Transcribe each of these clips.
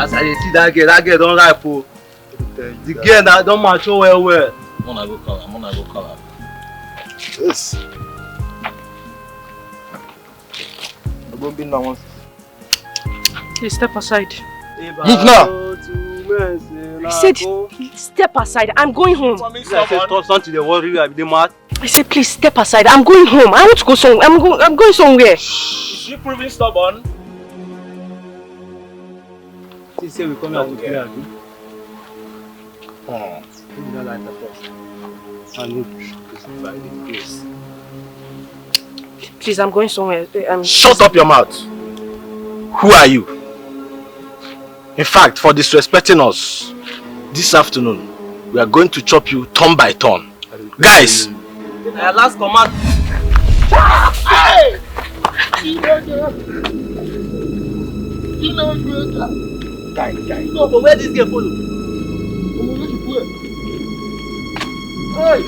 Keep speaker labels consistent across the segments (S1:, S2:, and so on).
S1: As I see that girl don't ripe. The girl that don't mature well.
S2: I'm gonna go call her.
S3: Yes. I'm going to be now.
S4: Please step aside.
S3: Move now.
S4: I said, step aside. I'm going home.
S1: I said, stop something. They worry you. They mad.
S4: I said, please step aside. I'm going home. I want to go somewhere. I'm going somewhere.
S2: Is she proving stubborn?
S1: She say we come here to clear. We don't like the first. I know by the grace.
S4: Please, I'm going somewhere.
S2: Shut up your mouth. Who are you? In fact, for disrespecting us, this afternoon, we are going to chop you turn by turn. Guys!
S1: Last command.
S3: Hey! Guy.
S1: No, but where this girl follow?
S3: Hey!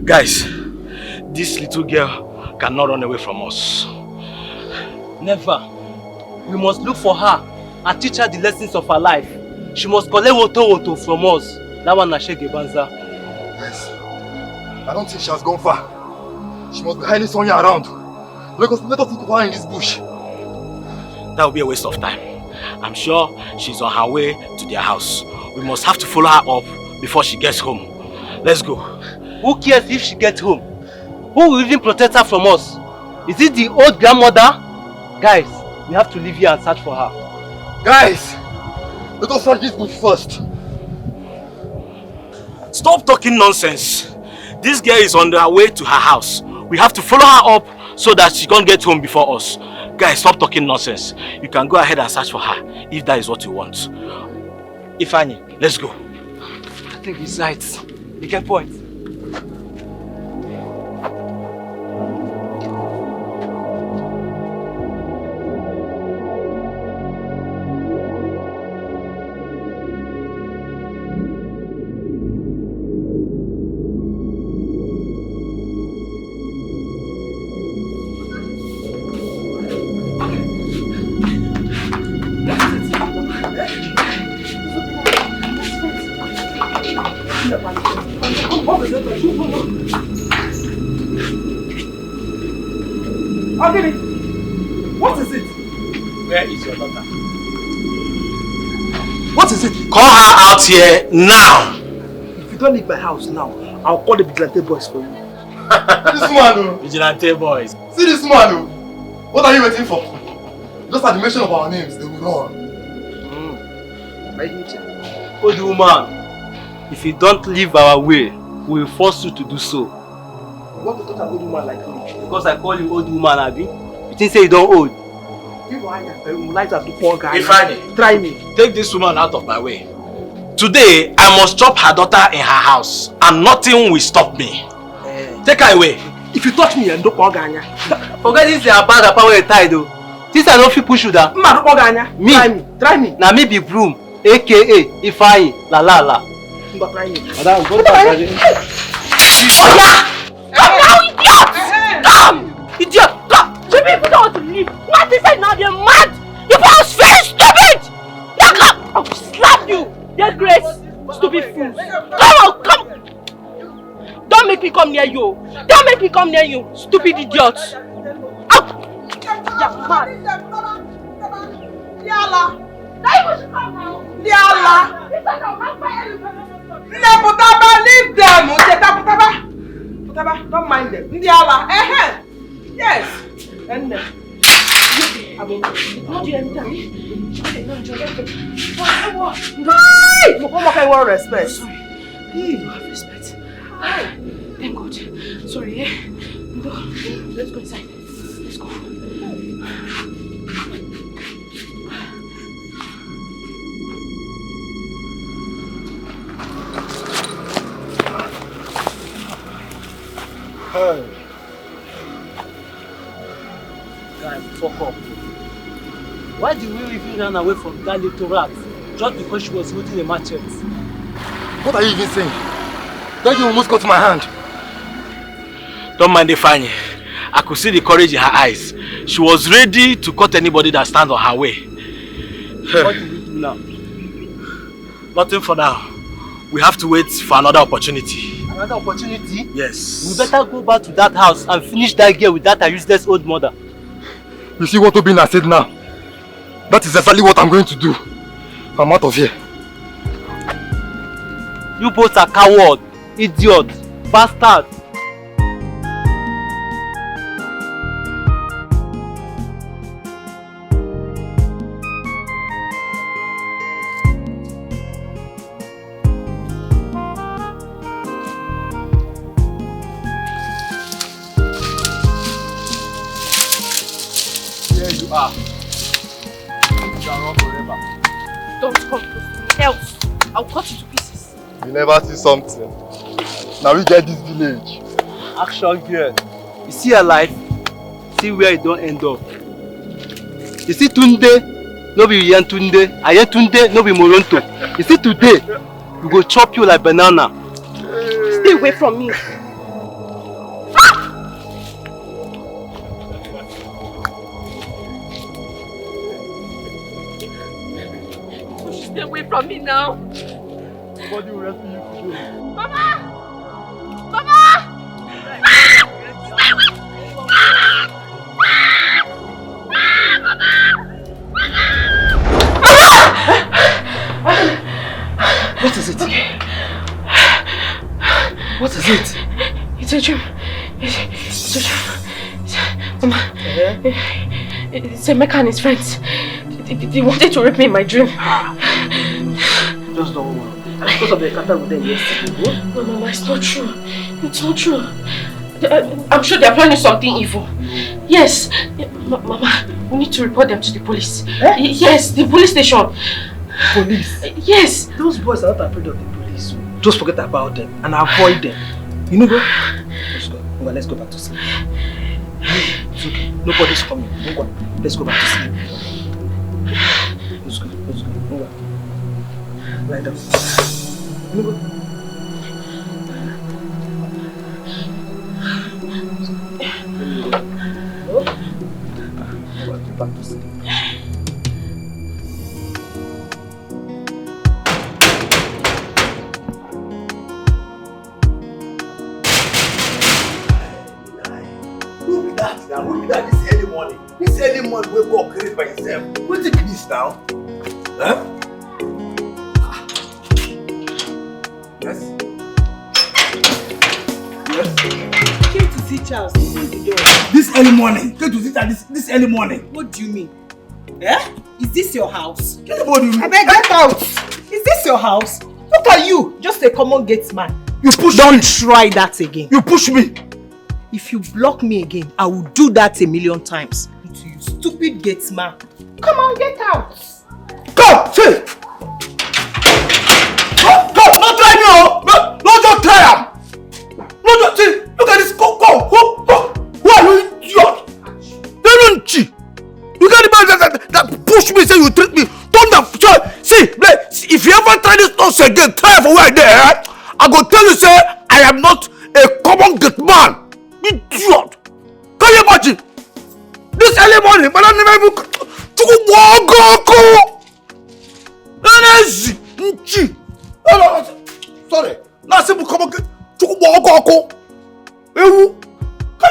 S2: Guys, this little girl cannot run away from us.
S1: Never. We must look for her and teach her the lessons of her life. She must collect woto from us. That one na shege banza.
S3: Yes. I don't think she has gone far. She must be hiding somewhere around. Let us look for her in this bush.
S2: That will be a waste of time. I'm sure she's on her way to their house. We must have to follow her up before she gets home. Let's go.
S1: Who cares if she gets home? Who will even protect her from us? Is it the old grandmother? Guys, we have to leave here and search for her.
S3: Guys! Let us search this bush first.
S2: Stop talking nonsense. This girl is on her way to her house. We have to follow her up so that she can't get home before us. Guys, stop talking nonsense. You can go ahead and search for her if that is what you want. Ifeanyi, let's go.
S1: I think he's right. You get point.
S4: What is it?
S2: Where is your daughter?
S4: What is it?
S2: Call her out here now!
S4: If you don't leave my house now, I'll call the vigilante boys for you.
S3: This man,
S2: Vigilante boys.
S3: see this man. What are you waiting for? Just at the mention of our names, they will run.
S1: Old woman, if you don't leave our way, we will force you to do so.
S4: You want to talk to an old woman like me?
S1: Because I call you old woman, Abi. You think say you don't old?
S2: Ifeanyi,
S4: try me.
S2: take this woman out of my way. Today, I must chop her daughter in her house and nothing will stop me. Take her away.
S4: If you touch me, I'm not going to
S1: Forget this your bad apart where you tied though. This I don't feel push you down. Me?
S4: Try me.
S1: Now me be broom, aka Ifeanyi, la.
S4: Try me.
S1: Madam, go back.
S4: Idiot! Stop! You people don't want to leave. What is it now? They're mad! You people are very stupid! I will slap you! Dear Grace! Stupid fools! Come! Don't make me come near you! Don't make me come near you! Stupid idiots! You're mad! Yalla! Leave them! Don't mind them. Yes. And I will not do anything. I want respect. Sorry. You have respect. Thank God. Sorry. Let's go inside. Let's go.
S1: Hey. Guys, fuck up. Why do we even run away from that little rat? just because she was holding a machete.
S3: What are you even saying? That you almost cut my hand.
S2: Don't mind Ifeanyi. I could see the courage in her eyes. She was ready to cut anybody that stands on her way.
S1: What do we do now?
S2: Nothing for now. We have to wait for another opportunity.
S1: Another opportunity?
S2: Yes.
S1: We better go back to that house and finish that girl with that useless old mother.
S3: You see what Obinna said now? That is exactly what I'm going to do. I'm out of here.
S1: You both are coward, idiot, bastard.
S3: Here you are. You shall run forever.
S4: Don't come close to me, else I'll cut you to pieces.
S3: You never see something. Now we get this village.
S1: Action girl. You see her life? See where it don't end up. You see Tunde? No be Yen Tunde. Ayen Tunde, no be Moronto. You see today? We go chop you like banana.
S4: Stay away from me. Stay away from me now.
S3: Nobody will rescue you today.
S4: Mama! Mama!
S1: What is it? What is it?
S4: It's a dream. It's a dream. Mama, it's Emeka and his friends. They wanted to rape me in my dream.
S1: Just don't worry. Because of the encounter with them yesterday.
S4: No, Mama, it's not true. It's not true. I'm sure they're planning something evil. Yes. Mama, we need to report them to the police.
S1: Eh?
S4: Yes, the police station.
S1: Police?
S4: Yes.
S1: Those boys are not afraid of the police. Just forget about them and avoid them. You know, bro? Let's go. Well, let's go back to sleep. It's okay. Nobody's coming. Let's go back to sleep. Let's go. Let's go. Lie down. You know, go back to sleep.
S5: Who be that now? Who be that this early morning? This early morning wake up create by himself. What is this now? Huh? Yes? Yes?
S6: Came to see Charles. Open the door.
S5: This early morning? Came to see that this early morning?
S6: What do you mean? Eh? Is this your house?
S5: Anybody?
S6: I beg, get out! Is this your house? Look at you! Just a common gate man.
S5: You push
S6: Don't
S5: me.
S6: try that again.
S5: You push me.
S6: If you block me again, I will do that a million times. To you stupid gate man. Come on, get out!
S5: Come, say. Go, not try me, oh. No, just try him. No, just see. Look at this. Go. Who are you, idiot? They don't cheat. You got the man that push me, say you treat me. Don't that. See, if you ever try this nonsense again, try for where there. I go tell you, say I am not a common gate man. Idiot. Can you imagine? This early morning, but I never even. Sorry. Now simple come on. Can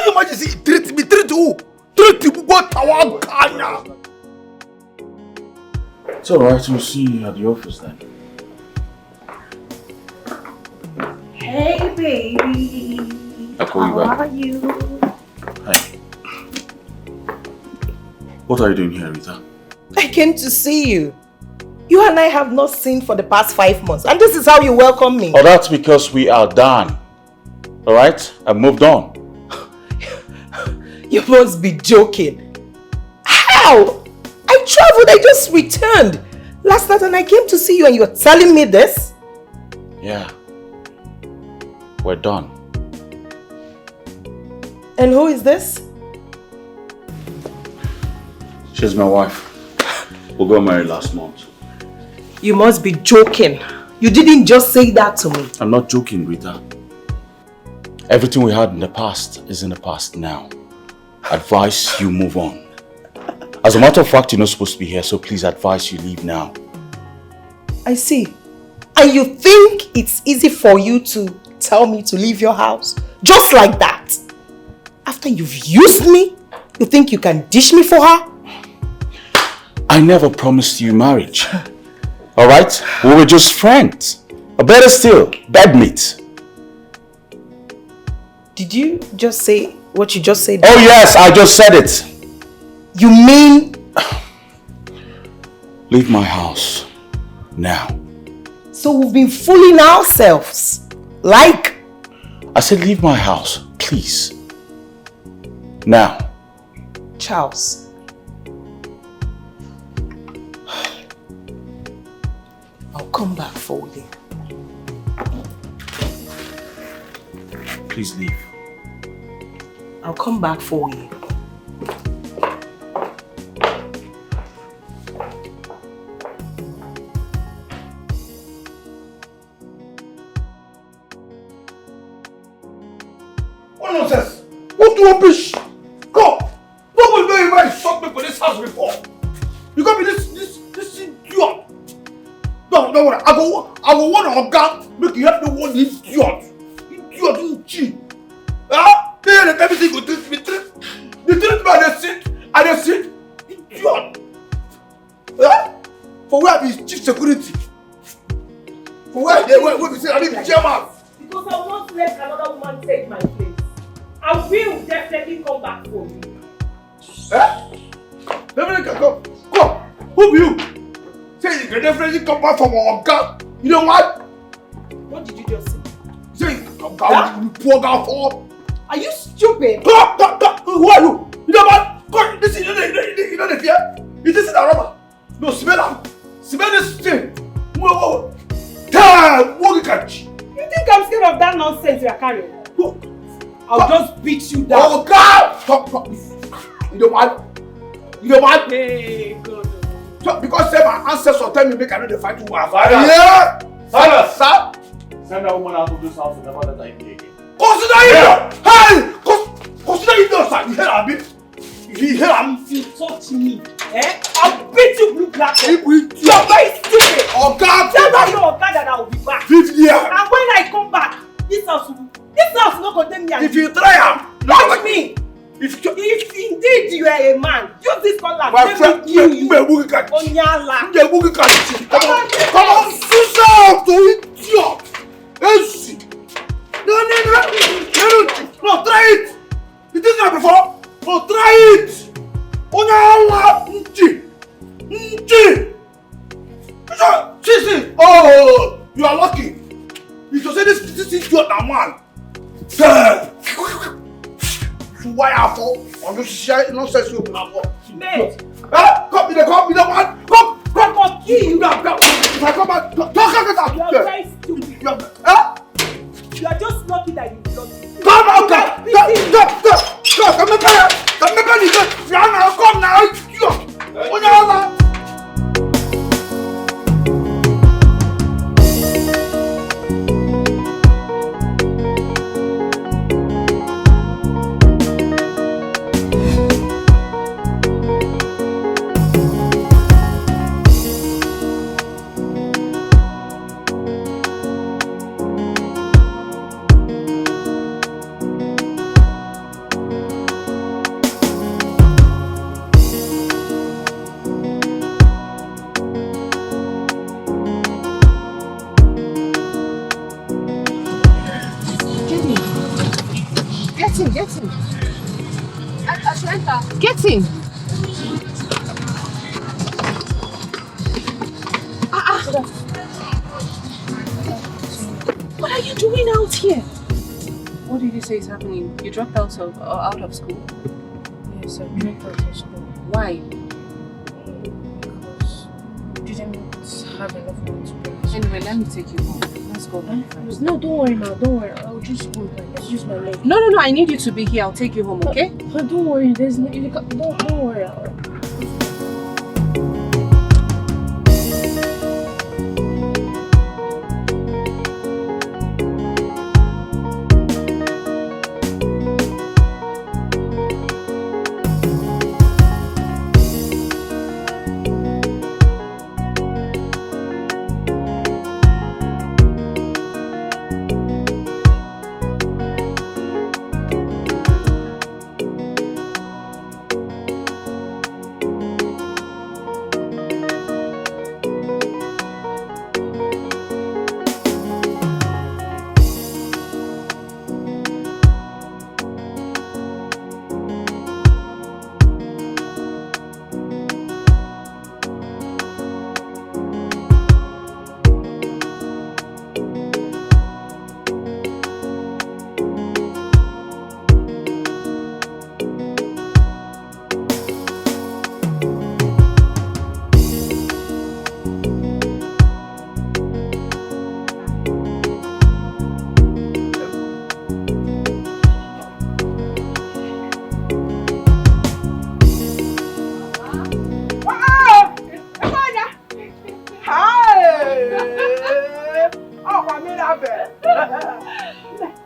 S5: you imagine? See, treat me, treat who? Treat people what our Ghana.
S7: It's alright, we'll see you at the office then.
S6: Hey, baby.
S7: I'll call you back.
S6: How are you?
S7: Hi. What are you doing here, Rita?
S6: I came to see you. You and I have not seen for the past 5 months. And this is how you welcome me.
S7: Oh, that's because we are done. Alright? I moved on.
S6: You must be joking. How? I traveled, I just returned. Last night and I came to see you and you're telling me this?
S7: Yeah. We're done.
S6: And who is this?
S7: She's my wife. We got married last month.
S6: You must be joking. You didn't just say that to me.
S7: I'm not joking, Rita. Everything we had in the past is in the past now. Advise you move on. As a matter of fact, you're not supposed to be here, so please advise you leave now.
S6: I see. And you think it's easy for you to tell me to leave your house? Just like that? After you've used me, you think you can dish me for her?
S7: I never promised you marriage. Alright? We were just friends. Or better still, bedmates.
S6: Did you just say what you just said?
S7: Oh yes, I just said it.
S6: You mean...
S7: Leave my house. Now.
S6: So we've been fooling ourselves. Like?
S7: I said leave my house, please. Now.
S6: Charles. I'll come back for you.
S7: Please leave.
S6: I'll come back for you.
S5: What nonsense? What rubbish? Go! Nobody know if I shot me for this house before. You got me this idiot. No, don't worry. I go one of them make you help me one idiot. Idiot, you cheat. Ah, they everything go treat me. They treat me and they sit. Idiot. Ah, for where I be chief security. For where we say I be chairman.
S4: Because I won't let another woman take my place. I will definitely come back for you.
S5: Eh? Definitely come. Come. Who be you? Say you can definitely come back from our gun. You know what?
S6: What did you just say?
S5: Say you come back. You poor girl for.
S6: Are you stupid?
S5: Come. Who are you? You know what? Come. Listen. You know the fear. Is this a rubber? No, smell them. Smell this thing. Whoa. Damn. What catch?
S4: You think I'm scared of that nonsense you're carrying? I'll just beat you down.
S5: Oh God! Stop. You know what?
S4: Hey, God.
S5: So, because say my ancestors tell me make I know the fight to war.
S2: Yeah.
S5: Father, sir.
S2: Send that woman out of this house and never let her in here again.
S5: Consider it. Hey, consider it, sir. You hear me? You hear me?
S4: You touch me, I'll beat you blue black.
S5: You're
S4: very stupid.
S5: Oh God!
S4: Tell your God that I will be back.
S5: 50 years.
S4: And when I come back, this house will not condemn me.
S5: If you try
S4: watch me. If indeed you are a man, use this cutlass.
S5: My friend, you.
S4: Onyala.
S5: Come on, sister, to idiot. Easy. No, try it. You did that before. No, try it. Onyala. Sissy. Oh, you are lucky. You just say this idiot na man. Why I fall? I'm just sharing nonsense with you.
S4: Maid.
S5: Come, man. Come.
S4: I'll kill you.
S5: Come. If I come back, talk about
S4: You are very stupid. You are just lucky that you blocked me.
S5: Come on, come now.
S8: Get in. What are you doing out here?
S9: What did you say is happening? You dropped out of school?
S8: Yes, I dropped out of school.
S9: Why?
S8: Because you didn't have enough money to pay.
S9: Anyway, let me take you home. Let's go home first.
S8: No, don't worry now. Don't worry. I'll just go. Let's use my leg.
S9: No. I need you to be here. I'll take you home, okay?
S8: Don't worry. There's no. Don't worry.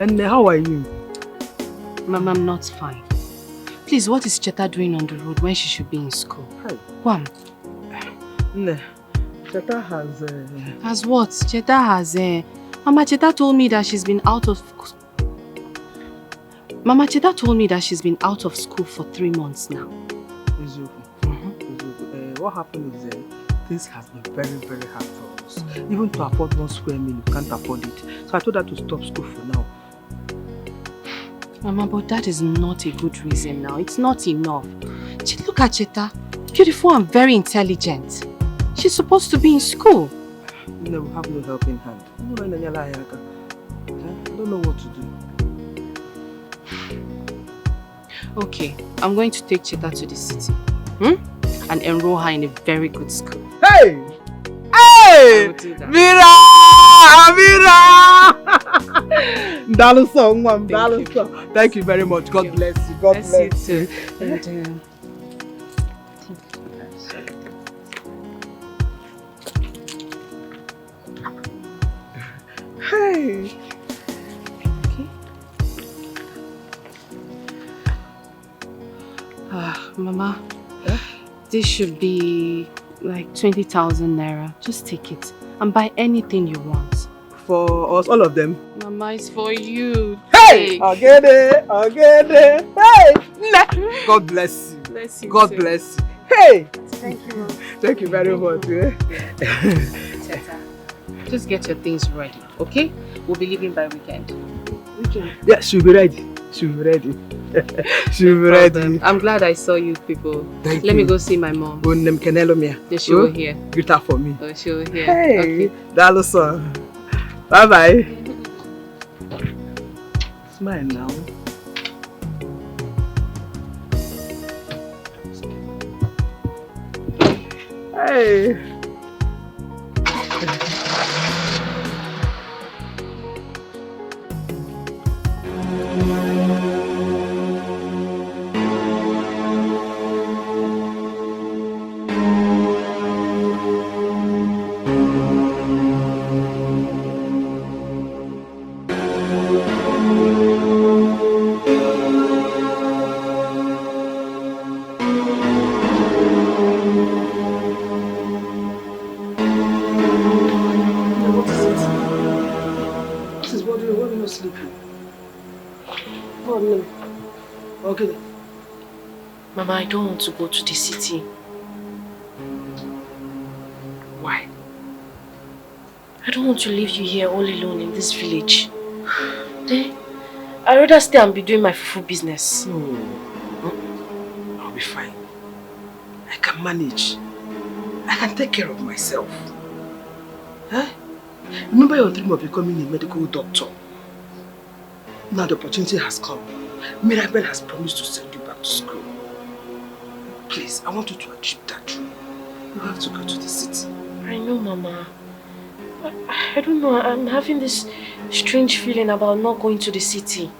S1: And how are you?
S9: Mama, I'm not fine. Please, what is Cheta doing on the road when she should be in school?
S1: Hi.
S9: Wham.
S1: No. Cheta has...
S9: Has what? Cheta has... Mama Cheta told me that she's been out of... Mama Cheta told me that she's been out of school for 3 months now.
S1: What happened is things have been very, very hard for us. Even to afford 1 square meal, we can't afford it. So I told her to stop school for now.
S9: Mama, but that is not a good reason now. It's not enough. Look at Cheta. Beautiful and very intelligent. She's supposed to be in school.
S1: No, we have no help in hand. I don't know what to do.
S9: Okay, I'm going to take Cheta to the city. And enroll her in a very good school.
S1: Hey! Hey! Mira! Dalu song, ma'am. Dalu song. Thank you very much. God bless you. God bless you.
S9: And,
S1: hey!
S9: Okay. Mama, this should be like 20,000 naira. Just take it and buy anything you want.
S1: For us, all of them?
S9: Mama, it's for you.
S1: Hey! I'll get it. I'll get it. Hey! God bless you.
S9: Bless you.
S1: God
S9: too.
S1: bless you. Hey!
S9: Thank you, Mom.
S1: Thank you very much.
S9: Teta, just get your things ready, okay? We'll be leaving by weekend. Weekend?
S1: Yeah, she'll be ready. She'll be ready. She'll be ready.
S9: I'm glad I saw you people. Let me go see my mom.
S1: Yeah,
S9: she will hear.
S1: Greet her for me.
S9: Oh, she will hear.
S1: Hey,
S9: Okay.
S1: Dalu song. Bye bye. Smile now. Hey. Okay.
S8: Mama, I don't want to go to the city.
S1: Why?
S8: I don't want to leave you here all alone in this village. I'd rather stay and be doing my fufu business.
S1: No. I'll be fine. I can manage. I can take care of myself. Huh? Remember your dream of becoming a medical doctor? Now the opportunity has come. Mirabel has promised to send you back to school. Please, I want you to achieve that dream. You have to go to the city.
S8: I know, Mama. I don't know. I'm having this strange feeling about not going to the city.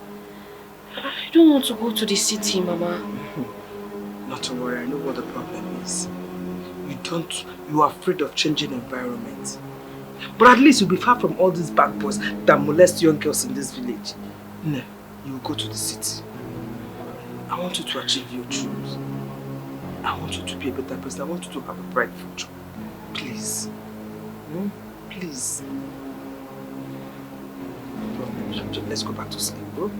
S8: I don't want to go to the city, Mama.
S1: Not to worry, I know what the problem is. You are afraid of changing environment. But at least you'll be far from all these bad boys that molest young girls in this village. No, you will go to the city. I want you to achieve your dreams. I want you to be a better person. I want you to have a bright future. Please. Please. Let's go back to sleep, bro.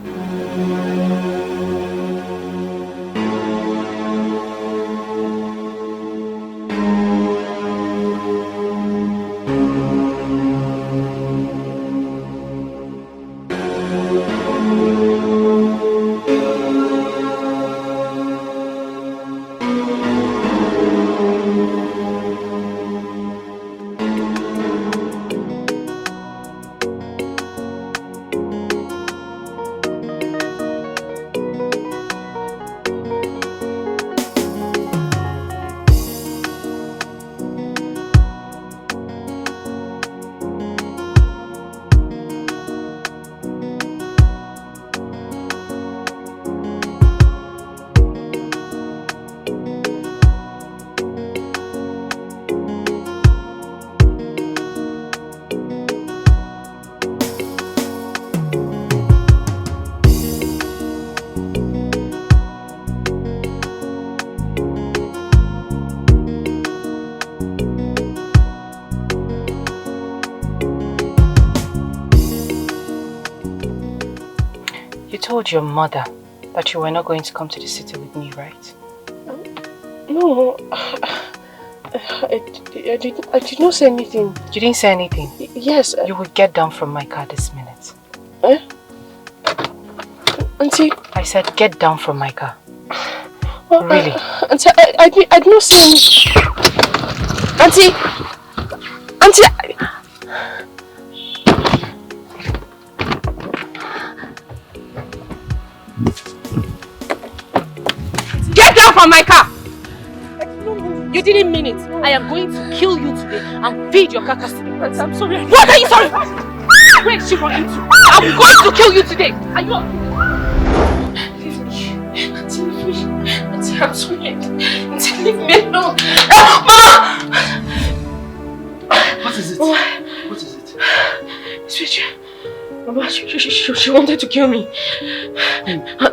S9: told your mother that you were not going to come to the city with me, right?
S8: No, I did not say anything.
S9: You didn't say anything?
S8: Yes.
S9: You will get down from my car this minute.
S8: Eh? Auntie?
S9: I said get down from my car. Really?
S8: Auntie, I did not say anything. Auntie!
S9: Get down from my car! You didn't mean it. I am going to kill you today and feed your carcass to the birds. I'm sorry. What are you sorry for? Where is she running to? I'm going to kill you today. Are you...
S8: Auntie, I'm sorry. Auntie, leave me alone. Mama!
S1: What is it? What is it?
S8: It's Richard. Mama, she wanted to kill me.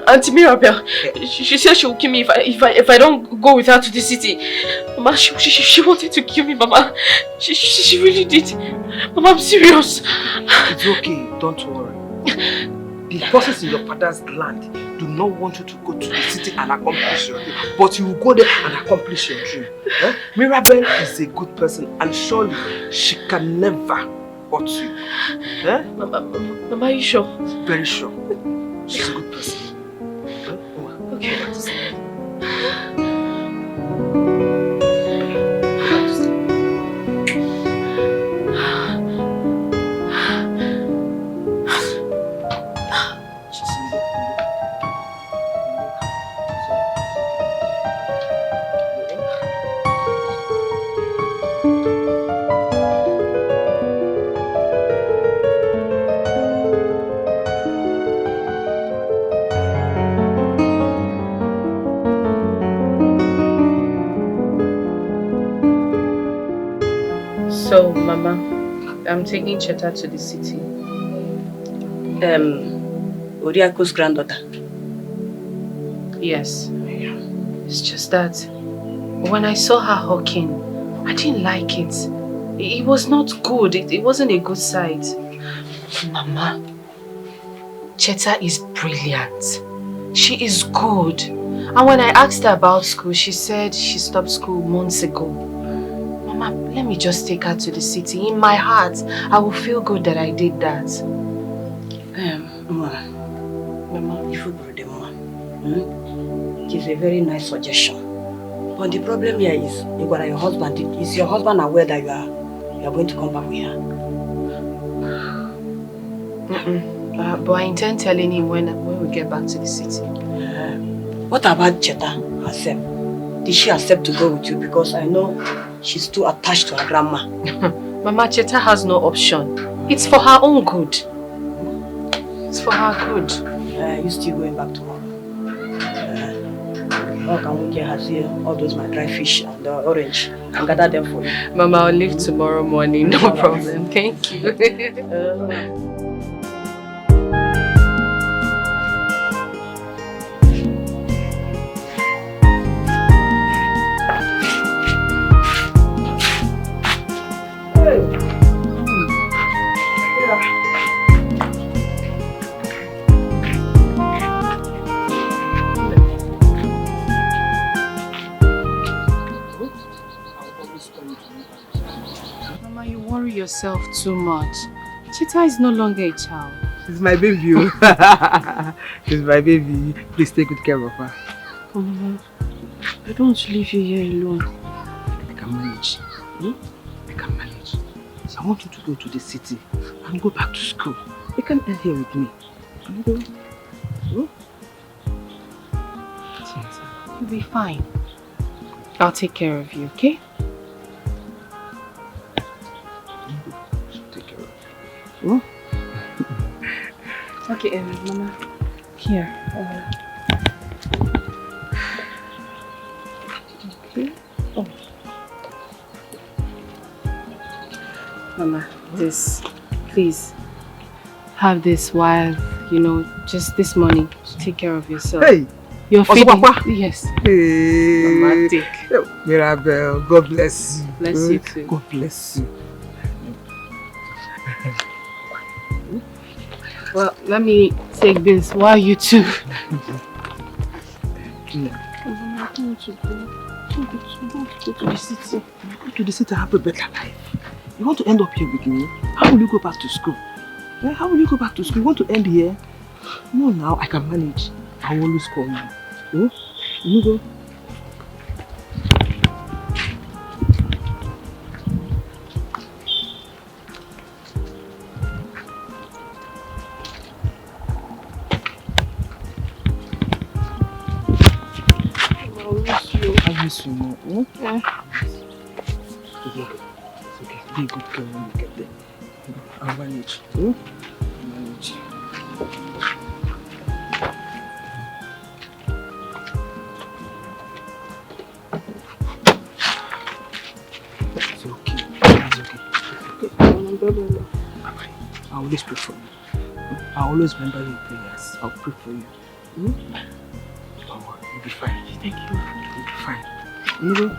S8: Auntie Mirabel, she said she will kill me if I don't go with her to the city. Mama, she wanted to kill me, Mama. She really did. Mama, I'm serious.
S1: It's okay, don't worry. The forces in your father's land do not want you to go to the city and accomplish your dream, but you will go there and accomplish your dream. Eh? Mirabel is a good person and surely she can never hurt you. Eh?
S8: Mama, are you sure?
S1: Very sure. She's a good person. Eh? Okay.
S9: So, Mama, I'm taking Cheta to the city.
S4: Oriako's granddaughter.
S9: Yes. It's just that when I saw her hawking, I didn't like it. It was not good. It wasn't a good sight. Mama, Cheta is brilliant. She is good. And when I asked her about school, she said she stopped school months ago. Mama, let me just take her to the city. In my heart, I will feel good that I did that.
S4: Mama, if you brought them on, it is a very nice suggestion. But the problem here is, your husband. Is your husband aware that you are going to come back with her?
S9: But I intend telling him when we get back to the city.
S4: What about Cheta herself? Did she accept to go with you? Because I know she's too attached to her grandma.
S9: Mama, Cheta has no option. It's for her own good. It's for her good.
S4: You still going back tomorrow? How can we get her see all those my dry fish and the orange and gather them for you?
S9: Mama, I'll leave tomorrow morning. No problem. Thank you. Mama, you worry yourself too much. Cheta is no longer a child.
S1: She's my baby. She's my baby. Please take good care of her.
S8: Oh, Mama, I don't want to leave you here alone.
S1: I can manage. I can manage. I want you to go to the city and go back to school. You can end here with me. Can you go?
S9: You'll be fine. I'll take care of you, okay?
S1: Take care of you.
S8: Okay, Mama. Here. Okay. Oh.
S9: Mama, this, please, have this while, just this morning. Take care of yourself.
S1: Hey!
S9: You're feeding.
S1: Papa?
S9: Yes.
S1: Hey!
S9: Mama, take.
S1: Mirabel, God bless you.
S9: Bless you too.
S1: God bless you.
S9: Well, let me take this while you two.
S1: I don't want to go. Go to the city. Go to the city, have a better life. You want to end up here with me? How will you go back to school? How will you go back to school? You want to end here? No, now I can manage. I will always call you. You go. I miss you more. Yeah. It's okay. Be a good girl when you get there. I'll manage. I'll manage. It's okay. It's okay. I always pray for you. I always remember your prayers. I'll pray for you. Don't worry, you'll be fine. Thank you. You'll be fine. You know?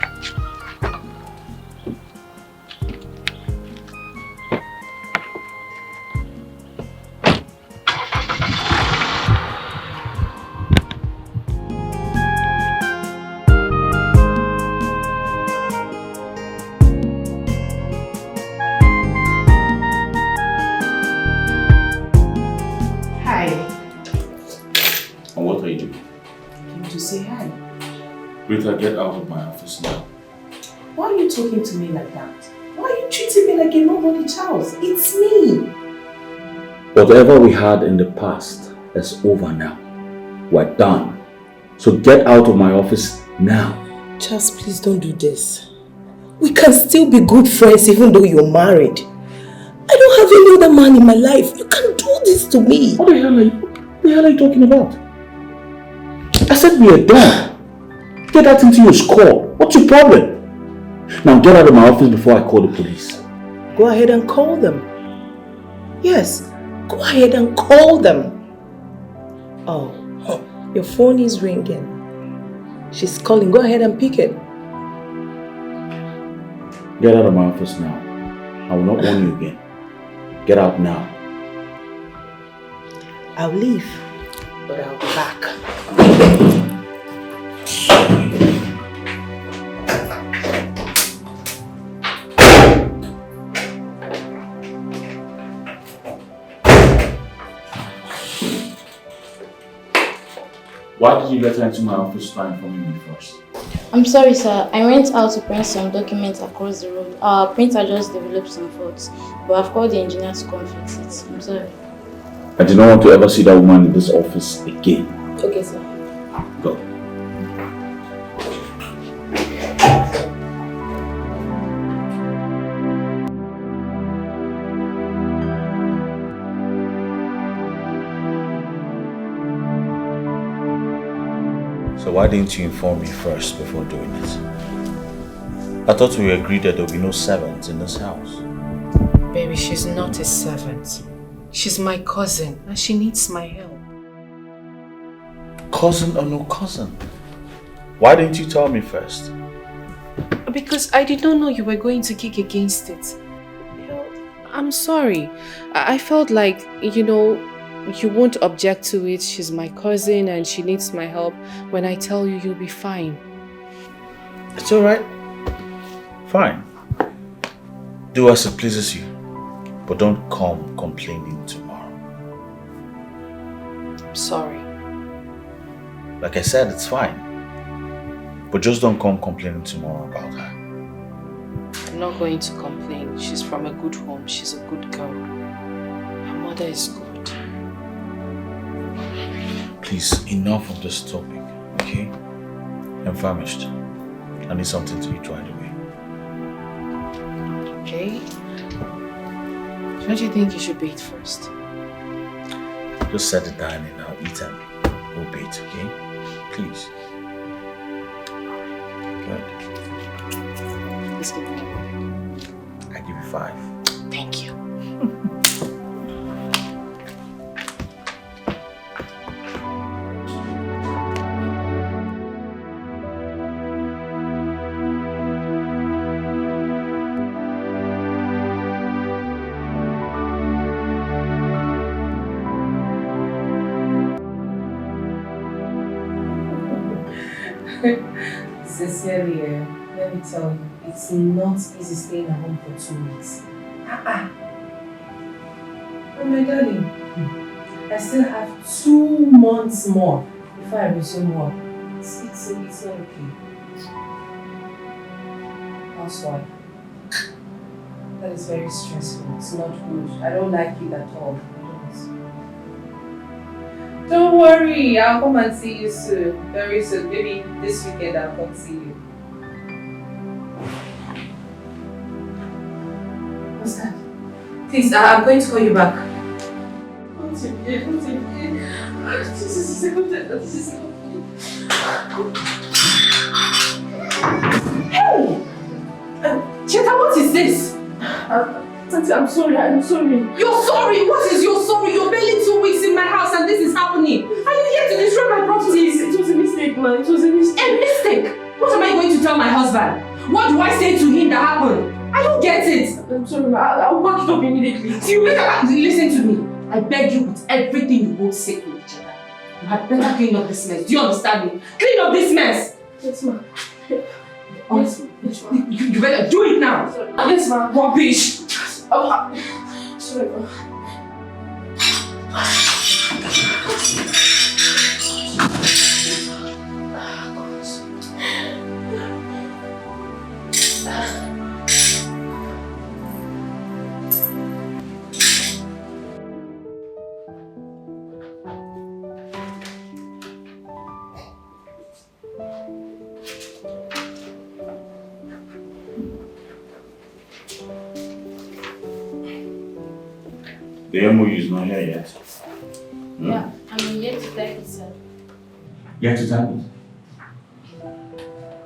S7: Rita, get out of my office now.
S6: Why are you talking to me like that? Why are you treating me like a nobody child? It's me.
S7: Whatever we had in the past is over now. We're done. So get out of my office now.
S6: Charles, please don't do this. We can still be good friends even though you're married. I don't have any other man in my life. You can't do this to me.
S7: What the hell are you talking about? I said we are done. Get that into your skull. What's your problem? Now get out of my office before I call the police.
S6: Go ahead and call them. Yes, go ahead and call them. Oh, your phone is ringing. She's calling. Go ahead and pick it.
S7: Get out of my office now. I will not warn you again. Get out now.
S6: I'll leave, but I'll be back.
S7: Why did you let her into my office without informing me first?
S10: I'm sorry, sir. I went out to print some documents across the road. Our printer just developed some faults, but I've called the engineer to come fix it. I'm sorry.
S7: I do not want to ever see that woman in this office again.
S10: Okay, sir.
S7: Go. So why didn't you inform me first before doing it? I thought we agreed that there would be no servants in this house.
S9: Baby, she's not a servant. She's my cousin and she needs my help.
S7: Cousin or no cousin? Why didn't you tell me first?
S9: Because I did not know you were going to kick against it. I'm sorry. I felt like, you won't object to it. She's my cousin and she needs my help. When I tell you, you'll be fine.
S7: It's alright. Fine. Do as it pleases you. But don't come complaining tomorrow.
S9: I'm sorry.
S7: Like I said, it's fine. But just don't come complaining tomorrow about her.
S9: I'm not going to complain. She's from a good home. She's a good girl. Her mother is good.
S7: Please, enough of this topic, okay? I'm famished. I need something to eat right away.
S9: Okay. Don't you think you should bathe first?
S7: Just set it down and I'll eat and we'll bathe, okay? Please. Good.
S9: Let's give me.
S7: I give you 5.
S9: Thank you. Sincerely, let me tell you, it's not easy staying at home for 2 weeks. Oh my darling, I still have 2 months more before I resume work. It's not okay. Housewife. That is very stressful. It's not good. I don't like it at all. Don't worry, I'll come and see you soon. Very soon. Maybe this weekend I'll come see you. What's that? Please, I'm going to call you back. This is Hey! Cheta, what is this? Auntie, I'm sorry. You're sorry? What is your sorry? You're barely 2 weeks in my house and this is happening. Are you here to destroy my properties?
S8: It was a mistake, man. It was a mistake.
S9: A mistake? What am I going to tell my husband? What do I say to him that happened? I don't get it.
S8: I'm sorry, man. I'll back it up immediately.
S9: Listen to me. I beg you with everything you both say to each other. You had better clean up this mess. Do you understand me? Clean up this mess!
S8: Yes, ma'am.
S9: Yes, you better do it now!
S8: Yes, ma'am.
S9: Rubbish!
S8: Sorry, ma'am.
S7: The MOU is not here yet.
S10: Yeah, I'm yet to type it, sir.
S7: Yet to type it?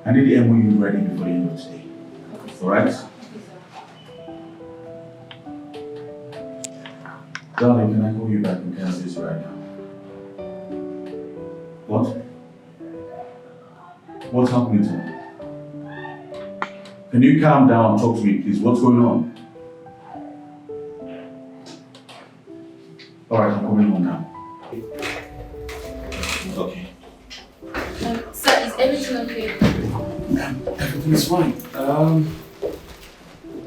S7: I need the MOU ready before the end of the day. Alright? Darling, can I call you back in Kansas right now? What? What's happening to me? Can you calm down and talk to me, please? What's going on? Alright, I'm coming home now. Okay.
S10: Sir, is everything okay?
S7: Everything is fine.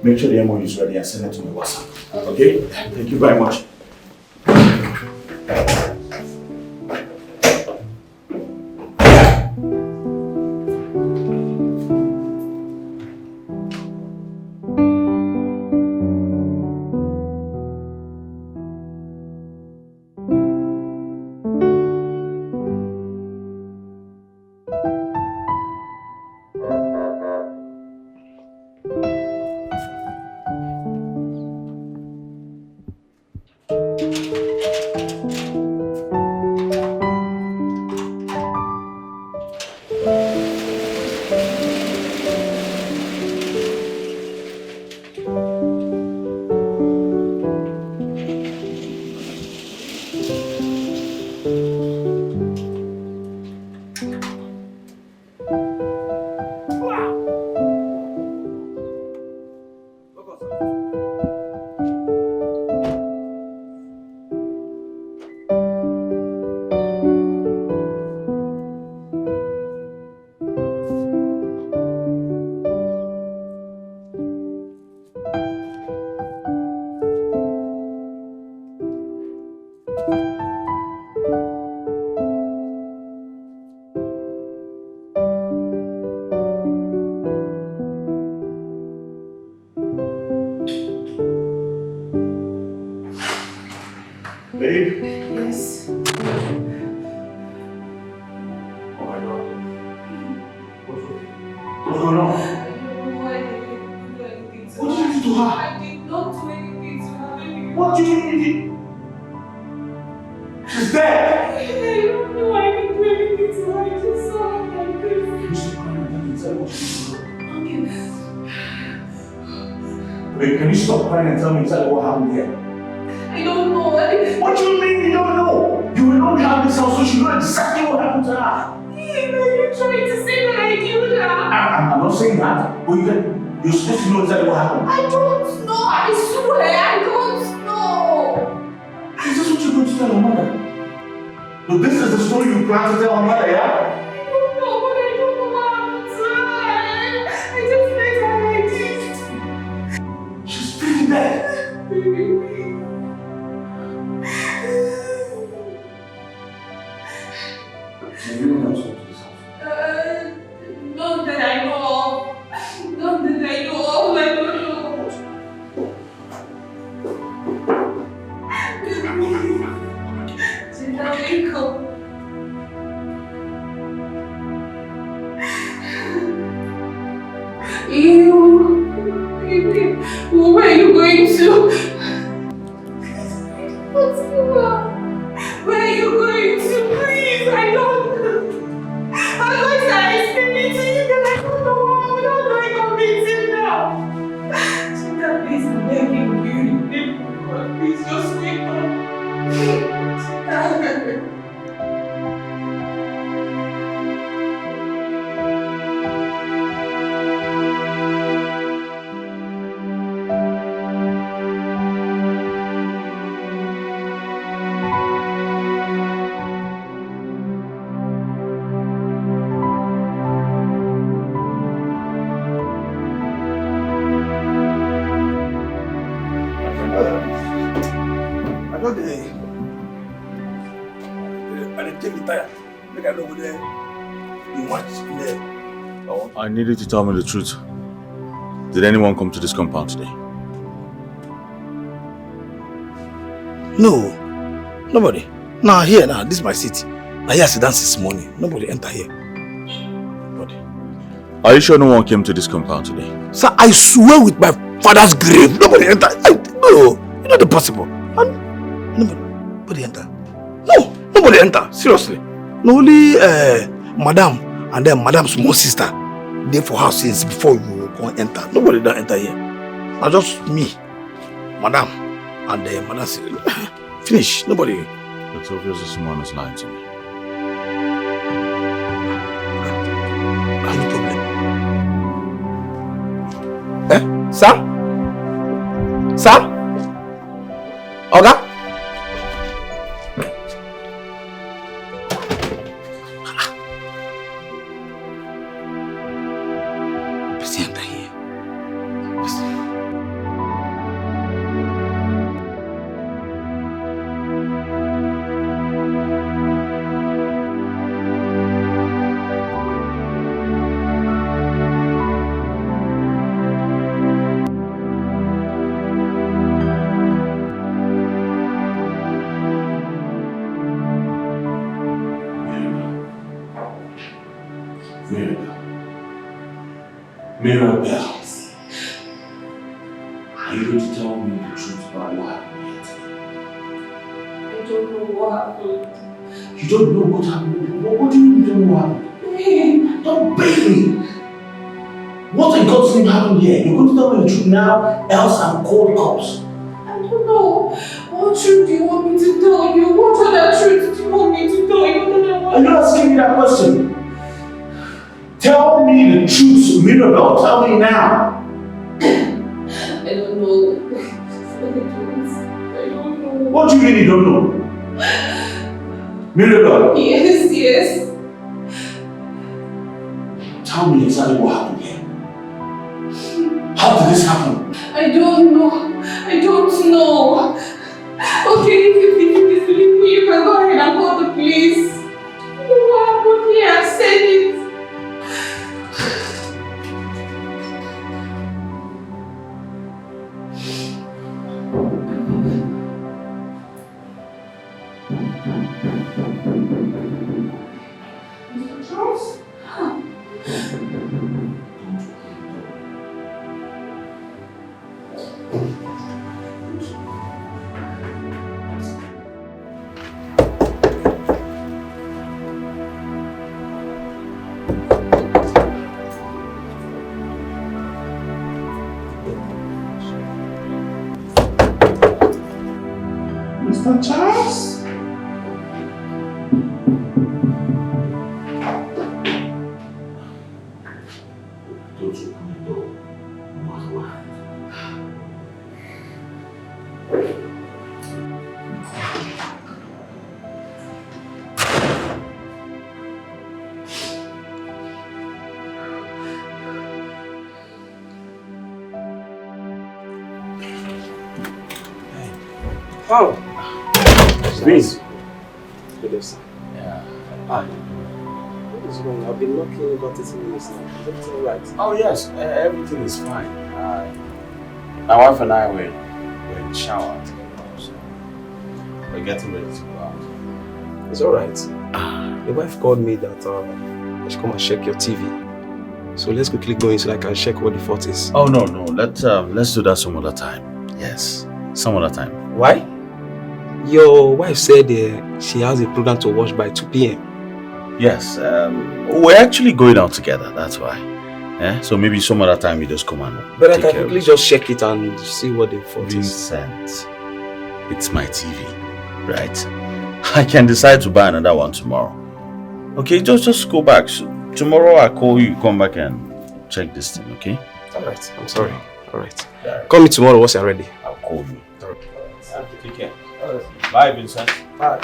S7: Make sure the MOU is ready and send it to my WhatsApp. Okay? Thank you very much. Babe?
S9: Yes?
S7: Oh my God. What's going on?
S9: I don't know why I didn't do anything to her.
S7: What did you do to her?
S9: I did not do anything to her, baby.
S7: What do you mean? She's dead!
S9: I don't know why I didn't do anything to her. I just saw her like this.
S7: Can you stop crying and tell me exactly what she's doing?
S9: Okay.
S7: Babe, can you stop crying and tell me exactly what happened here?
S9: I don't know.
S7: What do you mean you don't know? You will not have this house, so you know exactly what happened to her.
S9: You're trying to say that I killed her.
S7: I'm not saying that, but you're supposed to know exactly what happened.
S9: I don't know. I swear I don't know.
S7: Is this what you're going to tell her mother? So this is the story you plan to tell her mother, yeah?
S9: I don't know, but I don't know
S8: Where are you going to? What's going on? Where are you going to? Please, I don't. I'm going to explain it to you because I don't know how to convince him now. Chika, please, I'm begging you. Please, just wake up. Chika.
S7: I need you to tell me the truth. Did anyone come to this compound today?
S5: No, nobody. Now here, now this is my city. Now here I sit down since morning. Nobody enter here. Nobody.
S7: Are you sure no one came to this compound today?
S5: Sir, I swear with my father's grave, nobody enter. No, it's not possible. Nobody enter. No, nobody enter. Seriously. No, only Madam and then Madam's small sister. They for house since before you go enter. Nobody don't enter here. Now just me, Madam, and then Madam. Finish. Nobody.
S7: It's obvious that someone is lying to me.
S5: No problem. Sir? Sir? Oga?
S7: Mirabelle, are you going to tell me the truth about what happened here today?
S8: I don't know what happened.
S7: You don't know what happened? What do you mean you don't know what happened? Don't bait me! What in God's name happened here? You're going to tell me the truth now, else I'm called cops.
S8: I don't know. What truth do you want me to tell you? What other truth do you want me to tell you?
S7: Are you asking me that question? Tell me the truth, Mirabelle. Tell me now.
S8: I don't know. I don't know.
S7: What do you mean you don't know? Mirabelle.
S8: Yes.
S7: Tell me exactly what happened here. How did this happen?
S8: I don't know. Okay, if you disbelieve me, you can go ahead and call the police. What happened here? I've said it.
S7: Mr. Charles? Don't open the door, no matter what happens.
S1: Oh.
S7: Please.
S1: Good day, sir.
S7: Yeah.
S1: Hi. What is wrong? I've been knocking about 30 minutes now. Is everything right?
S7: Oh yes, everything is fine. My wife and I were in the shower together, so we're getting ready to go out.
S1: It's alright. Your wife called me that I should come and check your TV. So let's quickly go in so I can check what the fault is.
S7: Oh no. Let's do that some other time. Yes, some other time.
S1: Why? Your wife said she has a program to watch by 2 p.m.
S7: Yes, we're actually going out together, that's why. Yeah? So maybe some other time you just come and
S1: but I can quickly just check it and see what the fault is.
S7: Vincent, it's my TV, right? I can decide to buy another one tomorrow. Okay, just go back. So tomorrow I'll call you, come back and check this thing, okay?
S1: Alright, I'm sorry. Alright. Call me tomorrow once you're ready.
S7: I'll call you.
S1: Alright.
S7: Take care. Bye, Vincent.
S1: Bye.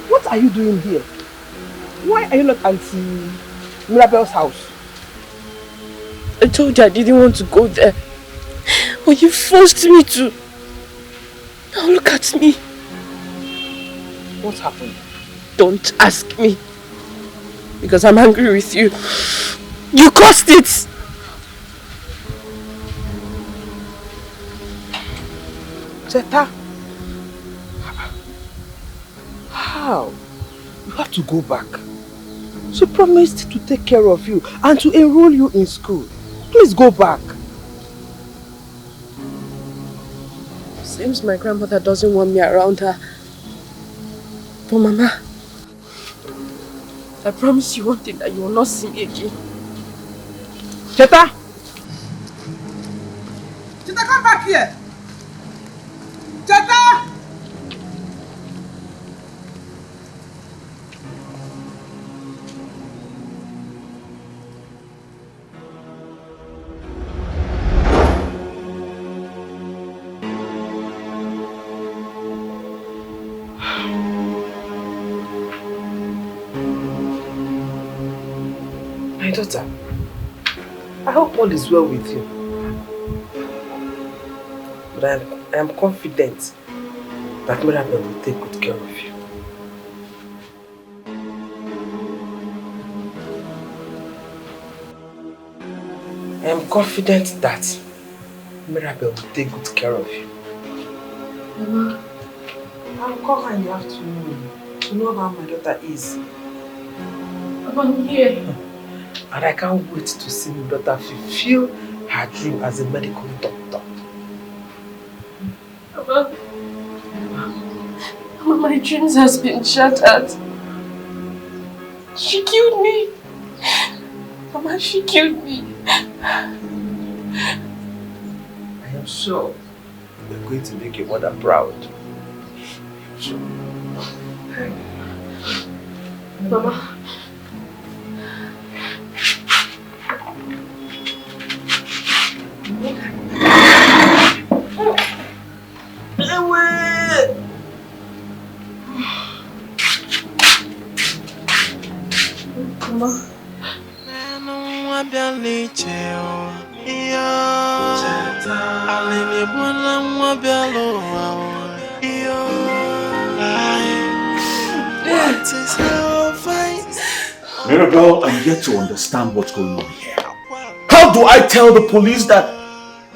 S1: What are you doing here? Why are you not Auntie Mirabel's house?
S8: I told you I didn't want to go there. But you forced me to. Now look at me.
S1: What happened?
S8: Don't ask me. Because I'm angry with you. You caused it!
S1: Zeta? How? You have to go back. She promised to take care of you and to enroll you in school. Please go back.
S8: Seems my grandmother doesn't want me around her. But Mama, I promise you one thing, that you will not see me again.
S1: Cheta!
S6: Cheta, come back here! Cheta!
S1: My daughter, I hope all is well with you. But I am confident that Mirabel will take good care of you. I am confident that Mirabel will take good care of you.
S8: Mama,
S1: I'll call her in the afternoon to know how my daughter is.
S8: I'm here.
S1: And I can't wait to see my daughter fulfill her dream as a medical doctor.
S8: Mama, my dreams has been shattered. She killed me. Mama, she killed me.
S1: I am sure you're going to make your mother proud. I'm sure.
S8: Mama.
S7: Mirabel, I'm yet to understand what's going on here. How do I tell the police that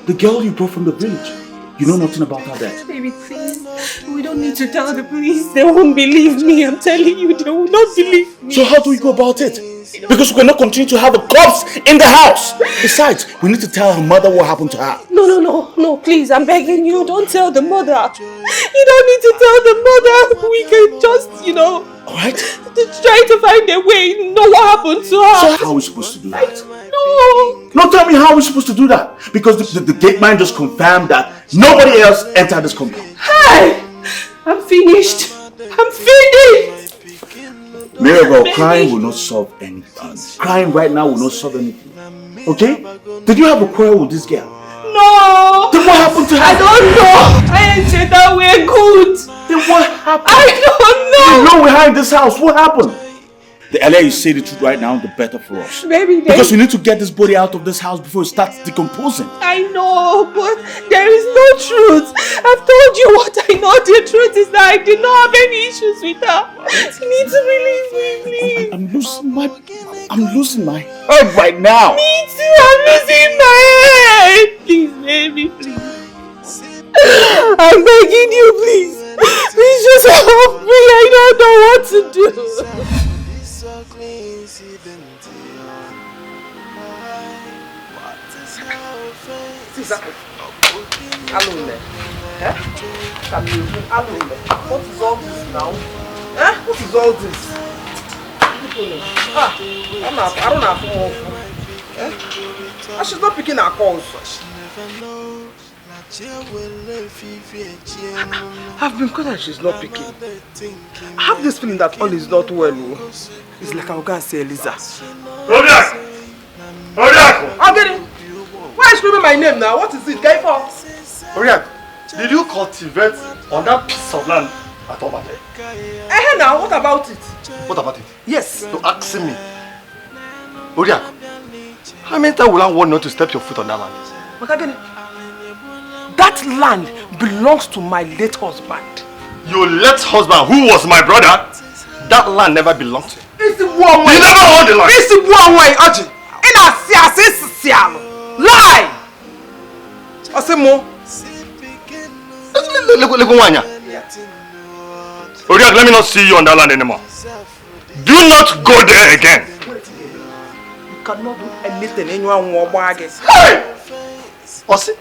S7: the girl you brought from the village, you know nothing about her death?
S8: Baby, please. We don't need to tell the police. They won't believe me. I'm telling you, they will not believe me.
S7: So how do we go about it? Because we cannot continue to have the cops in the house. Besides, we need to tell her mother what happened to her.
S8: No, please, I'm begging you, don't tell the mother. You don't need to tell the mother. We can just,
S7: Alright?
S8: try to find a way, know what happened to her.
S7: So how are we supposed to do that?
S8: No.
S7: No, tell me how we're supposed to do that. Because the gate man just confirmed that nobody else entered this compound.
S8: Hey! I'm finished. I'm finished.
S7: Mirabel, crying will not solve anything. Crying right now will not solve anything. Okay? Did you have a quarrel with this girl?
S8: No!
S7: Then what happened to her?
S8: I don't know. I
S7: behind this house? What happened? The earlier you say the truth right now, the better for us.
S6: Baby,
S7: because we need to get this body out of this house before it starts decomposing.
S6: I know, but there is no truth. I've told you what I know. The truth is that I did not have any issues with her. You need to believe me, please.
S7: I'm losing my head right now.
S6: Me too, I'm losing my head. Please, baby, please. I'm begging you, please. Please just help me. I don't know what to do.
S1: What is all this now? What is all this? I don't have more. She's not picking her calls. I've been caught that she's not picking. I have this feeling that all is not well. It's like I'll go and say Eliza.
S3: Rodiak!
S1: I'll get it. Why are you screaming my name now? What is it? Guy for?
S3: Rodiak, did you cultivate on that piece of land at Obate?
S1: Now, what about it?
S3: What about it?
S1: Yes.
S3: You're asking me. Rodiak, how many times will I want not to step your foot on that land?
S1: That land belongs to my late husband.
S3: Your late husband, who was my brother, that land never belonged to him.
S1: It's the one way.
S3: You never owned the land.
S1: It's the one way, Aji. Lie! I say more.
S3: Rodiak, let me not see you on that land anymore. Do not go there again.
S1: You cannot do anything anyone won't bag it.
S3: Hey! Osi.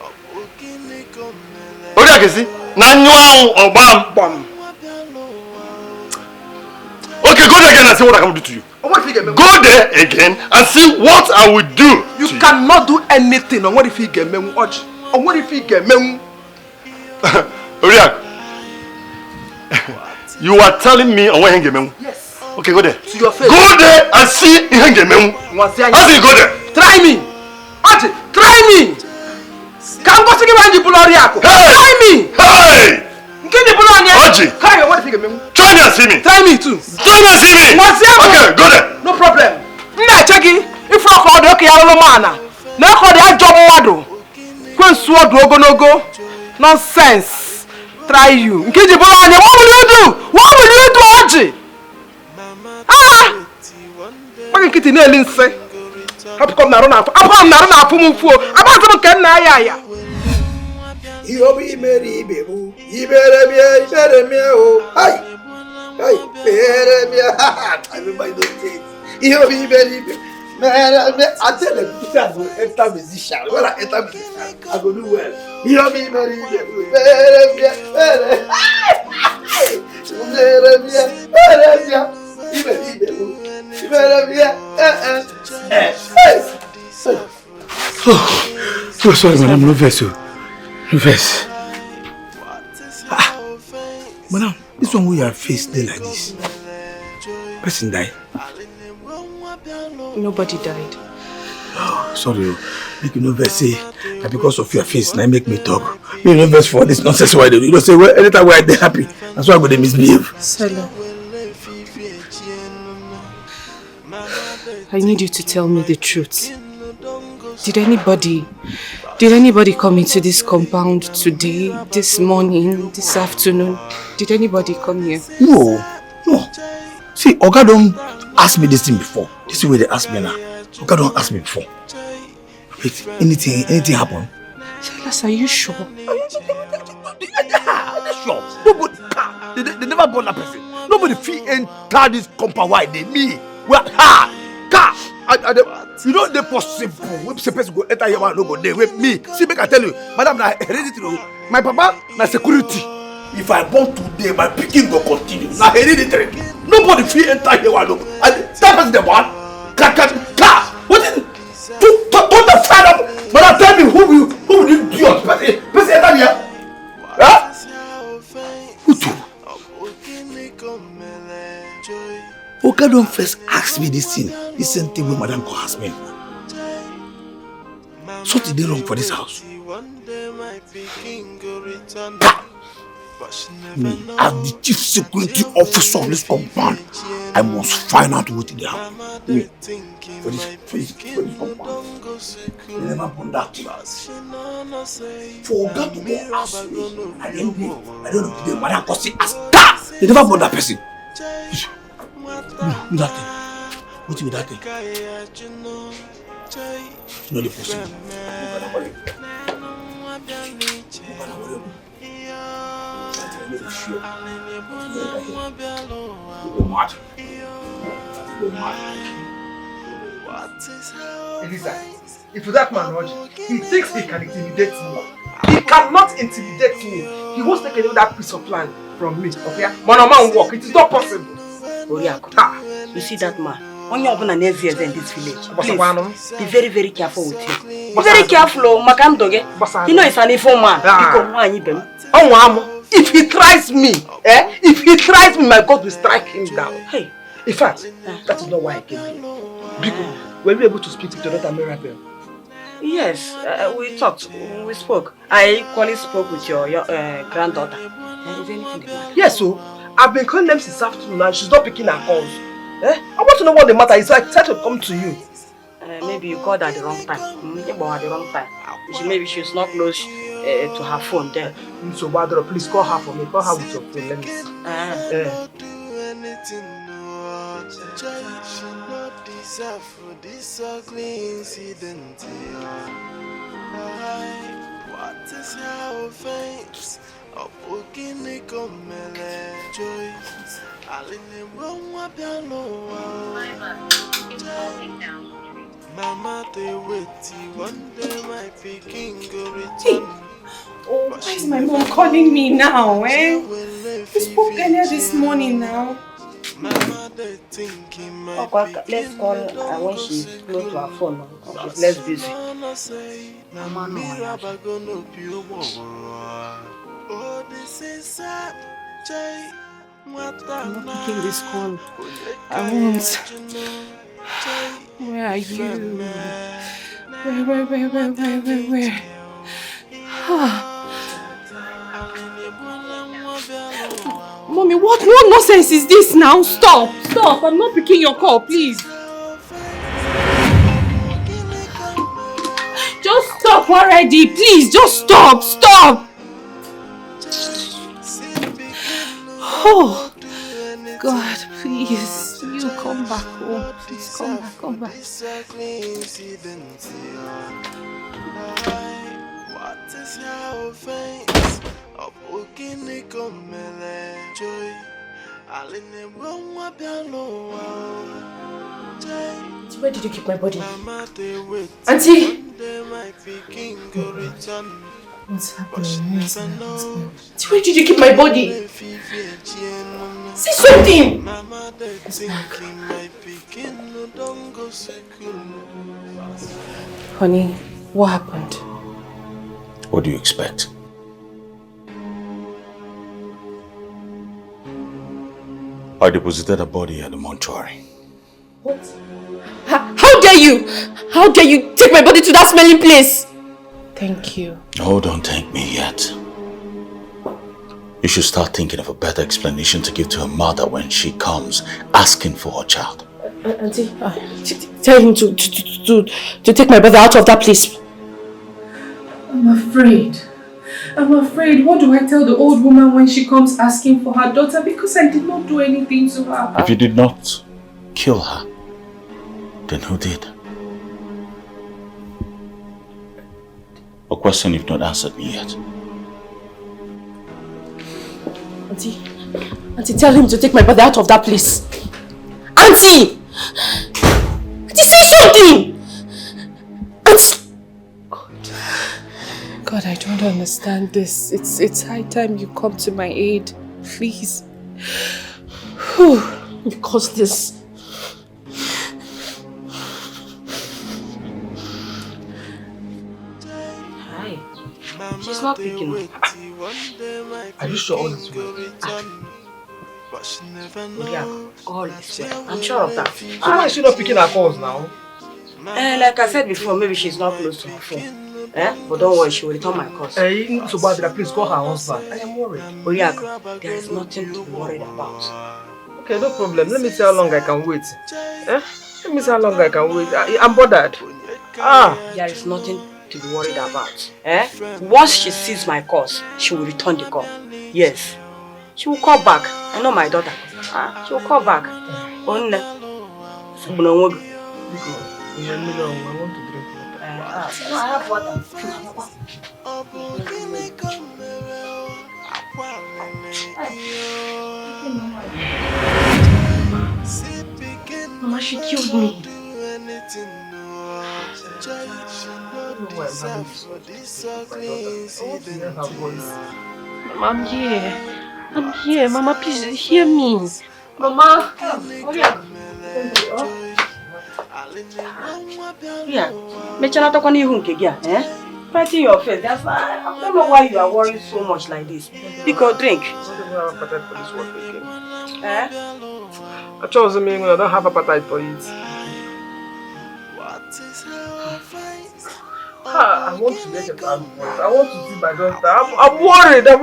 S3: Rodiak, you see? Nanyuan or bam. Okay, go there again and see what I can do to you. Go there again and see what I will do.
S1: You cannot do anything. On what if he get me? On what if he get me?
S3: Rodiak, you are telling me on what he get me?
S1: Yes.
S3: Okay, go there.
S1: To your face.
S3: Go there and see he get me. How do you go there?
S1: Try me. Aji, try me. Can't go to the Rodiak. Try me.
S3: Hey!
S1: Aji, what if he get me?
S3: Try me and see me.
S1: Try me too.
S3: Try me and see me. Okay, go there.
S1: No problem. If I call the okay, man. Now call the job model. Go sword logo. Nonsense. Try you. What will you do? What will you do, Aji? What can you nail say? How come now? I'm not from Mufu. I'm not going to
S5: You'll be merry, baby. You better be oh. Hi, everybody don't say you'll be merry, I tell them, I go enter musician. When I enter musician, I go do well. You'll be merry, Oh, sorry, madam, no verse. No verse. Madam, this one where your face stay like this. Person died.
S9: Nobody died.
S5: Oh, sorry. Make you no verse say that because of your face, now make me talk. Me no verse for this nonsense why they do. You don't say well, anytime where they happy. That's why I go they misbehave.
S9: Sela, I need you to tell me the truth. Did anybody come into this compound today, this morning, this afternoon? Did anybody come here?
S5: No. See, Oga don't ask me this thing before. This is where they ask me now. Oga don't ask me before. Wait, anything happen?
S9: Silas, are you sure?
S5: I'm sure. Nobody, they never born that person. Nobody feel enter this compound. Why they me? Well, you know the possible. When the person go enter here, no go there with me. See, make I tell you, madam, na hereditary. My papa na security. If I born today, my picking go continue. Na hereditary. Nobody feel enter here, no. And that person the one. What is it? Don't the fan up. Madam, tell me who will you do your person enter here? Huh? Who do? Oga don't first ask me this thing. This same thing when madam go ask me. Something they wrong for this house. Me, as the chief security officer of this compound, I must find out what they have. Me, for this compound, they never burn that thing. Forgot to go ask me. I don't know the man because he asked that. They never burn that person. With that thing. What with that thing? It's not possible.
S1: Elisa, if that man Roger, he thinks he can intimidate me. He cannot intimidate me. He wants to take away that piece of land from me. Okay? Man walk. It is not possible.
S4: You see that man? When you're going to in this village, please be very, very careful with him. Be very careful, Makam Doge. You know he's an evil man.
S1: If he tries me, my God will strike him down. Hey, in fact, that is not why I came here. Because were you able to speak to Dr. Mirabel?
S4: Yes, we talked, we spoke. I equally spoke with your granddaughter. Is anything the matter?
S1: Yes, so I've been calling them since afternoon and she's not picking her calls. I want to know what the matter is. I tried to come to you.
S4: Maybe you called at the wrong time. At the wrong time. Maybe she's not close to her phone there.
S1: So, Badro, please call her for me. Call her with your phone. Let me see.
S11: What is her offense? A book in the joy. Mama, they wait one day my picking go return.
S9: Oh, why is my mom calling me now, eh? We spoke earlier this morning now.
S11: Mama, they thinking my
S4: let's call her when she's close to her phone. She's less busy.
S11: Mama, no, oh, this is sad.
S9: I'm not picking this call. I won't. Where are you? Where? Mommy, what nonsense is this now? Stop! I'm not picking your call, please. Just stop already, please. Just stop. Oh, God, please. You come back home. Please come back.
S11: What is your offense? A book in the joy.
S9: Where did you keep my body? Auntie! What's happening? Where did you keep my body? Say something! Honey, what happened?
S7: What do you expect? I deposited a body at the mortuary.
S9: What? How dare you? How dare you take my body to that smelling place? Thank you.
S7: Oh, don't thank me yet. You should start thinking of a better explanation to give to her mother when she comes asking for her child.
S9: Auntie, tell him to take my brother out of that place. I'm afraid. What do I tell the old woman when she comes asking for her daughter? Because I did not do anything to her.
S7: If you did not kill her, then who did? A question you've not answered me yet.
S9: Auntie, tell him to take my brother out of that place. Auntie! Auntie, say something! Auntie! God, I don't understand this. It's high time you come to my aid. Please. You caused this.
S4: Hi. She's not picking up.
S1: Are you sure all is well?
S4: Yeah, all is well. I'm sure of that.
S1: So why is she not picking her calls now?
S4: Like I said before, maybe she's not close to her phone. But don't worry, she will return my calls.
S1: Hey, so Badra, please call her husband. I am worried.
S4: Oriako, there is nothing to be worried about.
S1: Okay, no problem. Let me see how long I can wait. Let me see how long I can wait. I'm bothered.
S4: There is nothing to be worried about. Once she sees my calls, she will return the call. Yes. She will call back. I know my daughter. She will call back.
S1: I want to drink
S4: no, I have water.
S8: Mama, she killed me. Mama, I'm here. I'm here. Mama, please hear me. Mama.
S4: Yeah. Fighting your face. That's why I don't know why you are worried so much like this. Because drink.
S1: I chose me when I don't have appetite for it. I want to get a bad voice. I want to see my daughter. I'm worried.
S8: I'm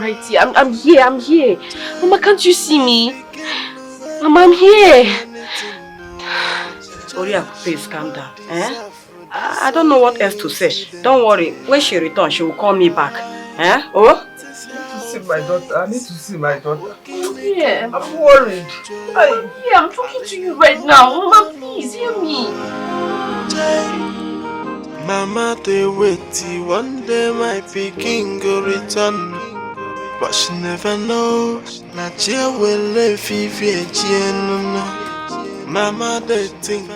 S8: right here. I'm here. Mama, can't you see me? Mama, I'm here.
S4: Oriako, please calm down. I don't know what else to say. Don't worry. When she returns, she will call me back. Oh?
S1: I need to see my daughter.
S8: Yeah.
S1: I'm worried.
S8: Yeah, I'm talking to you right now. Mama, please hear me.
S11: Mama, they wait till one day my picking go return. But she never knows. Nadia will live Mama, they think.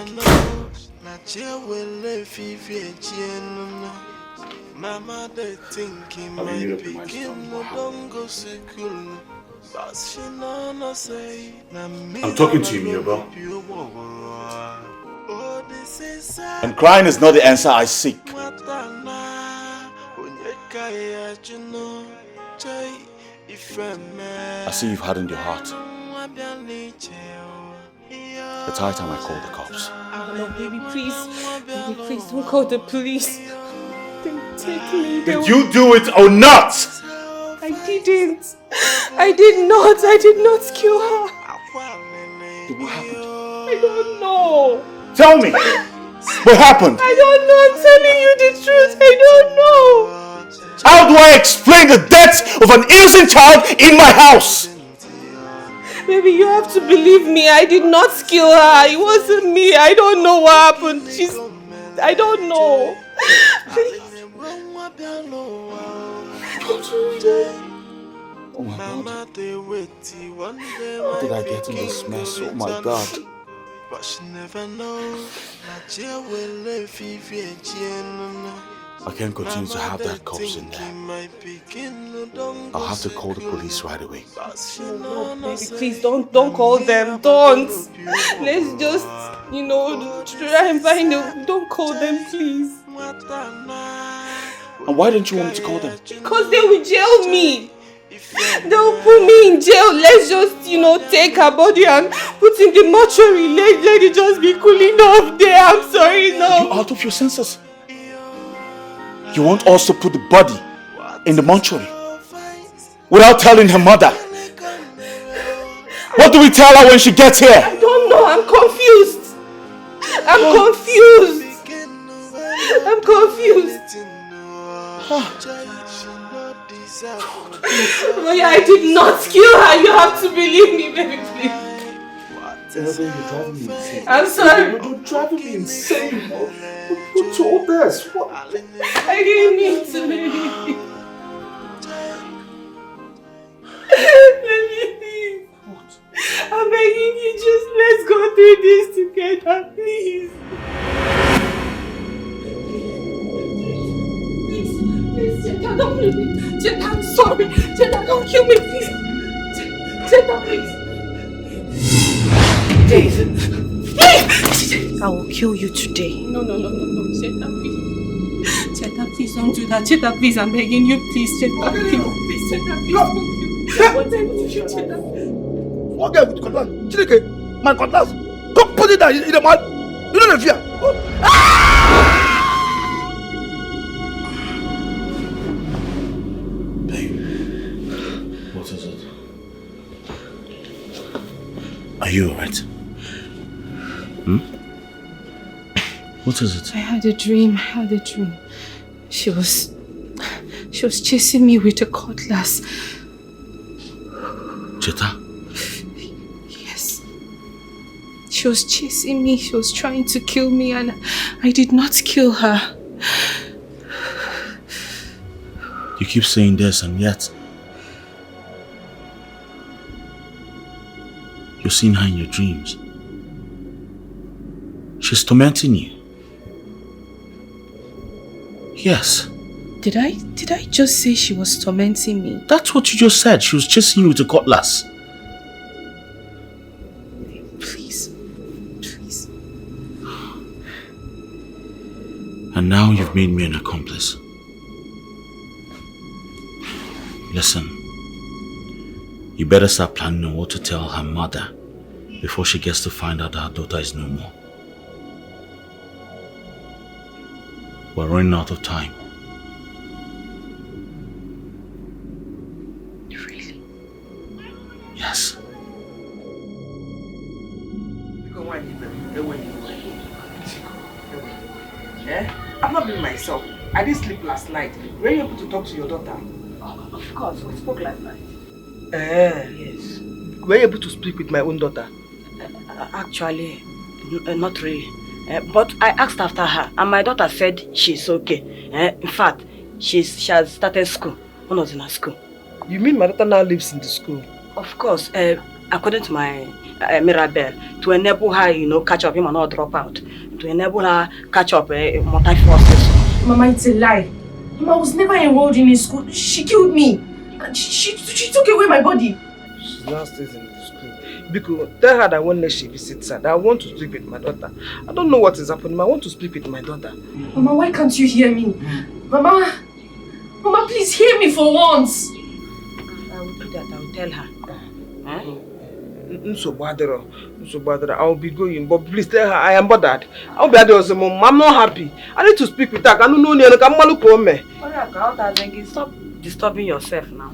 S11: Nadia will live Mama, they think he might begin no longer school. But she no say.
S7: I'm talking to you, Miobo. And crying is not the answer I seek. I see you've hardened your heart. It's high time I call the cops.
S8: No, baby, please. Baby, please don't call the police. Don't take me.
S7: Did you do it or not?
S8: I didn't. I did not kill her.
S7: What happened?
S8: I don't know.
S7: Tell me! What happened?
S8: I don't know. I'm telling you the truth. I don't know.
S7: How do I explain the death of an innocent child in my house?
S8: Baby, you have to believe me. I did not kill her. It wasn't me. I don't know what happened. I don't know.
S7: Oh my God. How did I get in this mess? Oh my God.
S11: But she never knows.
S7: I can't continue to have that corpse in there. I'll have to call the police right away.
S8: No, baby, please don't call them. Don't. Let's just, try and find them. Don't call them, please.
S7: And why didn't you want me to call them?
S8: Because they will jail me. They'll put me in jail. Let's just, take her body and put in the mortuary. Let it just be cooling off there. I'm sorry, no.
S7: You're out of your senses. You want us to put the body in the mortuary without telling her mother? What do we tell her when she gets here?
S8: I don't know. I'm confused. Oh yeah, I did not kill her. You have to believe me, baby, please.
S3: You're driving me insane.
S8: I'm sorry.
S3: You're driving me insane. What's all this? What?
S8: I didn't mean to, baby. Baby, what? I'm begging you, just let's go through this together, please. Please, Jetta, don't kill me. Jetta, I'm sorry. Jetta, don't kill me, please. Jetta, please. I will kill you today. No. Jetta, please. Jetta, please don't do that. Jetta, please, I'm begging you, please. Jetta, please. Jetta, please don't kill me. What time did you, Jetta?
S5: What guy with the cutlass? Chideke, my cutlass. Come put it down in the mud. You don't fear.
S7: Are you alright? Hmm? What is it?
S9: I had a dream. She was chasing me with a cutlass.
S7: Cheta?
S9: Yes. She was chasing me. She was trying to kill me and I did not kill her.
S7: You keep saying this and yet you're seeing her in your dreams. She's tormenting you. Yes.
S9: Did I just say she was tormenting me?
S7: That's what you just said. She was chasing you with a cutlass.
S9: Please.
S7: And now you've made me an accomplice. Listen, you better start planning on what to tell her mother before she gets to find out that her daughter is no more. We're running out of time.
S9: Really?
S7: Yes.
S1: I've not been myself. I didn't sleep last night. Were you able to talk to your daughter?
S4: Of course, we spoke last night.
S1: Yes. Were you able to speak with my own daughter?
S4: Actually, not really. But I asked after her, and my daughter said she's okay. In fact, she has started school. When I was in her school.
S1: You mean my daughter now lives in the school?
S4: Of course. According to my Mirabelle, to enable her, catch up, and not drop out. To enable her catch up multi-forces.
S8: Mama, it's a lie. Mama, I was never enrolled in a school. She killed me. She took away my body.
S1: She now stays in the school. Because tell her that when she visits her, that I want to speak with my daughter. I don't know what is happening. I want to speak with my daughter.
S8: Mama, why can't you hear me? Mama, please hear me for once.
S4: I will do that. I will tell her.
S1: I'll be going, but please tell her I am bothered. I'll be at the mom. I'm not happy. I need to speak with her. I don't know.
S4: Stop disturbing yourself now.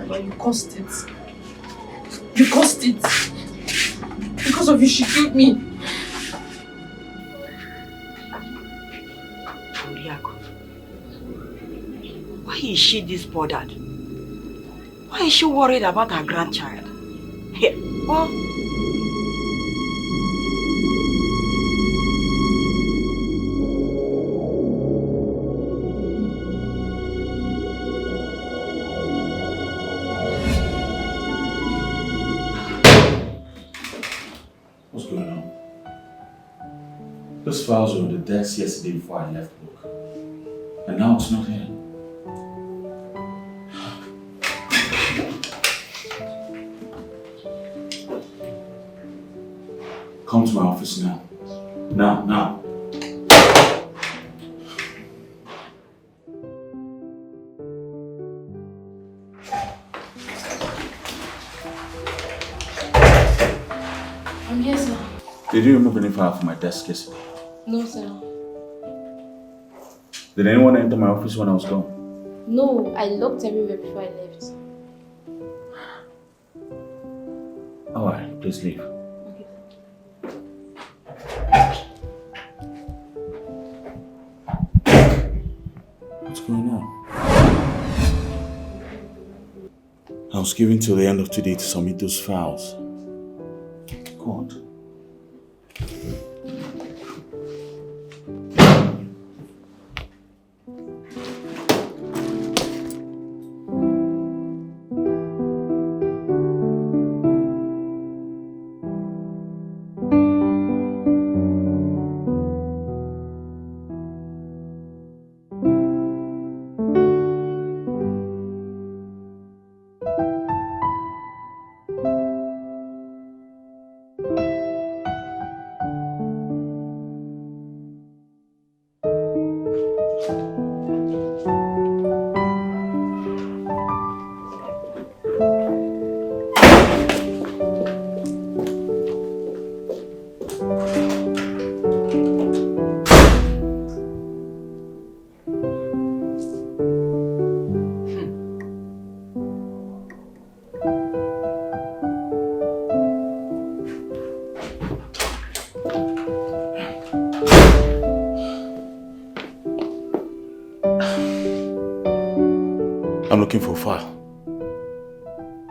S8: But you caused it. You caused it. Because of you, she killed me.
S4: Why is she this bothered? Why is she worried about her grandchild? Here, well,
S7: What's going on? Those files were on the desk yesterday before I left work. And now it's not here. Come to my office now. Now.
S10: I'm here, sir.
S7: Did you remove any file from my desk yesterday?
S10: No, sir.
S7: Did anyone enter my office when I was gone?
S10: No, I looked everywhere before I left.
S7: Alright, please leave. What's going on? I was given till the end of today to submit those files. God.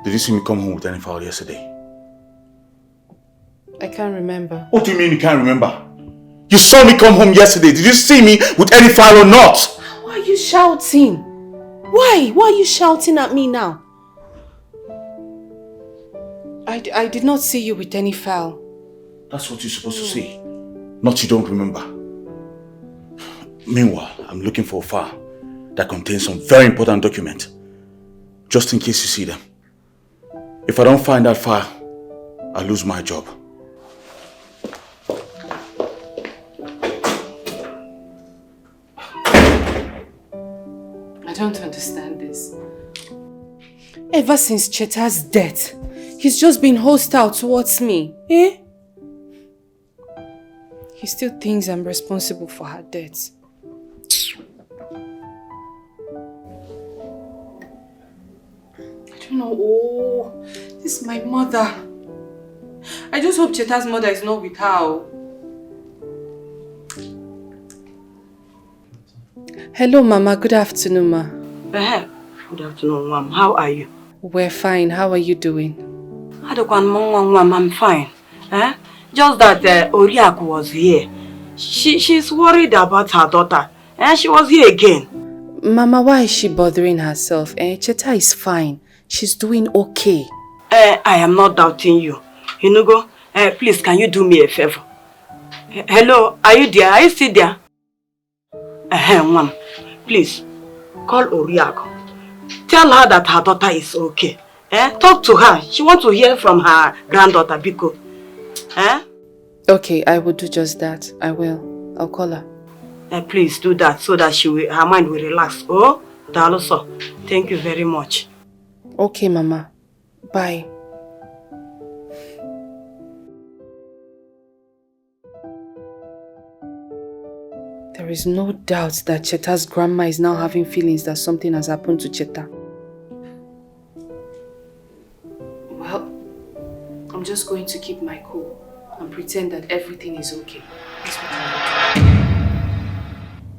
S7: Did you see me come home with any file yesterday?
S9: I can't remember.
S7: What do you mean you can't remember? You saw me come home yesterday. Did you see me with any file or not?
S9: Why are you shouting? Why? Why are you shouting at me now? I did not see you with any file.
S7: That's what you're supposed to say. Not you don't remember. Meanwhile, I'm looking for a file that contains some very important document. Just in case you see them. If I don't find that file, I'll lose my job.
S9: I don't understand this. Ever since Cheta's death, he's just been hostile towards me. Eh? He still thinks I'm responsible for her death. I don't know. Oh, this is my mother. I just hope Cheta's mother is not with her. Hello, Mama. Good afternoon, Ma.
S12: Good afternoon, Mom. How are you?
S9: We're fine. How are you doing?
S12: I'm fine. Just that Oriaku was here. She's worried about her daughter. She was here again.
S9: Mama, why is she bothering herself? Cheta is fine. She's doing okay.
S12: I am not doubting you. Inugo, please, can you do me a favor? Hello, are you there? Are you still there? Mom, please, call Oriaku. Tell her that her daughter is okay. Talk to her. She wants to hear from her granddaughter, Biko.
S9: Okay, I will do just that. I will. I'll call her.
S12: Please do that so that her mind will relax. Oh, Daloso. Thank you very much.
S9: Okay, Mama. Bye. There is no doubt that Cheta's grandma is now having feelings that something has happened to Cheta. Well, I'm just going to keep my cool and pretend that everything is okay. That's what I'm going to do.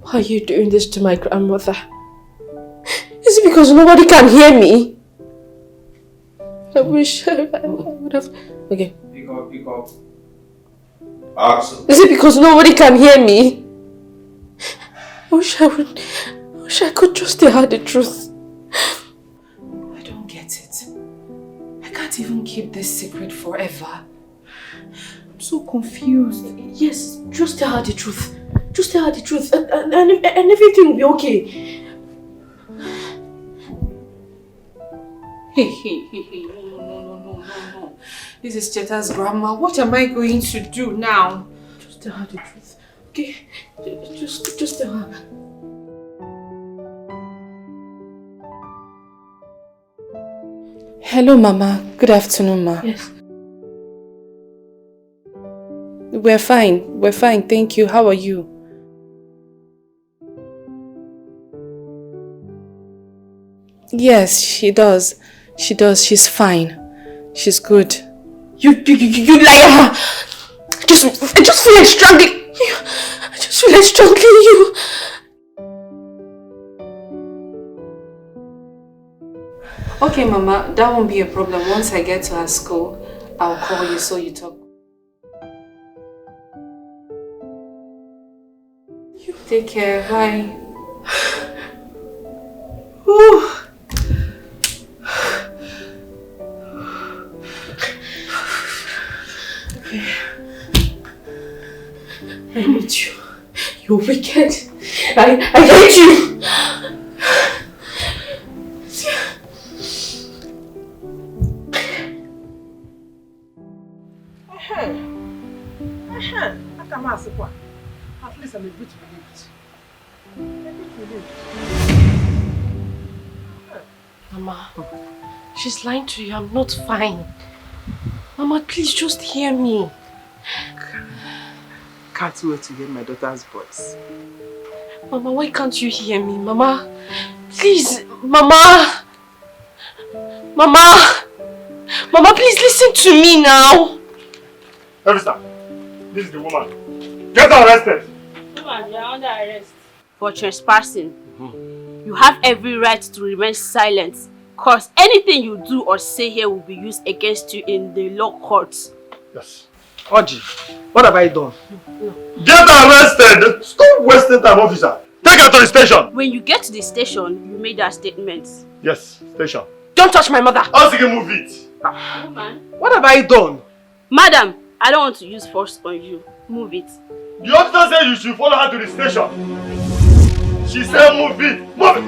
S8: Why are you doing this to my grandmother? Is it because nobody can hear me? I wish I would have... Okay.
S5: Pick up. Axel.
S8: Is it because nobody can hear me? I wish I could just tell her the truth.
S9: I don't get it. I can't even keep this secret forever. I'm so confused.
S8: Yes, just tell her the truth. Just tell her the truth and everything will be okay.
S9: Hey, no. This is Cheta's grandma. What am I going to do now?
S8: Just tell her the truth. Okay? Just tell her.
S9: Hello, Mama. Good afternoon, Ma.
S8: Yes.
S9: We're fine, thank you. How are you? Yes, she does. She's fine. She's good.
S8: You liar! I just feel like strangling you. I just feel like strangling you.
S9: Okay, Mama, that won't be a problem. Once I get to her school, I'll call you so you talk. You take care. Bye.
S8: Ooh. I hate you. You're wicked. I hate you.
S1: At least I'm a bit relieved.
S8: Mama, she's lying to you. I'm not fine. Mama, please just hear me.
S1: Can't wait to hear my daughter's voice.
S8: Mama, why can't you hear me? Mama, please. Mama, please listen to me now.
S3: Officer, this is the woman. Get her arrested.
S4: Woman, you are under arrest for trespassing. You have every right to remain silent Because anything you do or say here will be used against you in the law courts.
S3: Yes.
S1: Oji, what have I done?
S4: No.
S3: Get arrested! Stop wasting time, officer. Take her to the station.
S4: When you get to the station, you made that statement.
S3: Yes, station.
S4: Don't touch my mother!
S3: I'll see you move it.
S1: What have I done?
S4: Madam, I don't want to use force on you. Move it.
S3: The officer said you should follow her to the station. She said move it. Move it.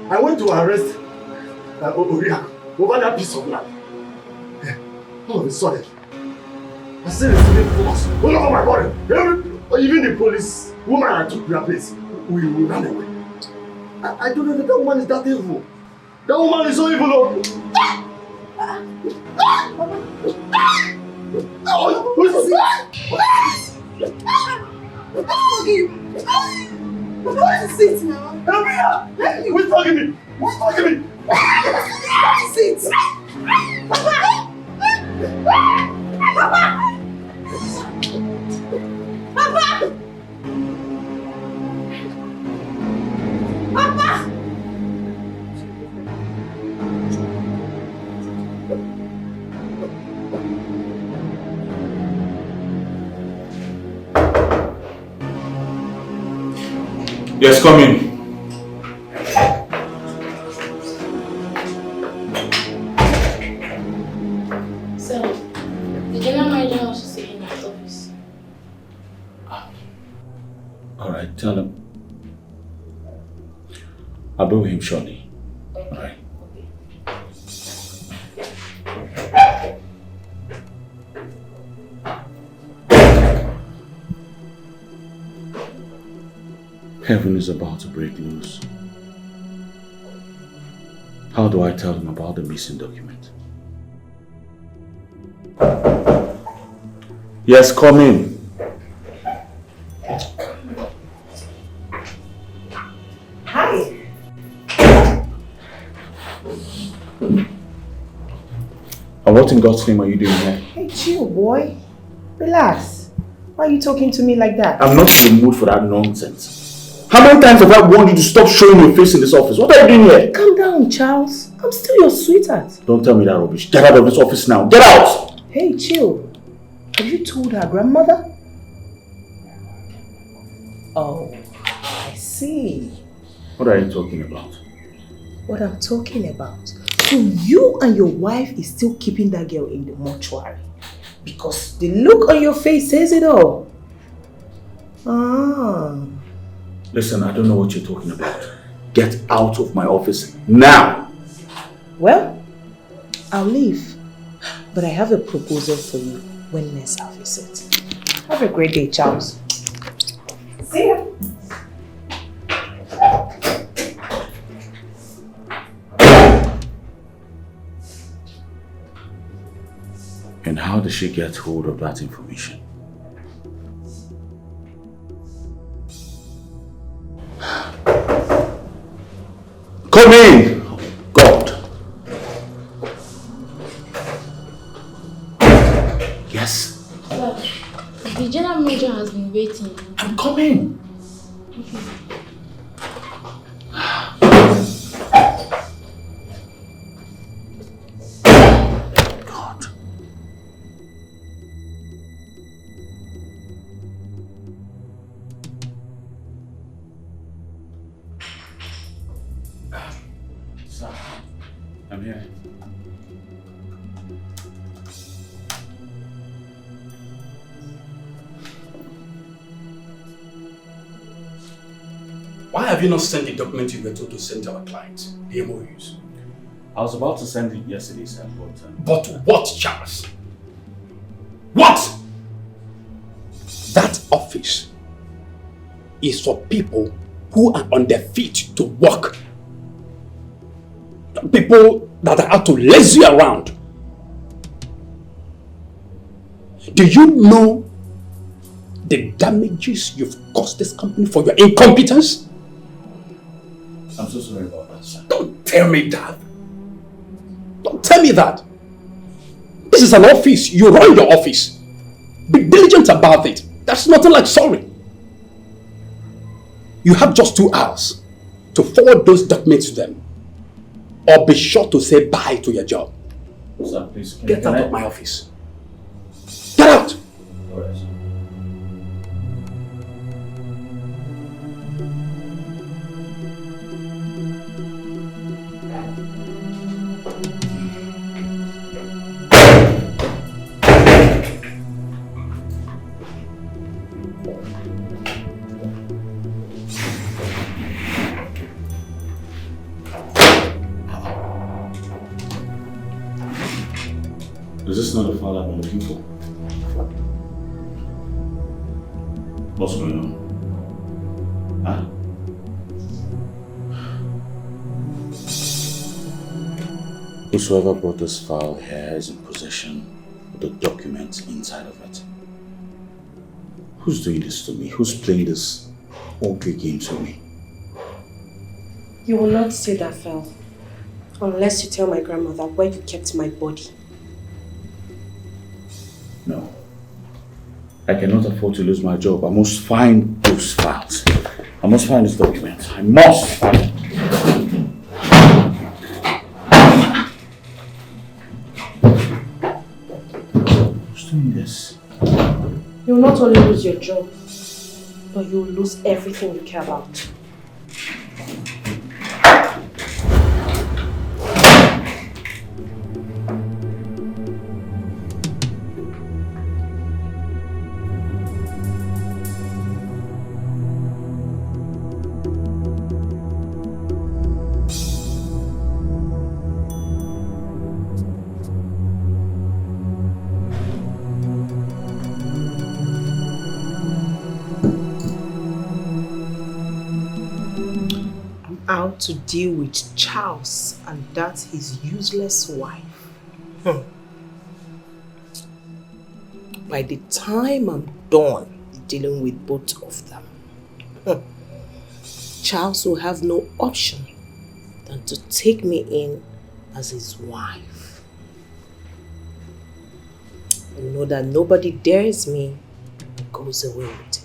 S3: I went to arrest Oriak over that piece of land. All of a sudden, I started receiving force all over my body. Even the police woman I took their place, we ran away. I don't know that woman is that evil. That woman is so evil. Who is this?
S6: What is it now?
S3: Help me out! Who's talking me? Who's talking me?
S6: What is it? Papa! Papa! Papa! Papa!
S7: Yes, come in.
S10: So, the general manager wants to see you in his office.
S7: Alright, tell him. I'll be with him shortly. Alright. Heaven is about to break loose. How do I tell him about the missing document? Yes, come in.
S6: Hi.
S7: And what in God's name are you doing here?
S6: Hey, chill, boy. Relax. Why are you talking to me like that?
S7: I'm not in the mood for that nonsense. How many times have I warned you to stop showing your face in this office? What are you doing here?
S6: Calm down, Charles. I'm still your sweetheart.
S7: Don't tell me that rubbish. Get out of this office now. Get out!
S6: Hey, chill. Have you told her grandmother? Oh, I see.
S7: What are you talking about?
S6: What I'm talking about. So you and your wife is still keeping that girl in the mortuary. Because the look on your face says it all. Ah.
S7: Listen, I don't know what you're talking about. Get out of my office now!
S6: Well, I'll leave. But I have a proposal for you when next I'll visit. Have a great day, Charles. See ya.
S7: And how did she get hold of that information? Come in! God! Yes?
S10: Sir, the general manager has been waiting.
S7: I'm coming!
S10: Okay.
S7: God. Sir, I'm here.
S5: Why have you not sent the document you were told to send to our clients, the MOUs?
S7: I was about to send it yesterday, sir,
S5: But what, Charles? What? That office is for people who are on their feet to work. People
S13: that I had to lazy you around. Do you know the damages you've caused this company for your incompetence?
S7: I'm so sorry about that, sir.
S13: Don't tell me that. Don't tell me that. This is an office. You run your office. Be diligent about it. That's nothing like sorry. You have just 2 hours to forward those documents to them, or be sure to say bye to your job.
S7: Sir, please.
S13: Get out of my office. Get out!
S7: All right, sir. Is this not the father I'm looking for? What's going on? Huh? Whosoever brought this file here is in possession of the documents inside of it. Who's doing this to me? Who's playing this ugly game to me?
S6: You will not see that file unless you tell my grandmother where you kept my body.
S7: No. I cannot afford to lose my job. I must find those files. I must find these documents. I must find them. Who's doing this?
S6: You will not only lose your job, but you will lose everything you care about. Out to deal with Charles and that his useless wife. By the time I'm done dealing with both of them, Charles will have no option than to take me in as his wife. You know that nobody dares me and goes away with it.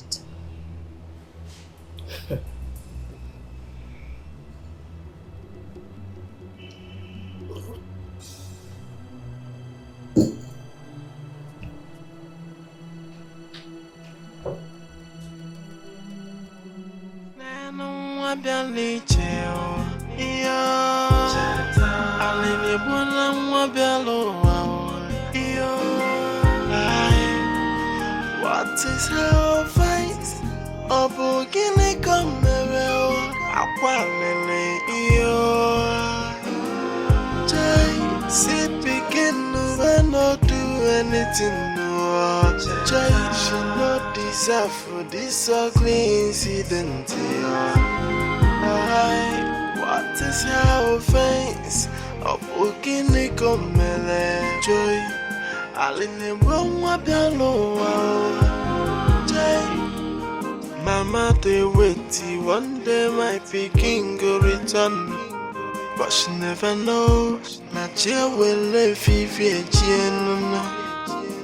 S11: What is her face? Obogini kamero akwamene iyo. Jay, sit begin no not do anything no. Jay, she not deserve for this ugly incident. What is her face? Obogini kamere joy. Aline mwa bialo Jay Mama they waiting one day my pikin go return But she never knows Nigeria will live if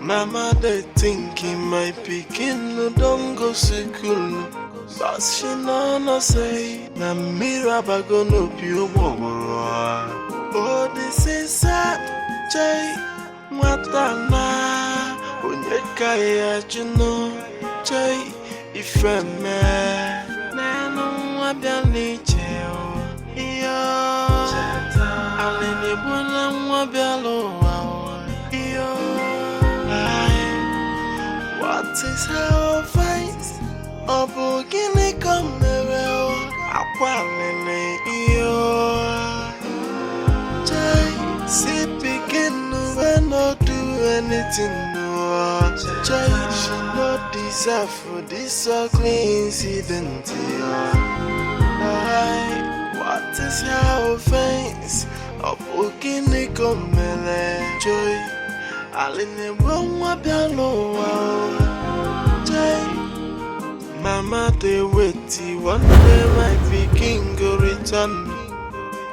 S11: Mama they thinking my pikin no don't go school But she no say Na miraba go no pio Oh this is sad Jay Matana, unyeka ya juno, jay ifeme. Nenu wabiali cheo, iyo. Alini buna wabialo wao, iyo. What is her face? Obogini kamero, akwalene iyo. Jay, si begin when not do anything no. Jay, she not deserve for this ugly incident. What is her offense? Opokini komele joy. Aline wonwa piano joy. Mama they waiting one day my pikin go return.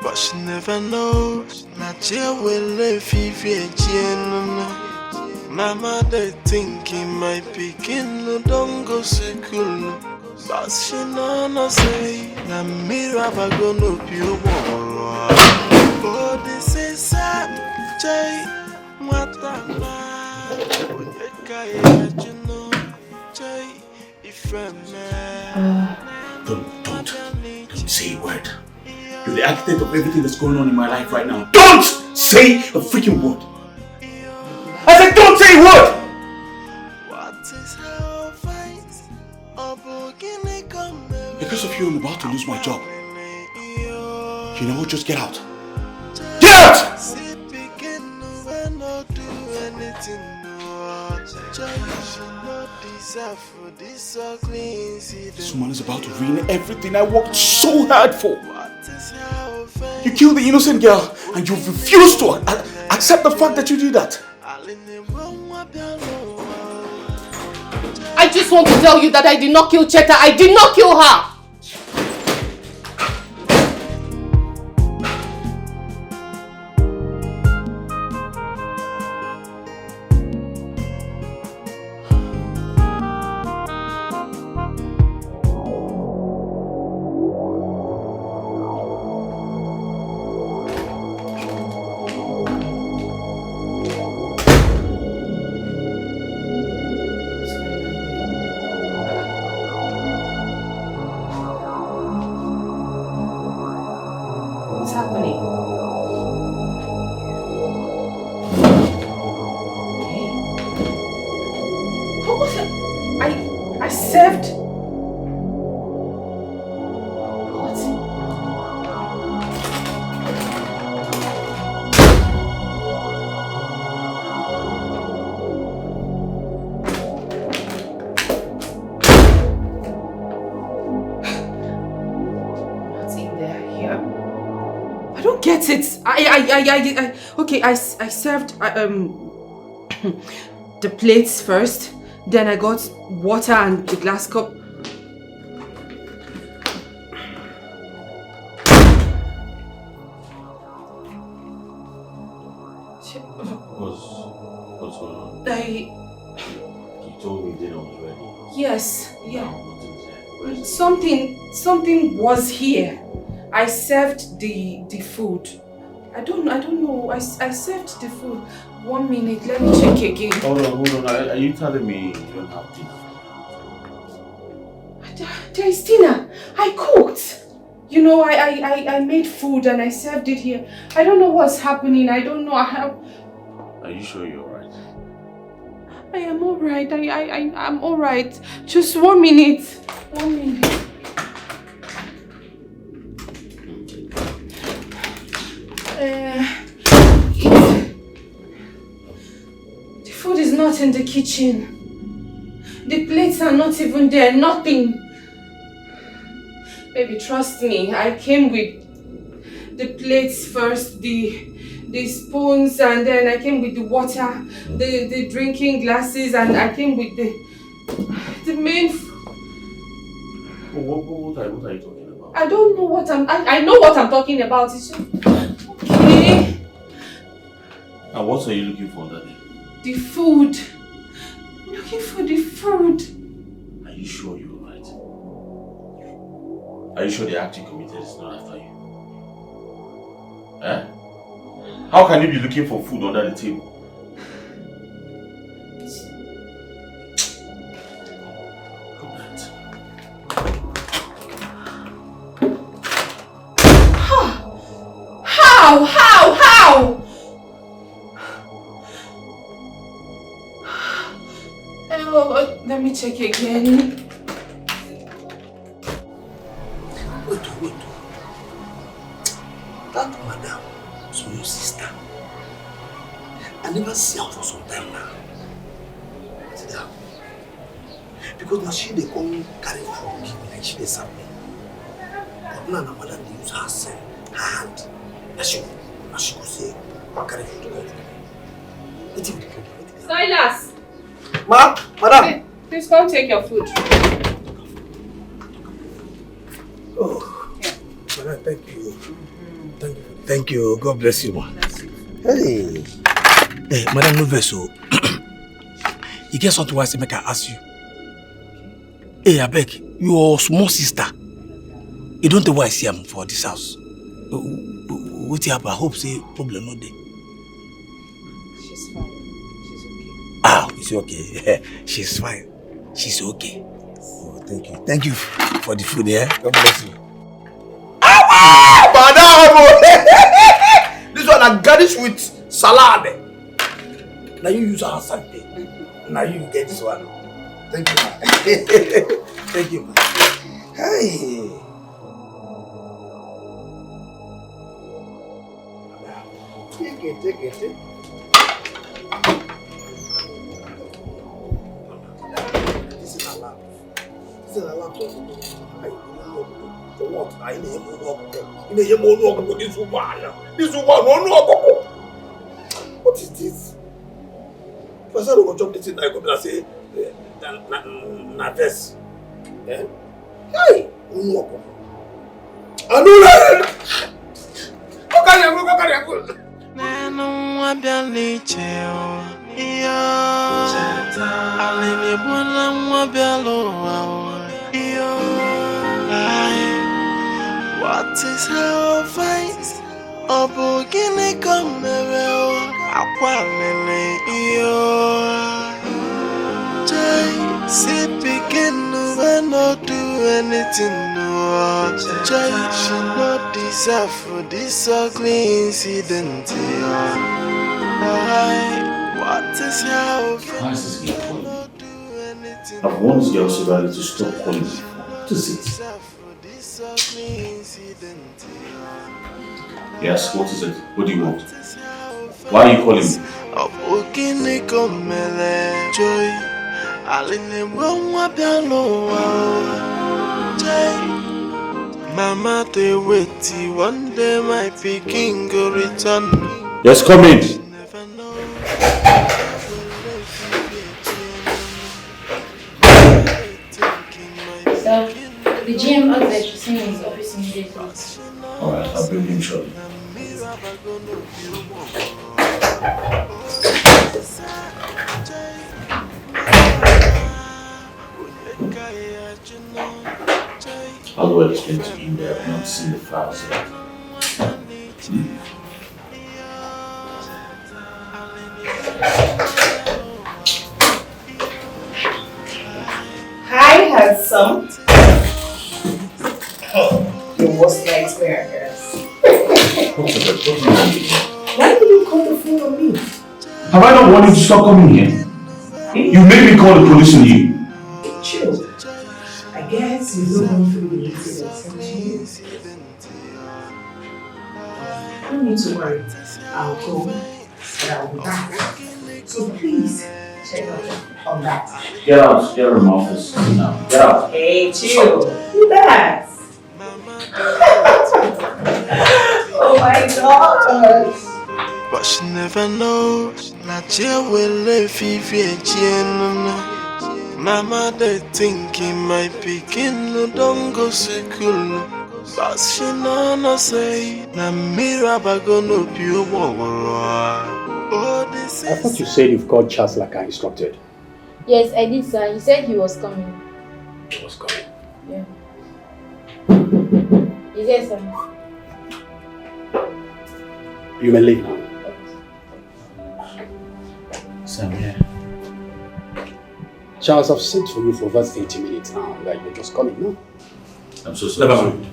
S11: But she never knows. Not here will live Mama they thinking my pikin no don't go school. But she no say na mirror gonna be a war. Oh this is sad Jay. What
S7: Don't say a word. You're the architect of everything that's going on in my life right now. Don't say a freaking word. I said don't say a word! Because of you, I'm about to lose my job. You know what? Just get out. Get out! This woman is about to ruin everything I worked so hard for. You killed the innocent girl and you refuse to accept the fact that you did that.
S9: I just want to tell you that I did not kill Cheta. I did not kill her. I served the plates first, then I got water and the glass cup.
S7: What's going on? You told me dinner was ready.
S9: Yes, yeah. Something was here. I served the food. I don't know. I served the food. 1 minute, let me check again.
S7: Hold on. Are you telling me you don't have dinner?
S9: There is dinner. I cooked. You know, I made food and I served it here. I don't know what's happening. I don't know.
S7: Are you sure you're alright?
S9: I am alright. I'm alright. Just 1 minute. 1 minute. The food is not in the kitchen. The plates are not even there. Nothing. Baby, trust me. I came with the plates first, the spoons, and then I came with the water, the drinking glasses, and I came with the main.
S7: What are you talking about?
S9: I don't know what I know what I'm talking about. It's just, okay.
S7: And what are you looking for, Daddy?
S9: The food. I'm looking for the food.
S7: Are you sure you're right? Are you sure the act you committed is not after you? Eh? How can you be looking for food under the table? Good night.
S9: How? Oh, let me check again.
S3: Wait. That madam is your sister. I never see her for some time now. Sit down. Because now she they come carry food, like she they serve me. But now madam they use her hand. That's you. As she could say, I'll carry food to God.
S8: Silas!
S3: Madam!
S8: Please come take your food.
S3: Oh, yeah. Madam, thank you. Thank you. God bless you, ma. Hey. Hey, Madam, no vessel. You get something I say make I ask you. Hey, I beg, your small sister. You don't know why I see him for this house. What happen? I hope say problem not there.
S9: She's fine. She's okay.
S3: Ah, it's okay. She's fine. She's okay. Oh, thank you. Thank you for the food, yeah? God bless you. Madam! This one I garnish with salad. Now you use our something. Now you get this one. Thank you, man. Thank you, man. Hey. Take it. This is a lamp. For what? I need him to walk this woman. This woman won't walk. What is this? If I say I don't jump this in, I come and say, na this. Eh? Hey! Won't walk. I know that. Go carry a
S11: Neno wabialicheo iyo alinibuna wabialo iyo what is how fight obugini komero akwalele iyo Jay si begin to not do anything no Jay should not deserve for this ugly incident what is how
S7: Why is this girl calling me? I've warned this girl severely to stop calling me. What is it? Yes, what is it? What do you want? Why are you calling me?
S11: Mama, they wait. One day my picking go return.
S7: Yes, come in.
S10: Sir, the GM asked that you see me in his office immediately.
S7: Alright, I'll bring him shortly. I'll well explain to him that I've not seen the files yet.
S6: Hi, handsome. Your worst nightmare, I guess.
S7: What's the what do you want?
S6: Why did you call the phone on me?
S7: Have I not wanted you to stop coming here? You made me call the police on you.
S6: Chill. I guess you don't want through the incident. Don't need to worry. I'll go and I'll be back. So please check on that.
S7: Get out of my office now. Get out.
S6: Hey, chill. Do that. Oh my gosh.
S11: But she never knows. Not you will live if you Mama, they thinking my picking no don't go school. But she no say na miraba gonna be
S13: I thought you said you've called Charles like I instructed.
S10: Yes, I did, sir. He said he was coming.
S13: He was coming.
S10: Yeah. Is there, sir?
S13: You may leave now.
S7: Sam, yeah.
S13: Charles, I've sent for you for over 30 minutes now. Like you're just coming now.
S7: I'm so sorry.
S13: Never mind.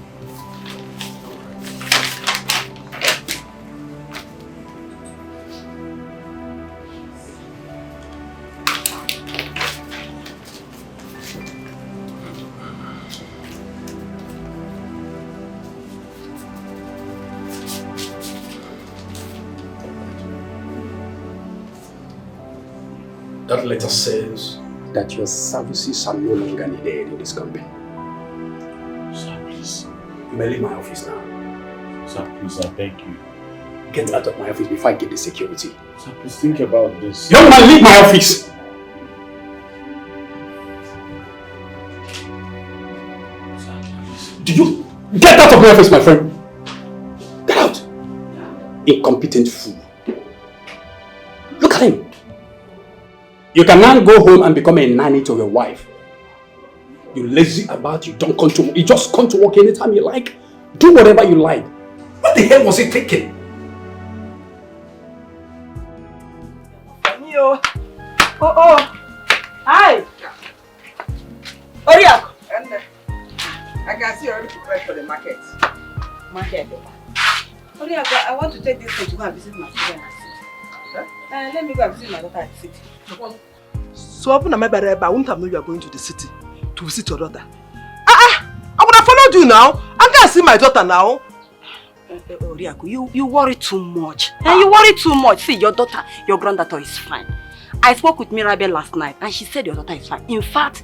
S13: That letter says that your services are no longer needed in this company.
S7: Sir, please.
S13: You may leave my office now.
S7: Sir, please, I beg you.
S13: Get out of my office before I get the security.
S7: Sir, please think about this.
S13: Young man, leave my office! Do you get out of my office, my friend? Get out! Incompetent fool. Look at him. You can now go home and become a nanny to your wife. You lazy about, you don't come to work. You just come to work anytime you like. Do whatever you like. What the hell was he thinking?
S12: Oh. Hi. Oriak.
S14: I can see you already prepared for the market.
S12: Market. Oriak, I want to take this thing to go and visit my children at the city. Huh? Let me go and visit my daughter at the city.
S1: So I wouldn't have known you are going to the city to visit your daughter. I would have followed you now. I can't see my daughter now.
S12: Oriako, you worry too much. You worry too much. See, your daughter, your granddaughter is fine. I spoke with Mirabel last night and she said your daughter is fine. In fact,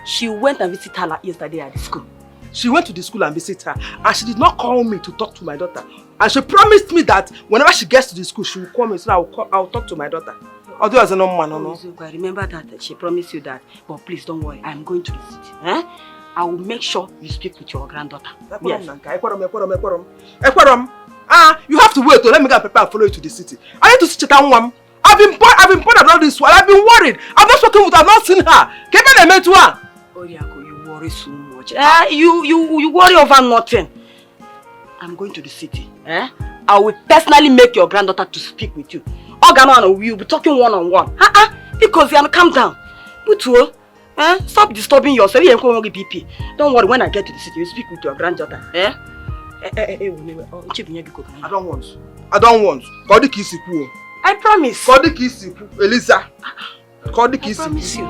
S12: she went and visited her yesterday at the school.
S1: She went to the school and visited her and she did not call me to talk to my daughter. And she promised me that whenever she gets to the school, she will call me so I'll talk to my daughter. Although as a normal man, no.
S12: I remember that she promised you that. But please don't worry, I'm going to the city. I will make sure you speak with your granddaughter. Yes.
S1: You have to wait to let me go and prepare and follow you to the city. I need to see Chetan. I've been bothered about this one. I've been worried. I've not spoken with her, I've not seen her.
S12: Oriako, you worry so much. You worry over nothing. I'm going to the city. I will personally make your granddaughter to speak with you. Ogano, we'll be talking one-on-one. Because you calm down. But stop disturbing yourself. Don't worry, when I get to the city, you speak with your granddaughter. I
S1: don't want.
S12: I promise.
S1: Elisa.
S12: I promise you.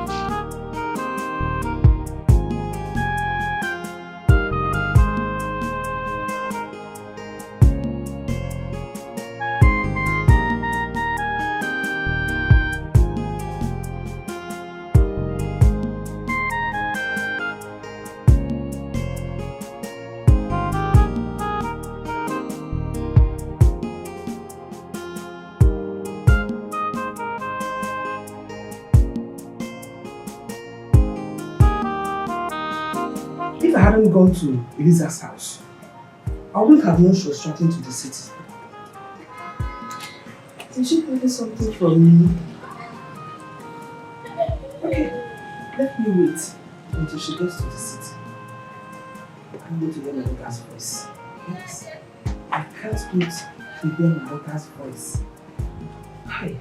S1: If I hadn't gone to Elisa's house, I wouldn't have known she was traveling to the city. Did she order something from me? Okay, let me wait until she gets to the city. I'm going to hear my daughter's voice. Yes, I can't wait to hear my daughter's voice. Hi.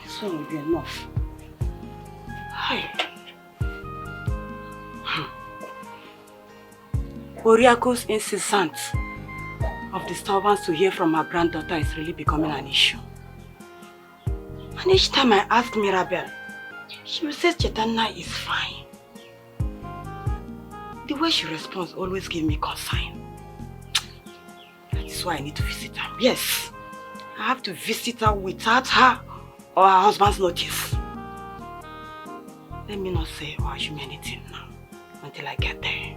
S12: This one will be enough. Hi. Oriako's insistence of disturbance to hear from her granddaughter is really becoming an issue. And each time I ask Mirabel, she will say Chetana is fine. The way she responds always gives me concern. That is why I need to visit her. Yes, I have to visit her without her or her husband's notice. Let me not say or assume anything now until I get there.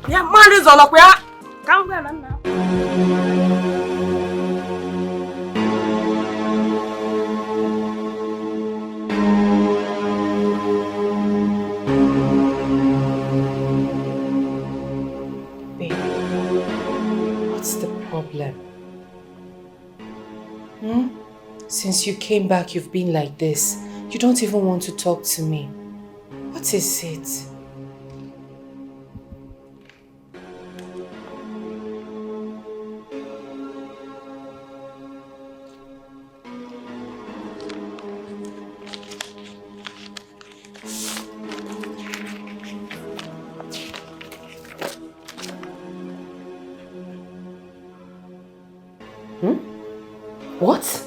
S12: Yeah, man is on up here. Come on now.
S6: Babe, what's the problem? Since you came back, you've been like this. You don't even want to talk to me. What is it?
S9: What?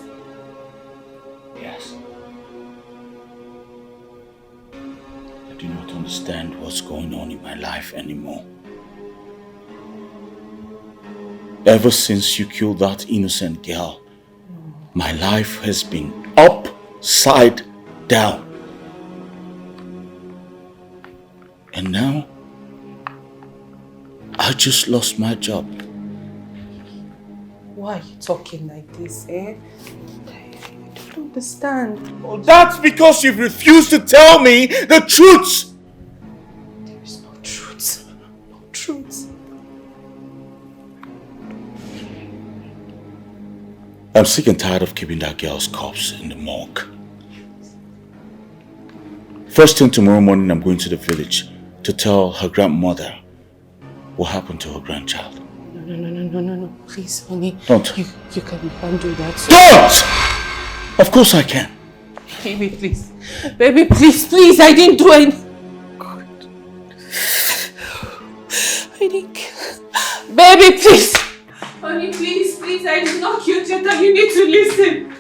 S7: Yes. I do not understand what's going on in my life anymore. Ever since you killed that innocent girl, my life has been upside down. And now, I just lost my job.
S6: Why are you talking like this, eh? I don't understand.
S7: Oh, that's because you've refused to tell me the truth!
S6: There is no truth. No truth.
S7: I'm sick and tired of keeping that girl's corpse in the morgue. First thing tomorrow morning, I'm going to the village to tell her grandmother what happened to her grandchild.
S9: No. Please, honey.
S7: Don't.
S9: You can't do that.
S7: Don't! Of course I can.
S9: Baby, please. Baby, please. I didn't do anything. God. I didn't kill. Baby, please. Honey, please. I did not kill Cheta. You need to listen.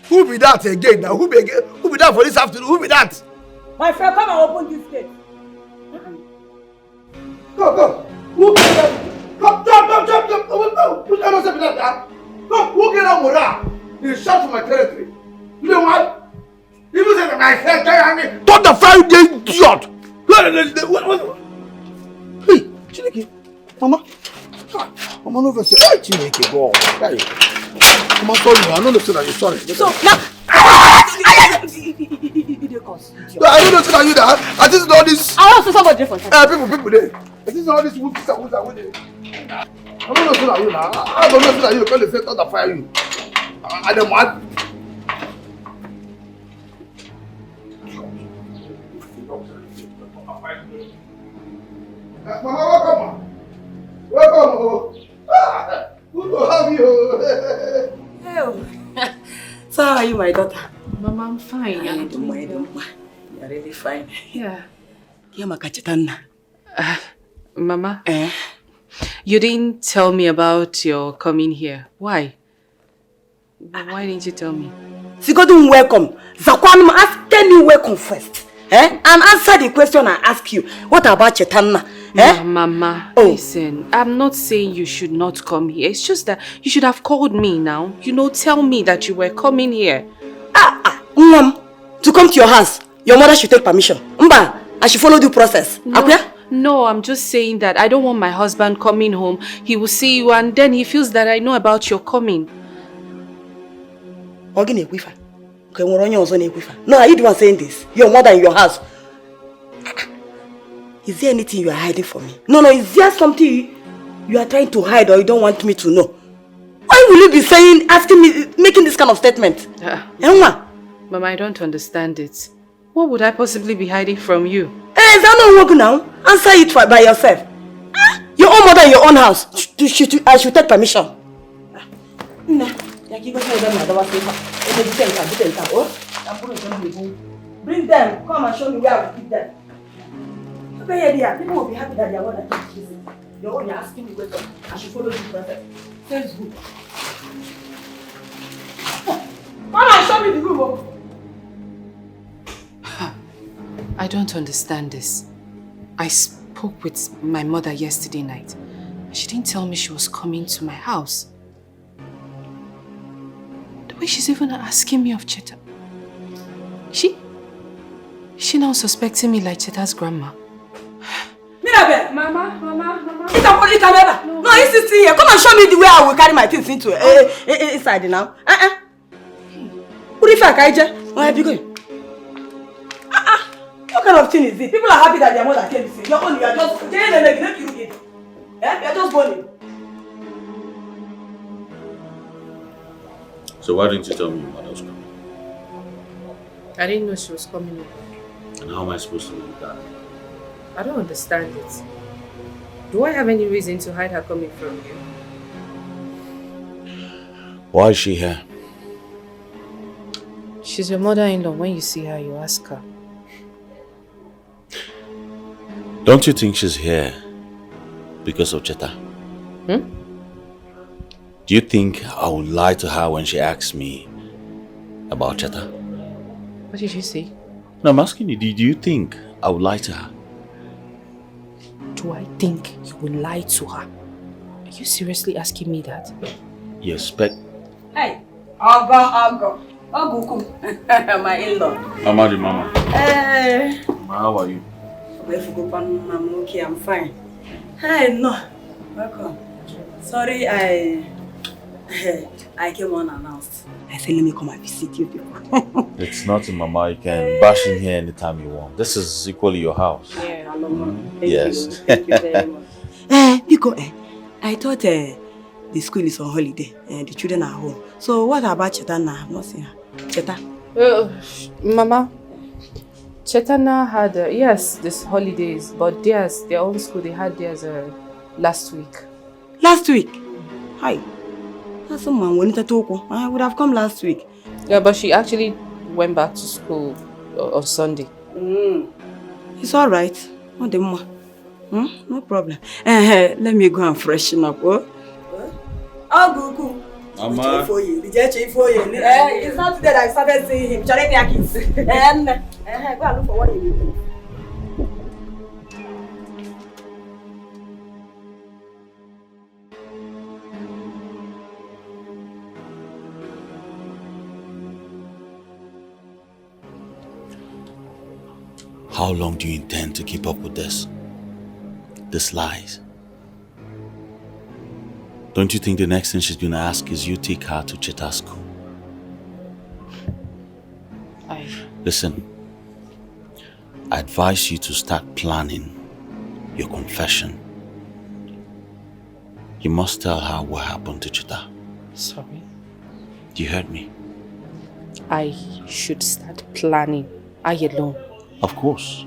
S5: Who be that again now? Who be that for this afternoon? Who be that?
S14: My friend, come and open this gate.
S5: Go. Who be that? Come, jump. Who cannot say that? Come, who get on with that? You shout for my territory. You know what? Even say my friend carry me. Don't the fire, you idiot! Hey, Chineke, Mama. Mama no say, hey, Chineke, go. Hey. Mama, sorry, I don't know that you're sorry.
S14: So now,
S5: I don't know that you that. I just know this.
S14: I want to somebody different.
S5: People there. I just know this whoopsies and whoopsies. I don't know that you now. I don't know that you can't say don't fire you. I don't want. Mama, welcome. Good to have you.
S12: So how are you, my daughter?
S9: Mama, I'm fine.
S12: I don't mind. You're really fine.
S9: Yeah. Mama, you didn't tell me about your coming here. Why? Why didn't you tell me?
S12: Sigodun, welcome. Zakwanum, tell me welcome first. And answer the question I ask you. What about Chetanna?
S9: Mama, listen, I'm not saying you should not come here. It's just that you should have called me now. You know, tell me that you were coming here.
S12: To come to your house, your mother should take permission. I should follow the process.
S9: No, I'm just saying that I don't want my husband coming home. He will see you and then he feels that I know about your coming.
S12: No, are you the one saying this? Your mother in your house. Is there anything you are hiding from me? No, is there something you are trying to hide or you don't want me to know? Why will you be saying, asking me, making this kind of statement?
S9: Mama, I don't understand it. What would I possibly be hiding from you?
S12: Is that not work now? Answer it by yourself. Your own mother in your own house. I should take permission. Bring them. Come and show me where I will keep them. People will be happy that their mother keeps visiting. You're asking me whether I should follow the process. Sounds good. Come and show me the room.
S9: I don't understand this. I spoke with my mother yesterday night. She didn't tell me she was coming to my house. The way she's even asking me of Cheta. Is she now suspecting me like Cheta's grandma?
S12: Mirabe!
S9: Mama.
S12: No, it's still here. Come and show me the way I will carry my things into inside now. What if I kaije? Where are you going? What kind of thing is this? People are happy that their mother came to see. You're only, you're just you're just burning.
S7: So why didn't you tell me your mother was coming?
S9: I didn't know she was coming over.
S7: And how am I supposed to believe that?
S9: I don't understand it. Do I have any reason to hide her coming from you?
S7: Why is she here?
S9: She's your mother-in-law. When you see her, you ask her.
S7: Don't you think she's here because of Cheta?
S9: Hmm?
S7: Do you think I would lie to her when she asks me about Cheta?
S9: What did you say?
S7: No, I'm asking you, do you think I would lie to her?
S9: Do I think you will lie to her? Are you seriously asking me that?
S7: You expect...
S12: Hey, Ogo. My in-law.
S7: Mama, the mama.
S12: Hey.
S7: Mama, how are you?
S12: I'm okay, I'm fine. Hey, no. Welcome. Sorry, I came unannounced. I said, let me come and visit you people.
S7: It's nothing, Mama. You can bash in here anytime you want. This is equally your house.
S12: Yeah,
S7: Yes.
S12: Thank you very much. Because I thought the school is on holiday and the children are home. So what about Cheta now? I've not seen her. Cheta?
S9: Mama, Chetana had, yes, this holidays, but their own school, they had theirs last week.
S12: Last week? Hi. That's someone wanted to talk. I would have come last week.
S9: Yeah, but she actually went back to school on Sunday.
S12: It's all right. No problem. Let me go and freshen up. I'll go.
S7: Mama.
S12: It's not today that I started seeing him. Go and look for what you need.
S7: How long do you intend to keep up with this? These lies? Don't you think the next thing she's gonna ask is you take her to Cheta's school? Listen, I advise you to start planning your confession. You must tell her what happened to Cheta.
S9: Sorry?
S7: You heard me?
S9: I should start planning. I alone.
S7: Of course.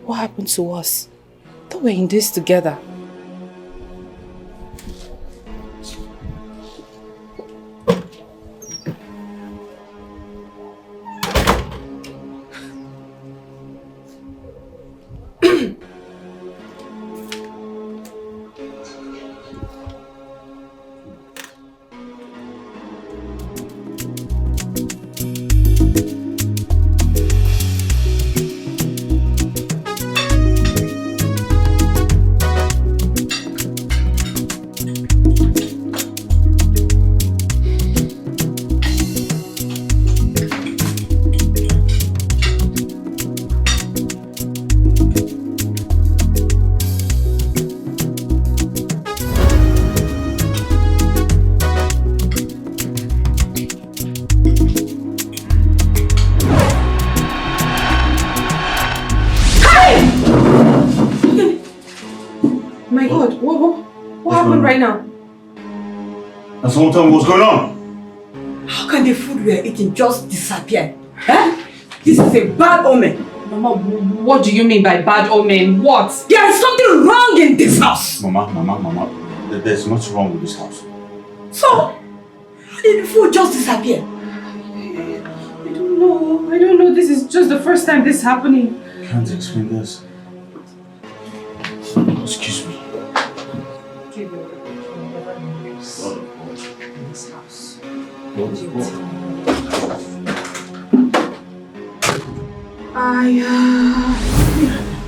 S9: What happened to us? Thought we were in this together.
S3: Someone tell me what's going on?
S12: How can the food we are eating just disappear? This is a bad omen.
S9: Mama, what do you mean by bad omen? What?
S12: There is something wrong in this house.
S3: Mama. There's nothing wrong with this house.
S12: So, how did the food just disappear?
S9: I don't know. This is just the first time this is happening.
S3: Can't explain this. Excuse me.
S9: This house.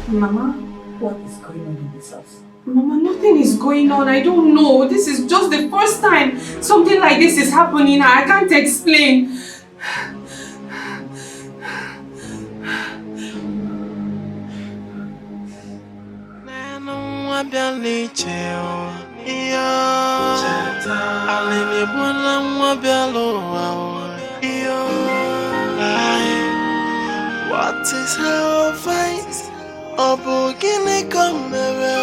S9: Mama,
S12: what is going on in this house?
S9: Mama, nothing is going on. I don't know. This is just the first time something like this is happening. I can't explain.
S11: What is her face? Obogini kamere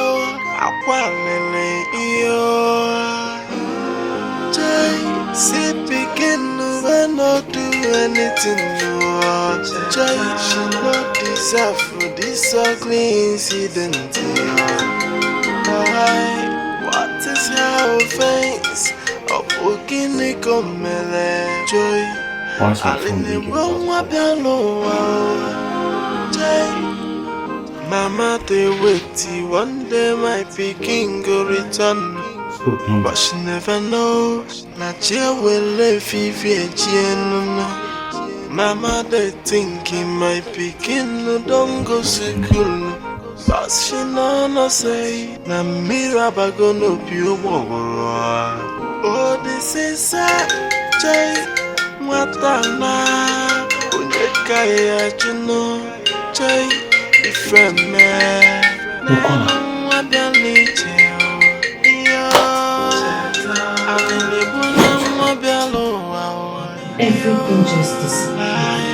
S11: akwalele iyo. Jay si begin when no do anything. Joy, she not deserve for this ugly incident. What is her offense? Joy,
S7: Why is my phone ringing?
S11: Mama, they wait, one day my picking go return. But she never knows, Nadia will live Mama, they thinking my picking no don't go school. But she no say, na miraba go no pure. Oh, this is a Jay, Matana, Unyekaya, Juno, Jay, if a man,
S9: everything just disappeared.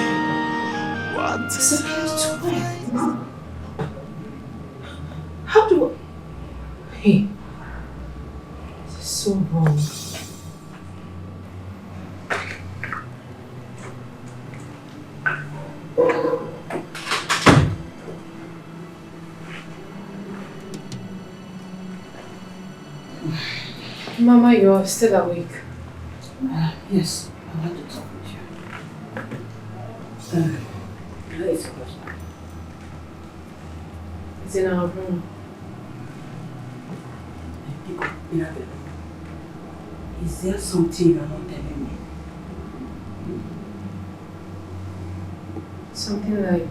S9: Disappeared to where? How do I... Hey, this is so wrong. Mama, you're still awake.
S15: Yes, I want to talk with you. Where is your husband?
S9: It's in our room.
S15: Is there something you're not telling me?
S9: Something like...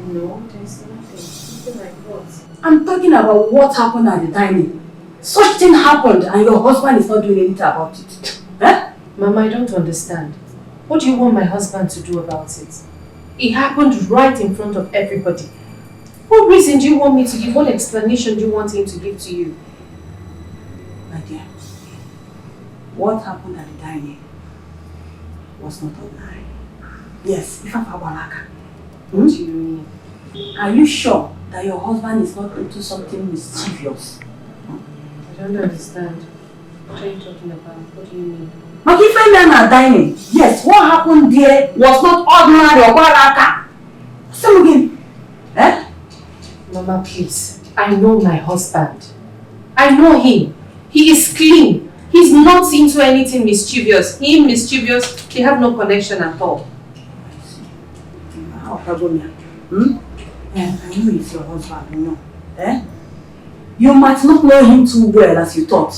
S9: no, there's nothing. Something like what?
S15: I'm talking about what happened at the dining. Such thing happened and your husband is not doing anything about it. Eh?
S9: Mama, I don't understand. What do you want my husband to do about it? It happened right in front of everybody. What reason do you want me to give? What explanation do you want him to give to you?
S15: My dear, what happened at the dining was not a lie. Yes, if I'm Abalaka.
S9: What do you mean?
S15: Are you sure that your husband is not into something mischievous?
S9: I don't understand. What are you talking about? What do you mean?
S15: But if a man are dining, yes, what happened there was not ordinary or Abalaka. Say again. Eh?
S9: Mama, please. I know my husband. I know him. He is clean. He's not into anything mischievous. Him mischievous, they have no connection at all.
S15: How Pagonia? I know it's your husband, I know. Eh? You might not know him too well as you thought.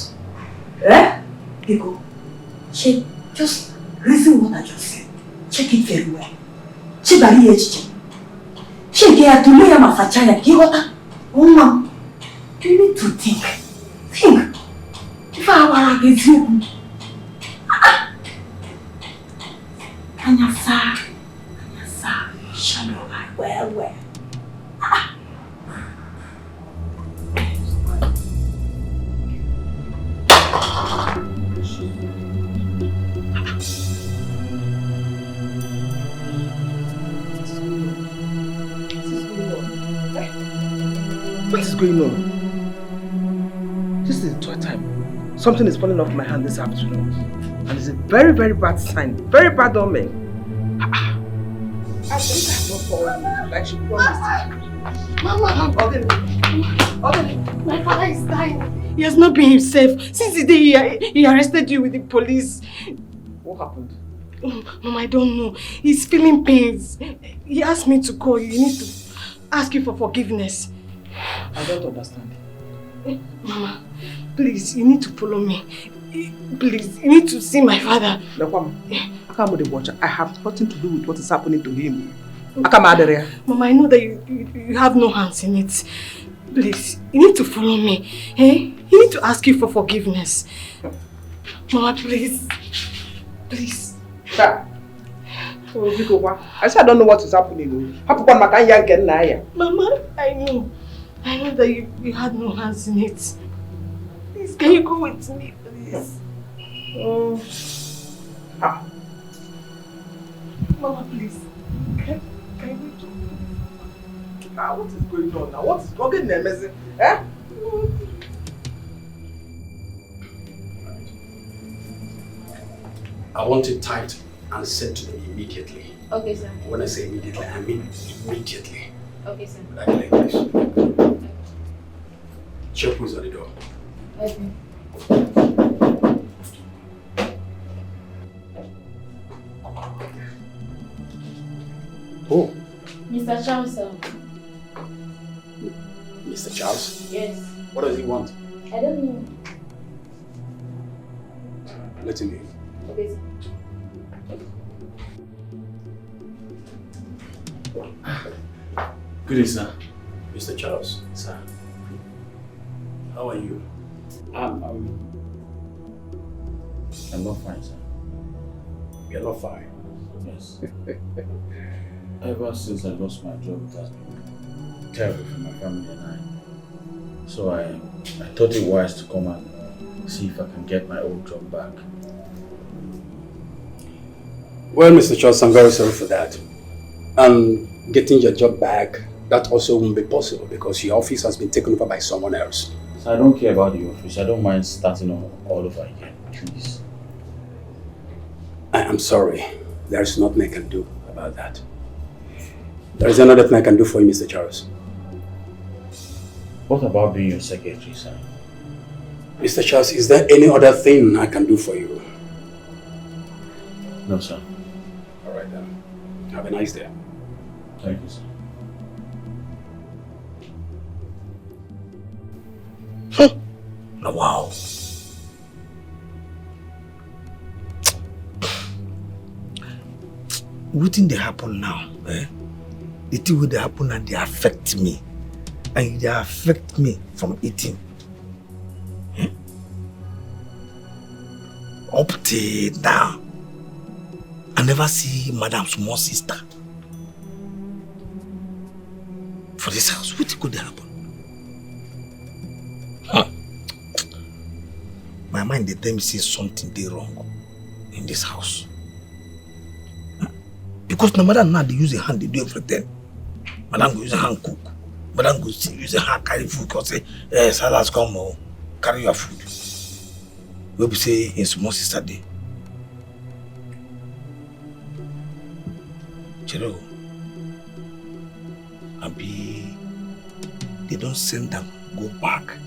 S15: Eh? Pico, just listen what I just said. Check it very well. Check the HG. Check it to me, I'm a China. Oh, ma'am. You need to think. Think. If I were against you. Anyasa. Shallow. Well.
S1: What is going on? This is the third time. Something is falling off my hand this afternoon. And it's a very, very bad sign. Very bad omen. I think I have not fallen like she promised. Mama!
S4: My father is dying. He has not been himself since the day he arrested you with the police.
S1: What happened?
S4: Mama, I don't know. He's feeling pains. He asked me to call you. He needs to ask you for forgiveness.
S1: I don't understand.
S4: Mama, please, you need to follow me. Please, you need to see my father.
S1: I have nothing to do with what is happening to him.
S4: Mama, I know that you have no hands in it. Please, you need to follow me. Eh? You need to ask you for forgiveness. Mama, please. Please.
S1: I said I don't know what is happening. Mama,
S4: I know that you had no hands in it. Please, can you go with me, please? Mama, please. Can we do?
S1: What is going on now? What is going on? Eh?
S13: I want it tight and send to them immediately.
S10: Okay, sir.
S13: When I say immediately, I mean immediately.
S10: Okay, sir.
S13: Would I be like this? Check who's at the door.
S10: Okay.
S13: Oh,
S10: Mr. Charles, sir.
S13: Mr. Charles?
S10: Yes.
S13: What does he want?
S10: I don't know.
S13: Let him in.
S10: Okay, sir.
S7: Good day, sir.
S13: Mr. Charles.
S7: Sir.
S13: How are you?
S7: I'm not fine, sir.
S13: You're not fine.
S7: Yes. Ever since I lost my job, it has been terrible for my family and I. So I thought it wise to come and see if I can get my old job back.
S13: Well, Mr. Charles, I'm very sorry for that. And getting your job back, that also won't be possible because your office has been taken over by someone else.
S7: So I don't care about the office. I don't mind starting all over again, please.
S13: I am sorry. There is nothing I can do about that. There is another thing I can do for you, Mr. Charles.
S7: What about being your secretary, sir?
S13: Mr. Charles, is there any other thing I can do for you?
S7: No, sir.
S13: All right then. Have a nice day.
S7: Thank you, sir.
S1: Wow. What thing they happen now? Eh? The thing will they happen and they affect me. And they affect me from eating. Eh? Up till now, I never see Madam's small sister. For this house, what could happen? Huh. My mind, they tell me say something they wrong in this house. Because no matter now they use a hand, they do everything. Madam go use a hand cook. Madam go use a hand carry food because say, hey, Salas come on, carry your food. We be say in small sister day. Chelo, Abi, they don't send them go back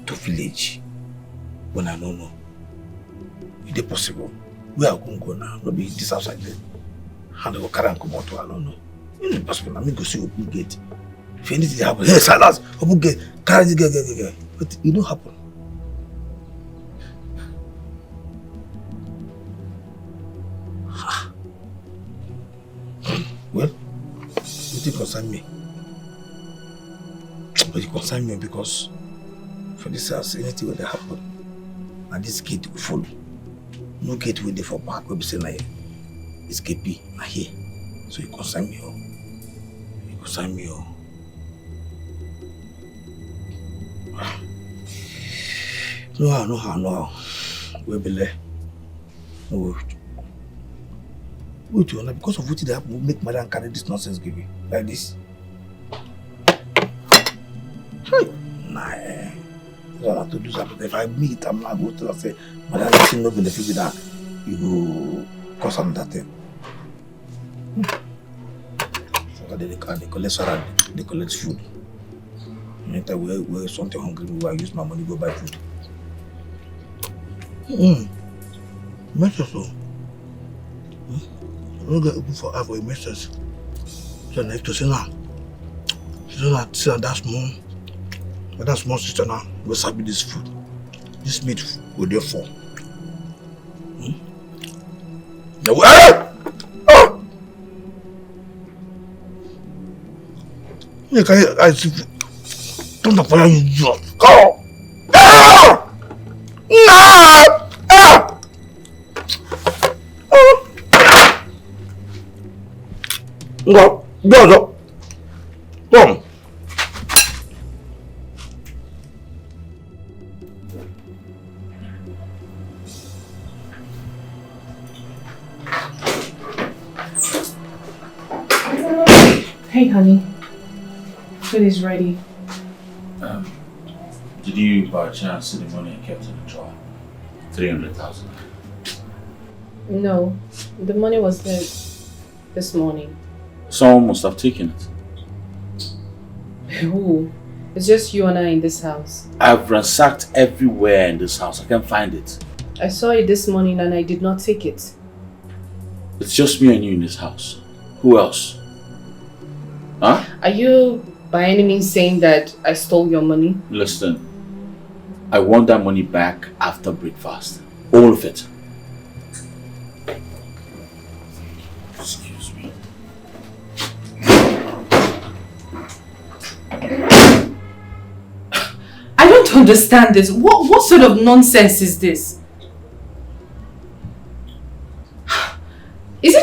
S1: to village when I don't know. Is it possible? Where are we going to go now? Not be this outside there. And they will carry and come out to I don't know. It's impossible. I'm going to see open gate. If anything happens, hey Salas, open gate, carry the gate. But it don't happen. Well, it concern me. But it concern me because for this house, anything will happen. And this gate will follow. No gate will be for back. We'll be saying like it's KP, not here. So it concern me. It concern me. No how. We'll be there. No. Wait, because of what they happen, we'll make Madam carry this nonsense give you. Like this. Nah, I don't have to do something. If I meet, I'm not going to say, Madam, you see no benefit with that. You go cause another thing. So they collect salary, they collect food. Anytime we're something hungry, we will use my money to go buy food. Make sure so. I'm not going to for her for a message. So I have to say now. She don't say that small sister now will serve me this food. This meat will there for. I see. Don't talk for you, just go. Go. Come.
S9: Hey, honey. Food is ready.
S7: Did you by chance see the money I kept in the drawer? 300,000.
S9: No, the money was there this morning.
S7: Someone must have taken it.
S9: Who? It's just you and I in this house.
S7: I've ransacked everywhere in this house. I can't find it.
S9: I saw it this morning and I did not take it.
S7: It's just me and you in this house. Who else? Huh?
S9: Are you by any means saying that I stole your money?
S7: Listen, I want that money back after breakfast. All of it. Excuse me.
S9: I don't understand this. What sort of nonsense is this? Is it?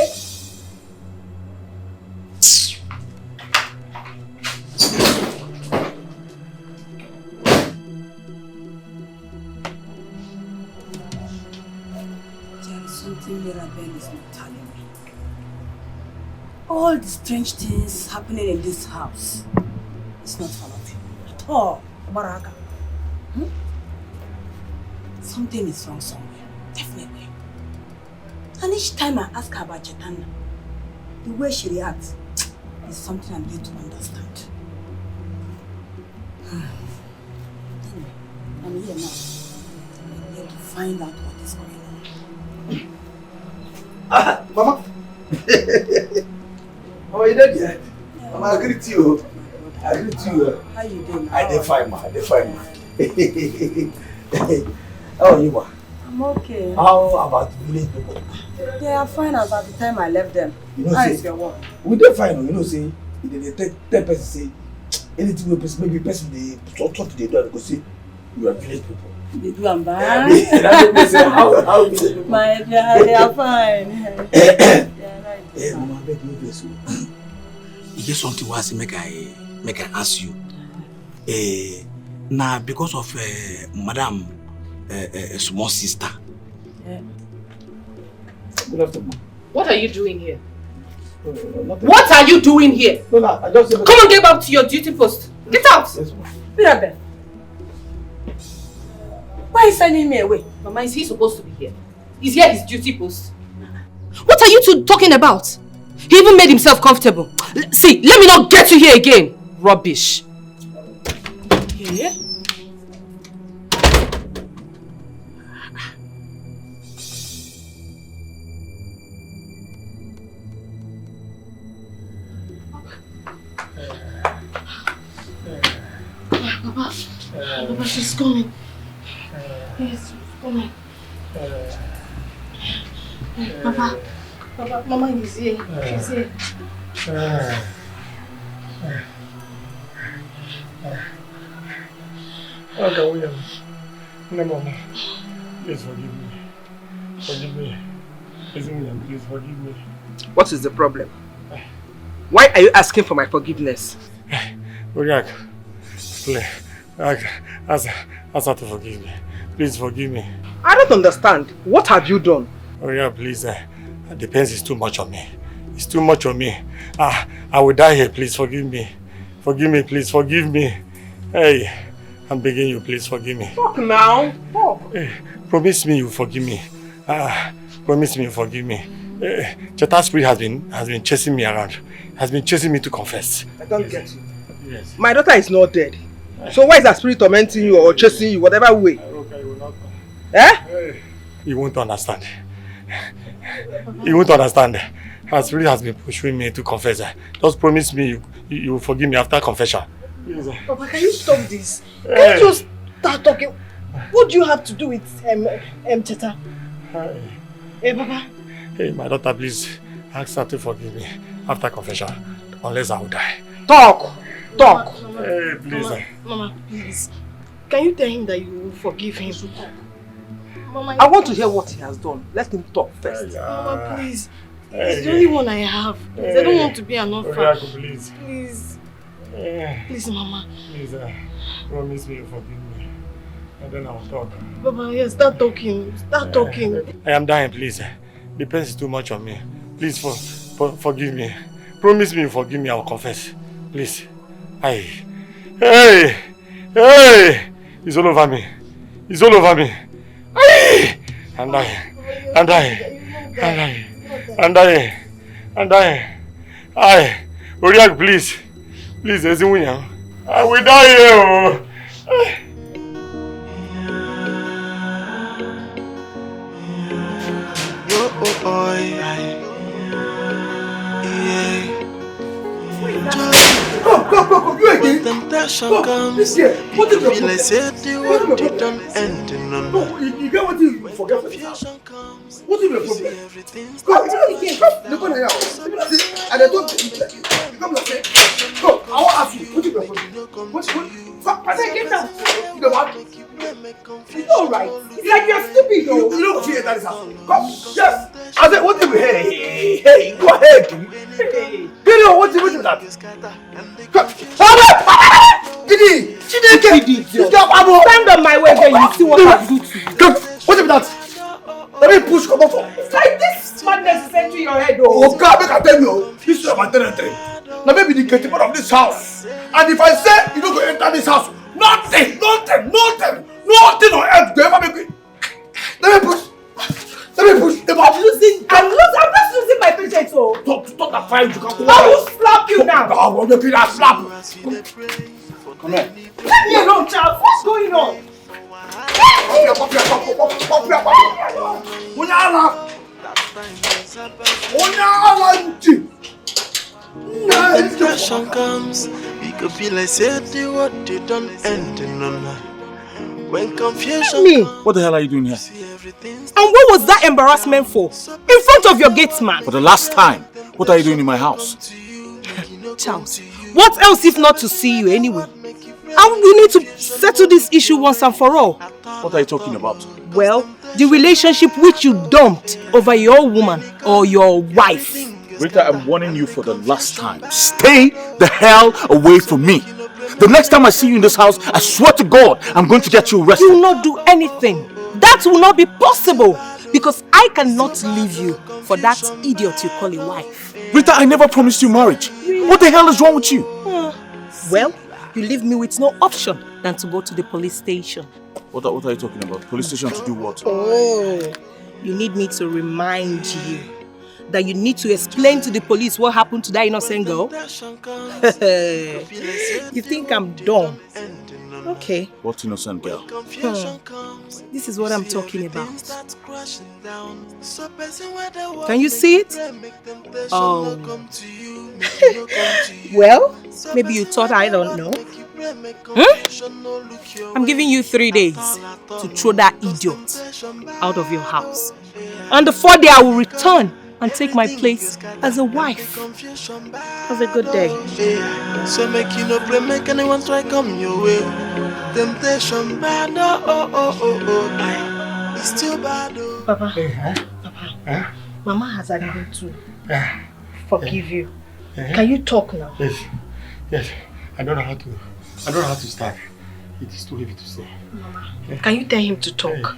S15: There is something Mirabelle is not telling me. All the strange things happening in this house. It's not fun of you at all, Baraka. Something is wrong somewhere, definitely. And each time I ask her about Chetana, the way she reacts is something I'm yet to understand. Anyway, I'm here now. I'm here to find out what is going on.
S3: Mama. How are you doing? Yeah. Mama, I greet you. I greet you.
S15: How you doing?
S3: I did fine, ma. I did fine, ma. How are you, ma?
S15: I'm okay.
S3: How about the village people?
S15: They are fine as at the time I left them.
S3: You know,
S15: How
S3: say,
S15: is your work?
S3: we dey fine, you know, say, they tell person say, anything we person, maybe person they talk to the door, go say, you are village people.
S15: They do am bad.
S3: How village people?
S15: My dear, they are fine.
S3: Hey, Mama, I beg no vex you.
S1: E get something wey I say make I ask you. Now because of Madam small sister.
S3: Good afternoon.
S9: What are you doing here?
S3: Nothing.
S9: What are you doing here?
S3: No, I just say.
S9: Come on, get back to your duty post. Get out!
S3: Yes, ma'am.
S15: Mirabelle, why are you sending me away?
S9: Mama, is he supposed to be here? Is he at his duty post? What are you two talking about? He even made himself comfortable. See, let me not get you here again. Rubbish.
S15: Yeah?
S9: Papa, she's coming. Yes, she's coming. Papa, Mama is here. She's here.
S3: Okay, William. No, Mama. Please forgive me. Forgive me. Please, William, please forgive me.
S1: What is the problem? Why are you asking for my forgiveness?
S3: Uriak, please. Ask her to forgive me. Please forgive me.
S1: I don't understand. What have you done?
S3: Uriak, please. The pain is too much on me. It's too much on me. I will die here. Please forgive me. Forgive me, please. Forgive me. Hey, I'm begging you. Please forgive me.
S1: Talk now. Talk.
S3: Hey, promise me you forgive me. Promise me you forgive me. Cheta's spirit has been chasing me around. Has been chasing me to confess.
S1: I don't get you.
S3: Yes.
S1: My daughter is not dead. So why is that spirit tormenting you or chasing you, whatever way?
S3: Okay, you will not.
S1: Eh?
S3: You won't understand. You won't understand. Her spirit has been pursuing me to confess. Just promise me you will forgive me after confession. Yes.
S6: Papa, can you stop this? Can you just start talking? What do you have to do with Cheta? Hey, Papa.
S3: Hey, my daughter, please ask her to forgive me after confession, unless I will die.
S1: Talk! Talk!
S3: Hey, please.
S6: Mama, please. Can you tell him that you will forgive him?
S1: Mama, I want to hear what he has done. Let him talk first.
S6: Mama, please. It's the only one I have. Please, I don't want to be an orphan.
S3: Please.
S6: Please. Please, Mama.
S3: Please, promise me you forgive me. And then I'll talk.
S6: Papa, yes, start talking. Start talking.
S3: I am dying, please. The pain is too much on me. Please forgive me. Promise me you forgive me, I will confess. Please. Hey! It's all over me. It's all over me. Hey! I'm dying. I'm dying. I'm dying. I'm dying. Oriak, please. Please, I will die here.
S11: Go, you again. When temptation comes, what did you feel like said the world didn't end in none.
S3: No, you get what you forget for this house. What is your problem? Come, look on here. And I don't come like that. Go, I want to ask you, what is your problem? What? I said get down. You know what?
S6: It's alright. It's like you're stupid though.
S3: You don't fear that is house. Come, yes. I said, what did we hey, go ahead. Hey. You know what is that? Come. Didi!
S6: Stand on my way then you see what I do to you.
S3: Come, what is that? Let me push come over.
S6: It's like this madness is entering your head though.
S3: Oh God, make I tell you, this is my territory. Now maybe the gatekeeper of this house. And if I say you don't go enter this house, nothing on earth go ever make me. Let me push. I'm just losing my patience. So talk that fine, you can go.
S6: I will slap you now.
S3: I will make you that slap. Come here.
S6: Leave me alone, child. What's going on?
S11: When depression comes, we could feel like said the world didn't end in none. When confusion comes,
S7: What the hell are you doing here?
S6: And what was that embarrassment for? In front of your gate man.
S7: For the last time, what are you doing in my house?
S6: Charles, what else if not to see you anyway? And we need to settle this issue once and for all.
S7: What are you talking about?
S6: Well, the relationship which you dumped over your woman or your wife.
S7: Rita, I'm warning you for the last time. Stay the hell away from me. The next time I see you in this house, I swear to God, I'm going to get you arrested.
S6: You will not do anything. That will not be possible. Because I cannot leave you for that idiot you call a wife.
S7: Rita, I never promised you marriage. What the hell is wrong with you?
S6: Well, you leave me with no option than to go to the police station.
S7: What are you talking about? Police station to do what?
S6: Oh, you need me to remind you that you need to explain to the police what happened to that innocent girl? You think I'm dumb? Okay.
S7: What innocent girl?
S6: This is what I'm talking about. Can you see it? Oh. Well, maybe you thought I don't know. I'm giving you 3 days to throw that idiot out of your house. On the 4th day, I will return and take my place as a wife. Have a good day.
S11: So make you no play, make anyone try come your way. Temptation bad, it's too bad.
S6: Papa, Papa, Mama has agreed to forgive you. Can you talk now?
S3: Yes. I don't know how to start. It is too heavy to say.
S6: Mama, can you tell him to talk?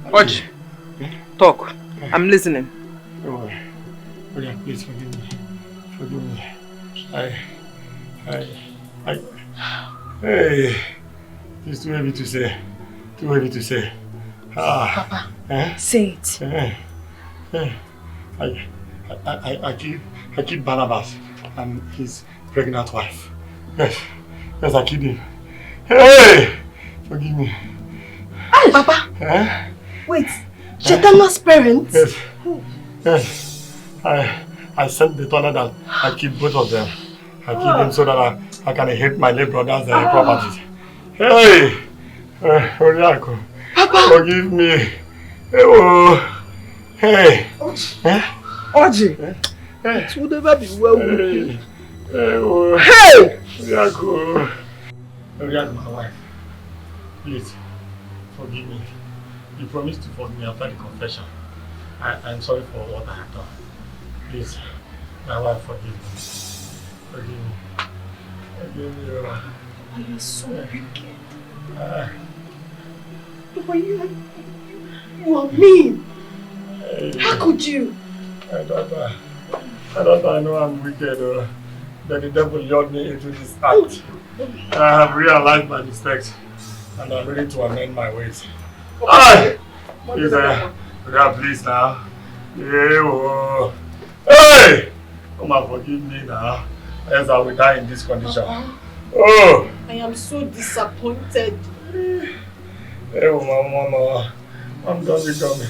S14: Oji, talk. I'm listening.
S3: Oh, please forgive me. Hey, it's too heavy to say.
S6: Papa, say it.
S3: I killed Barnabas and his pregnant wife. Yes, I killed him. Hey, forgive me.
S6: Hey, Papa. Wait, Shetana's parents?
S3: Yes. I sent the tunnel that I killed both of them. I killed them so that I can hit my late brother's properties. Hey! Oriako,
S6: Papa!
S3: Forgive me. Hey!
S6: Oji!
S3: It
S6: would never be well with you.
S3: Hey! Oriako, my wife. Please, forgive me. You promised to forgive me after the confession. I'm sorry for what I have done. Please, my wife, forgive me. Forgive me.
S6: Oh, you're so wicked. But you are mean. How could you?
S3: I know I'm wicked. That the devil lured me into this act. And I have realized my mistakes. And I'm ready to amend my ways. Yeah, please now. Yeah, oh. Hey! Come and forgive me now. Else I will die in this condition. Oh!
S6: I am so disappointed.
S3: Hey, mama. Don't be coming.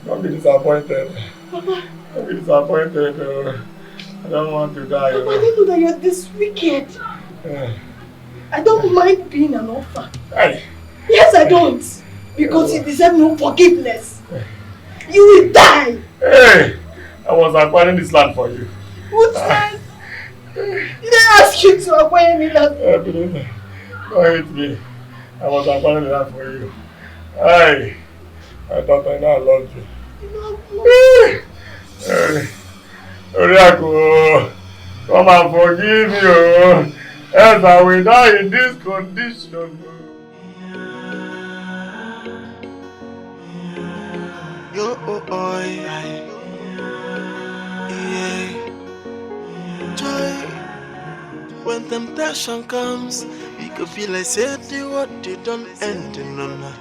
S3: Don't be disappointed. Don't be disappointed. I don't want to die.
S6: Papa, I didn't know that you're this wicked. I don't mind being an orphan.
S3: Hey.
S6: Yes, I don't. Because you deserve no forgiveness. You will die.
S3: Hey! I was acquiring this land for you.
S6: What land? Did I ask you to acquire any land?
S3: Believe me. Don't hate me. I was acquiring the land for you. Hey! I thought I now loved you. Hey! Oriako, come and forgive me, else I will die in this condition.
S11: Yo, yeah. Joy, when temptation comes, you could feel like say the what they don't end in none.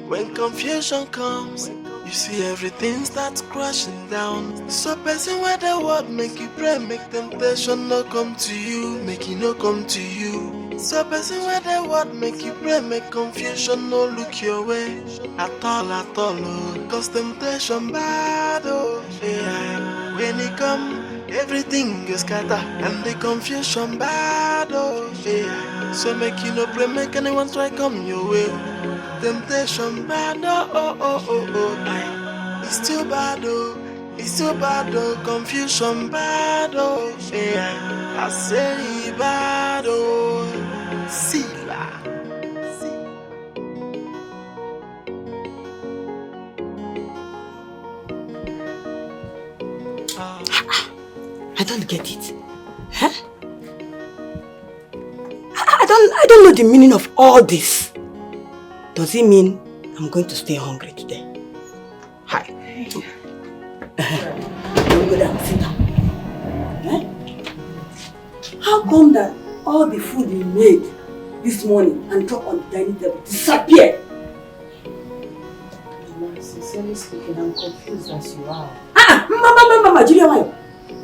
S11: When confusion comes, you see everything starts crashing down. So person where the word make you pray, make temptation no come to you, make it no come to you. So person where the word make you pray, make confusion no look your way at all, oh. Cause temptation bad, oh yeah. When it come, everything is scatter, and the confusion bad, oh yeah. So make you no pray, make anyone try come your way. Temptation bad, oh. It's too bad, oh. It's too bad, oh. Confusion bad, oh yeah. I say bad, oh. See la.
S12: I don't get it. Huh? I don't know the meaning of all this. Does it mean I'm going to stay hungry today? Hi. Go down, sit down. Huh? How come that all the food you made this morning and dropped on the dining table disappeared?
S9: Sincerely speaking, I'm confused as you are.
S12: Mama, Julia,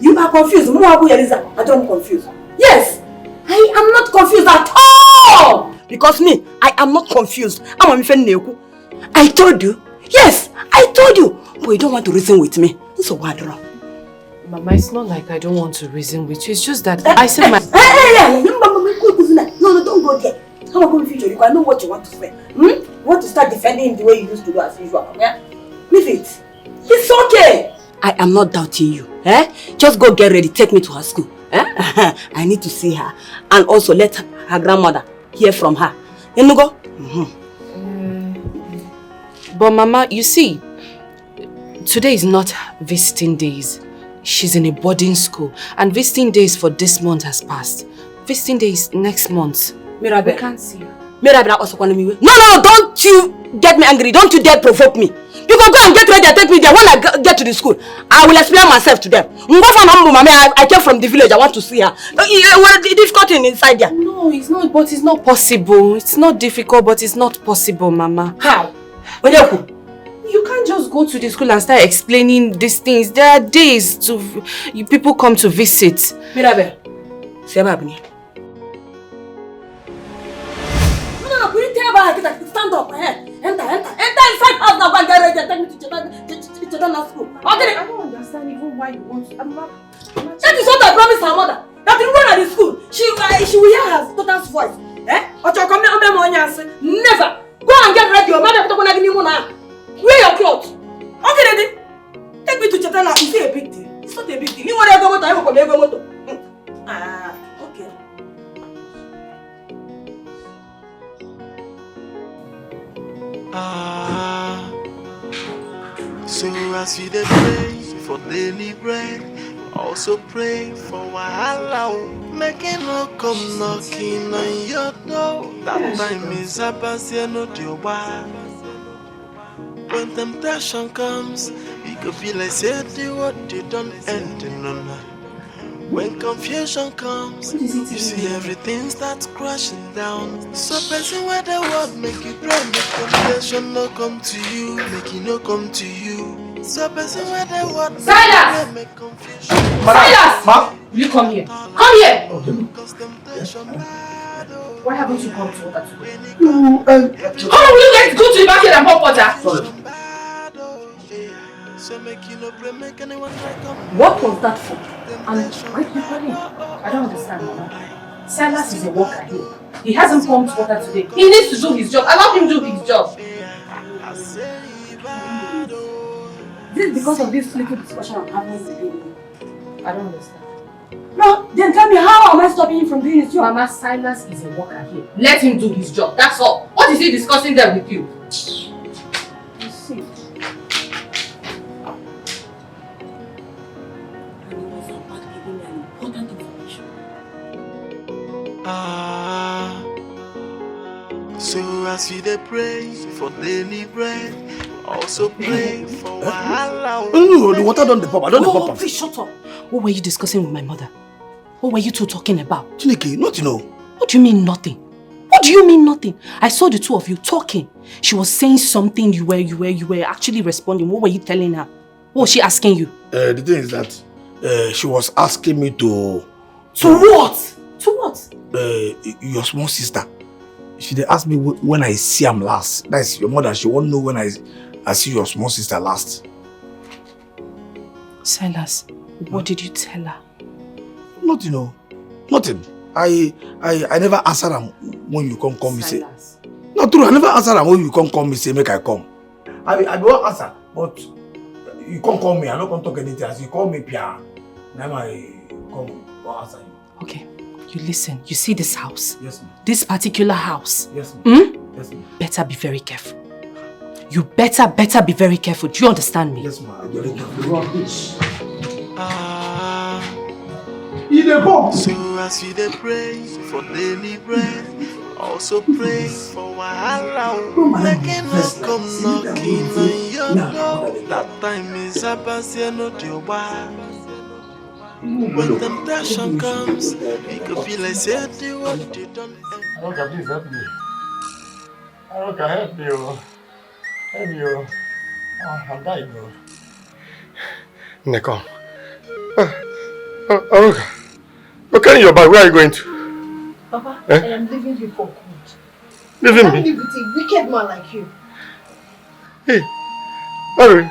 S12: you are confused. I don't confused. Yes, I am not confused at all. Because me, I am not confused. I told you. Yes, I told you. But you don't want to reason with me. So what wrong?
S9: Mama, it's not like I don't want to reason with you. It's just that I said my...
S12: No, don't go there. How am I going to future? I know what you want to say. You want to start defending him the way you used to do as usual. Yeah? Leave it. It's okay. I am not doubting you. Just go get ready. Take me to her school. I need to see her. And also let her grandmother hear from her. You know go?
S9: But Mama, you see, today is not visiting days. She's in a boarding school. And visiting days for this month has passed. Visiting days next month.
S12: Mirabel.
S9: We can't see her.
S12: Mirabel also calling me. No, don't you get me angry. Don't you dare provoke me. You can go and get ready and take me there. When I get to the school, I will explain myself to them. I came from the village. I want to see her. What the difficulty inside there?
S9: No, it's not. But it's not possible. It's not difficult, but it's not possible, Mama.
S12: How?
S9: You can't just go to the school and start explaining these things. There are days people come to visit.
S12: Mirabel, no, will you tell her stand up? Enter inside house now. Go and get ready and take me to Children's school.
S9: I don't understand even why you want to.
S12: That is what I promised her mother. That when at the school, she will hear her daughter's voice. Never. Go and get ready. Your mother will give you money. Wear your clothes. Okay, ready? Take me to Children's. Is it a big deal? It's not a big deal. You want to go to motor? Okay.
S11: So as you dey pray for daily bread, also pray for wahala. Making no come knocking on your door. That time is about to know your wife. When temptation comes, you could feel like say the what you don't end in none. When confusion comes, you see everything starts crashing down. So person where the world make you pray, make confusion no come to you, make it no come to you. So person where the world
S8: Silas!
S11: make confusion.
S8: Silas!
S3: Ma?
S8: You come here. Come here! Why haven't you come to water today? How will you guys go to the market and pour water?
S11: Sorry.
S8: What was that for? And why did you call him? I don't understand, Mama. Silas is a worker here. He hasn't pumped water today. He needs to do his job. Allow him to do his job.
S15: This is because of this little discussion I'm having with you.
S8: I don't understand.
S15: No, then tell me, how am I stopping him from doing his job?
S8: Mama, Silas is a worker here. Let him do his job. That's all. What is he discussing there with you?
S15: You see.
S11: So as you dey pray for daily bread, also pray for wahala.
S5: No, the water don't pop. I don't pop.
S8: Please shut up. What were you discussing with my mother? What were you two talking about?
S5: Chineke, not know.
S8: What do you mean nothing? What do you mean nothing? I saw the two of you talking. She was saying something, you were actually responding. What were you telling her? What was she asking you?
S5: The thing is that she was asking me to...
S8: To what? To what?
S5: Your small sister. She dey ask me when I see him last. That's your mother. She won't know when I see your small sister last.
S8: Silas, what did you tell her?
S5: Nothing, no. Nothing. I never answer them when you come me say. Not true. I never answer them when you come me say make I come. I will answer, but you can't call me. I don't talk anything. As you call me, Pia, now I come or answer you.
S8: Okay. You listen. You see this house?
S5: Yes, ma'am.
S8: This particular house?
S5: Yes, ma'am.
S8: Hmm?
S5: Yes, ma'am.
S8: Better be very careful. You better be very careful. Do you understand me?
S5: Yes, ma'am.
S11: So as you dey pray for daily bread, also pray for wahala. Making no come knocking on your door. That time is about no deal. When temptation comes, it could be like say the what you done.
S3: Aroka, please help me. Aroka, help me, oh. Help me, oh. I'm dying, oh. Neko. Aroka. Okay, your bag. Where are you going to?
S6: Papa, I am leaving you for good.
S3: Leaving
S6: I can't
S3: me?
S6: live with a wicked man like you.
S3: Hey, Larry,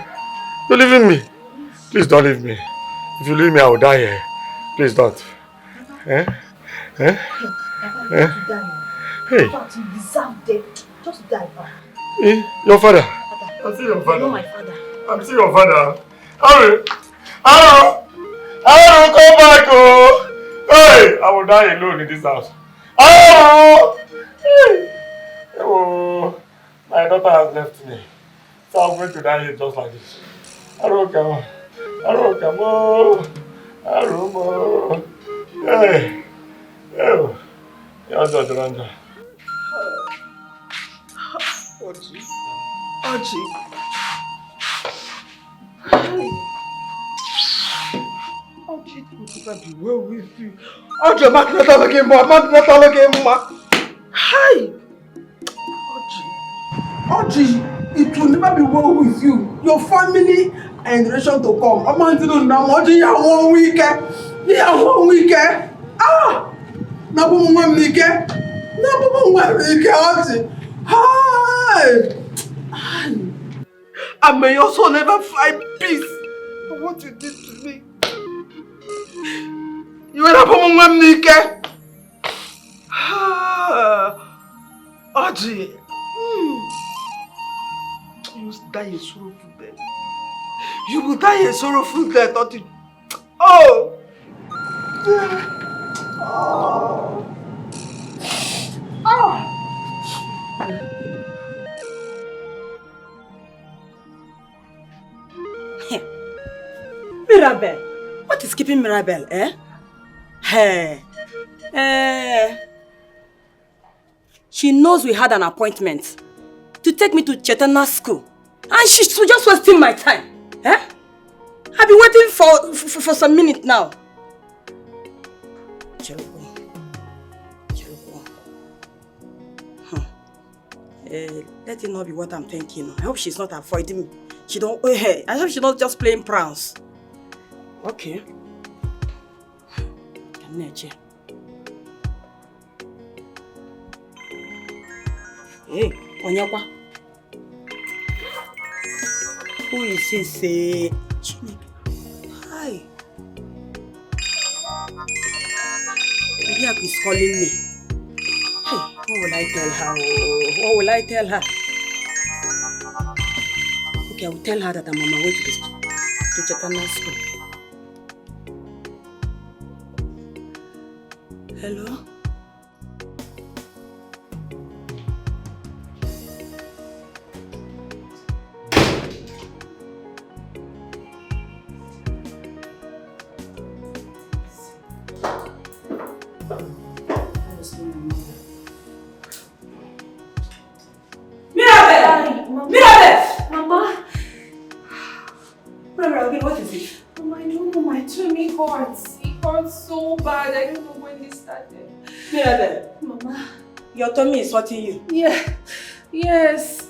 S3: you're leaving me. Please don't leave me. If you leave me, I will die here. Please don't. Eh? Eh? Eh? Hey.
S6: In fact, you deserve death. Just die, Papa.
S3: Eh? Your father?
S6: I'm
S3: still your father.
S6: You're not my father.
S3: I'm still your father. Harry! Harry, come back, oh! Hey! I will die alone in this house. Oh! Oh! My daughter has left me. So I'm going to die here just like this. Harry, come on. Harry, come on. Harry, hey! Oh! You're just Ranja.
S1: Oji. Oji. Oji, it will be well with you. Oji, I'm not talking more. I'm not talking more. Hi. Oji, it will never be well with you. Your family and generation to come. I'm not doing now. Oji, you have 1 week. You have 1 week. Ah! Na bu mwa mike. Na bu mwa mike. Oji. Hi. And may your soul never find peace for what you did to me. You were up on one Nike. Oji. You will die a sorrowful death. You will die a sorrowful death, Oji. Oh! Oh! Oh!
S15: Mirabel, what is keeping Mirabel, eh? Hey, she knows we had an appointment to take me to Chetana school, and she's just wasting my time, eh? I've been waiting for some minutes now.
S12: Let it not be what I'm thinking. I hope she's not avoiding me. I hope she's not just playing pranks. Okay. Hey, Onyekwa. Who is this? Hi. Onyekwa is calling me. Hey, what will I tell her? What will I tell her? Okay, I will tell her that I'm on my way to Chekana's school. Hello? What is it?
S8: Mama, I don't know, my tummy hurts. It hurts so bad. I don't know when this started.
S12: Mirabel.
S8: Mama.
S12: Your tummy is hurting you?
S8: Yeah. Yes.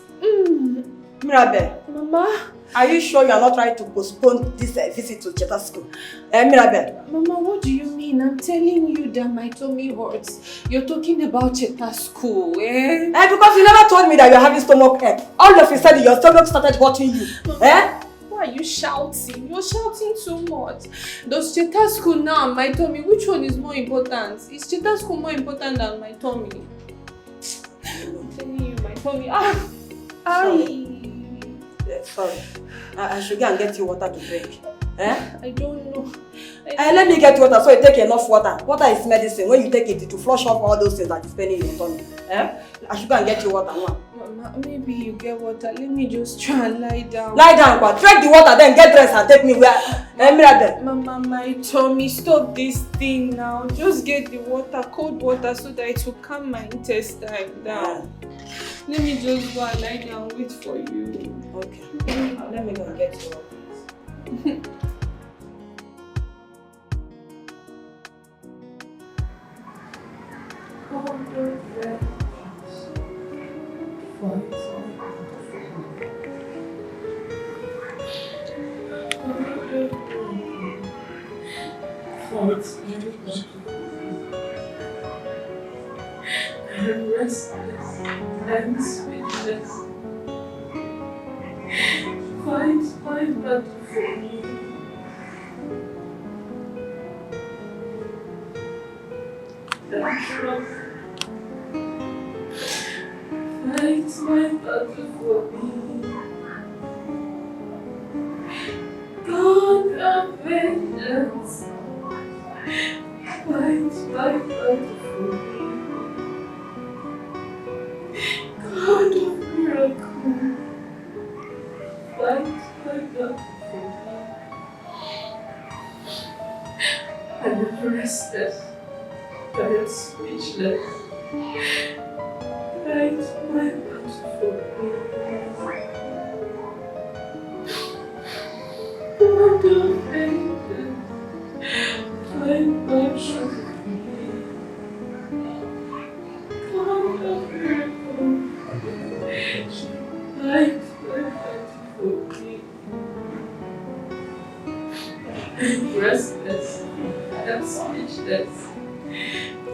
S12: Mirabel.
S8: Mama.
S12: Are you sure you are not trying to postpone this visit to Cheta's school? Mirabel.
S8: Mama, what do you mean? I'm telling you that my tummy hurts. You're talking about Cheta's school, eh?
S12: Because you never told me that you're having stomach ache. All of a sudden your stomach started hurting you.
S8: Mama, why are you shouting? You're shouting too much. Does Cheta's school now and my tummy, which one is more important? Is Cheta's school more important than my tummy? I'm telling you, my tummy.
S12: Sorry. I should go and get you water to drink.
S8: I don't know.
S12: Let me get water so you take enough water. Water is medicine. When you take it to flush off all those things that is paining in your tummy. I should go and get you water now.
S8: Mama, maybe you get water. Let me just try and lie down.
S12: Lie down, but drink the water, then get dressed and take me where.
S8: Mama, my tummy, stop this thing now. Just get the water, cold water, so that it will calm my intestine down. Let me just go and lie down, wait for you.
S12: Okay. Let me go and get you water.
S8: I'm restless and speechless. Fight my battle for me. And trust. Fight my battle for me. God of vengeance. Fight my battle for me. God of miracle, fight my battle for me. I am restless, I am speechless. Fight my battle for me. God of vengeance, fight my battle for me. God of miracle, fight my battle for me. I'm restless, I am speechless.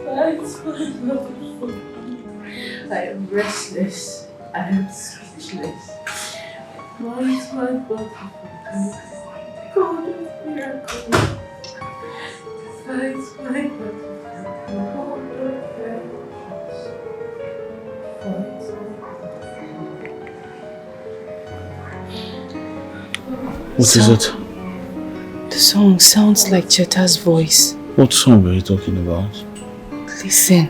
S8: Fight my battle for me. I am restless, I am speechless. Fight my battle for me. God of miracle, fight my battle for me. God of vengeance, fight my
S7: What is it?
S9: The song sounds like Cheta's voice.
S7: What song are you talking about?
S9: Listen.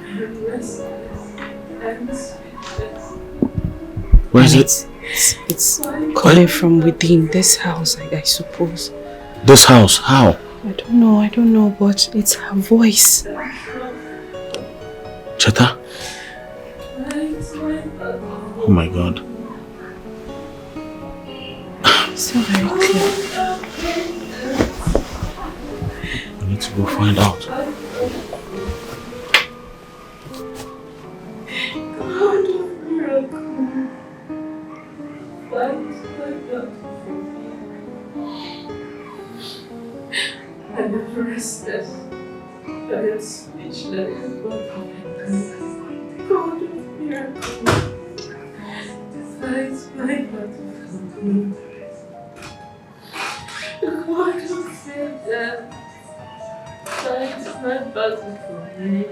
S7: Where is it?
S9: It's calling from within this house, I suppose.
S7: This house? How?
S9: I don't know, but it's her voice.
S7: Cheta? Oh my God.
S9: It's not very clear.
S7: I need to go find out.
S8: am restless. I am speechless. God of miracles, fight my battle for me. God of Satan, fight my battle for me.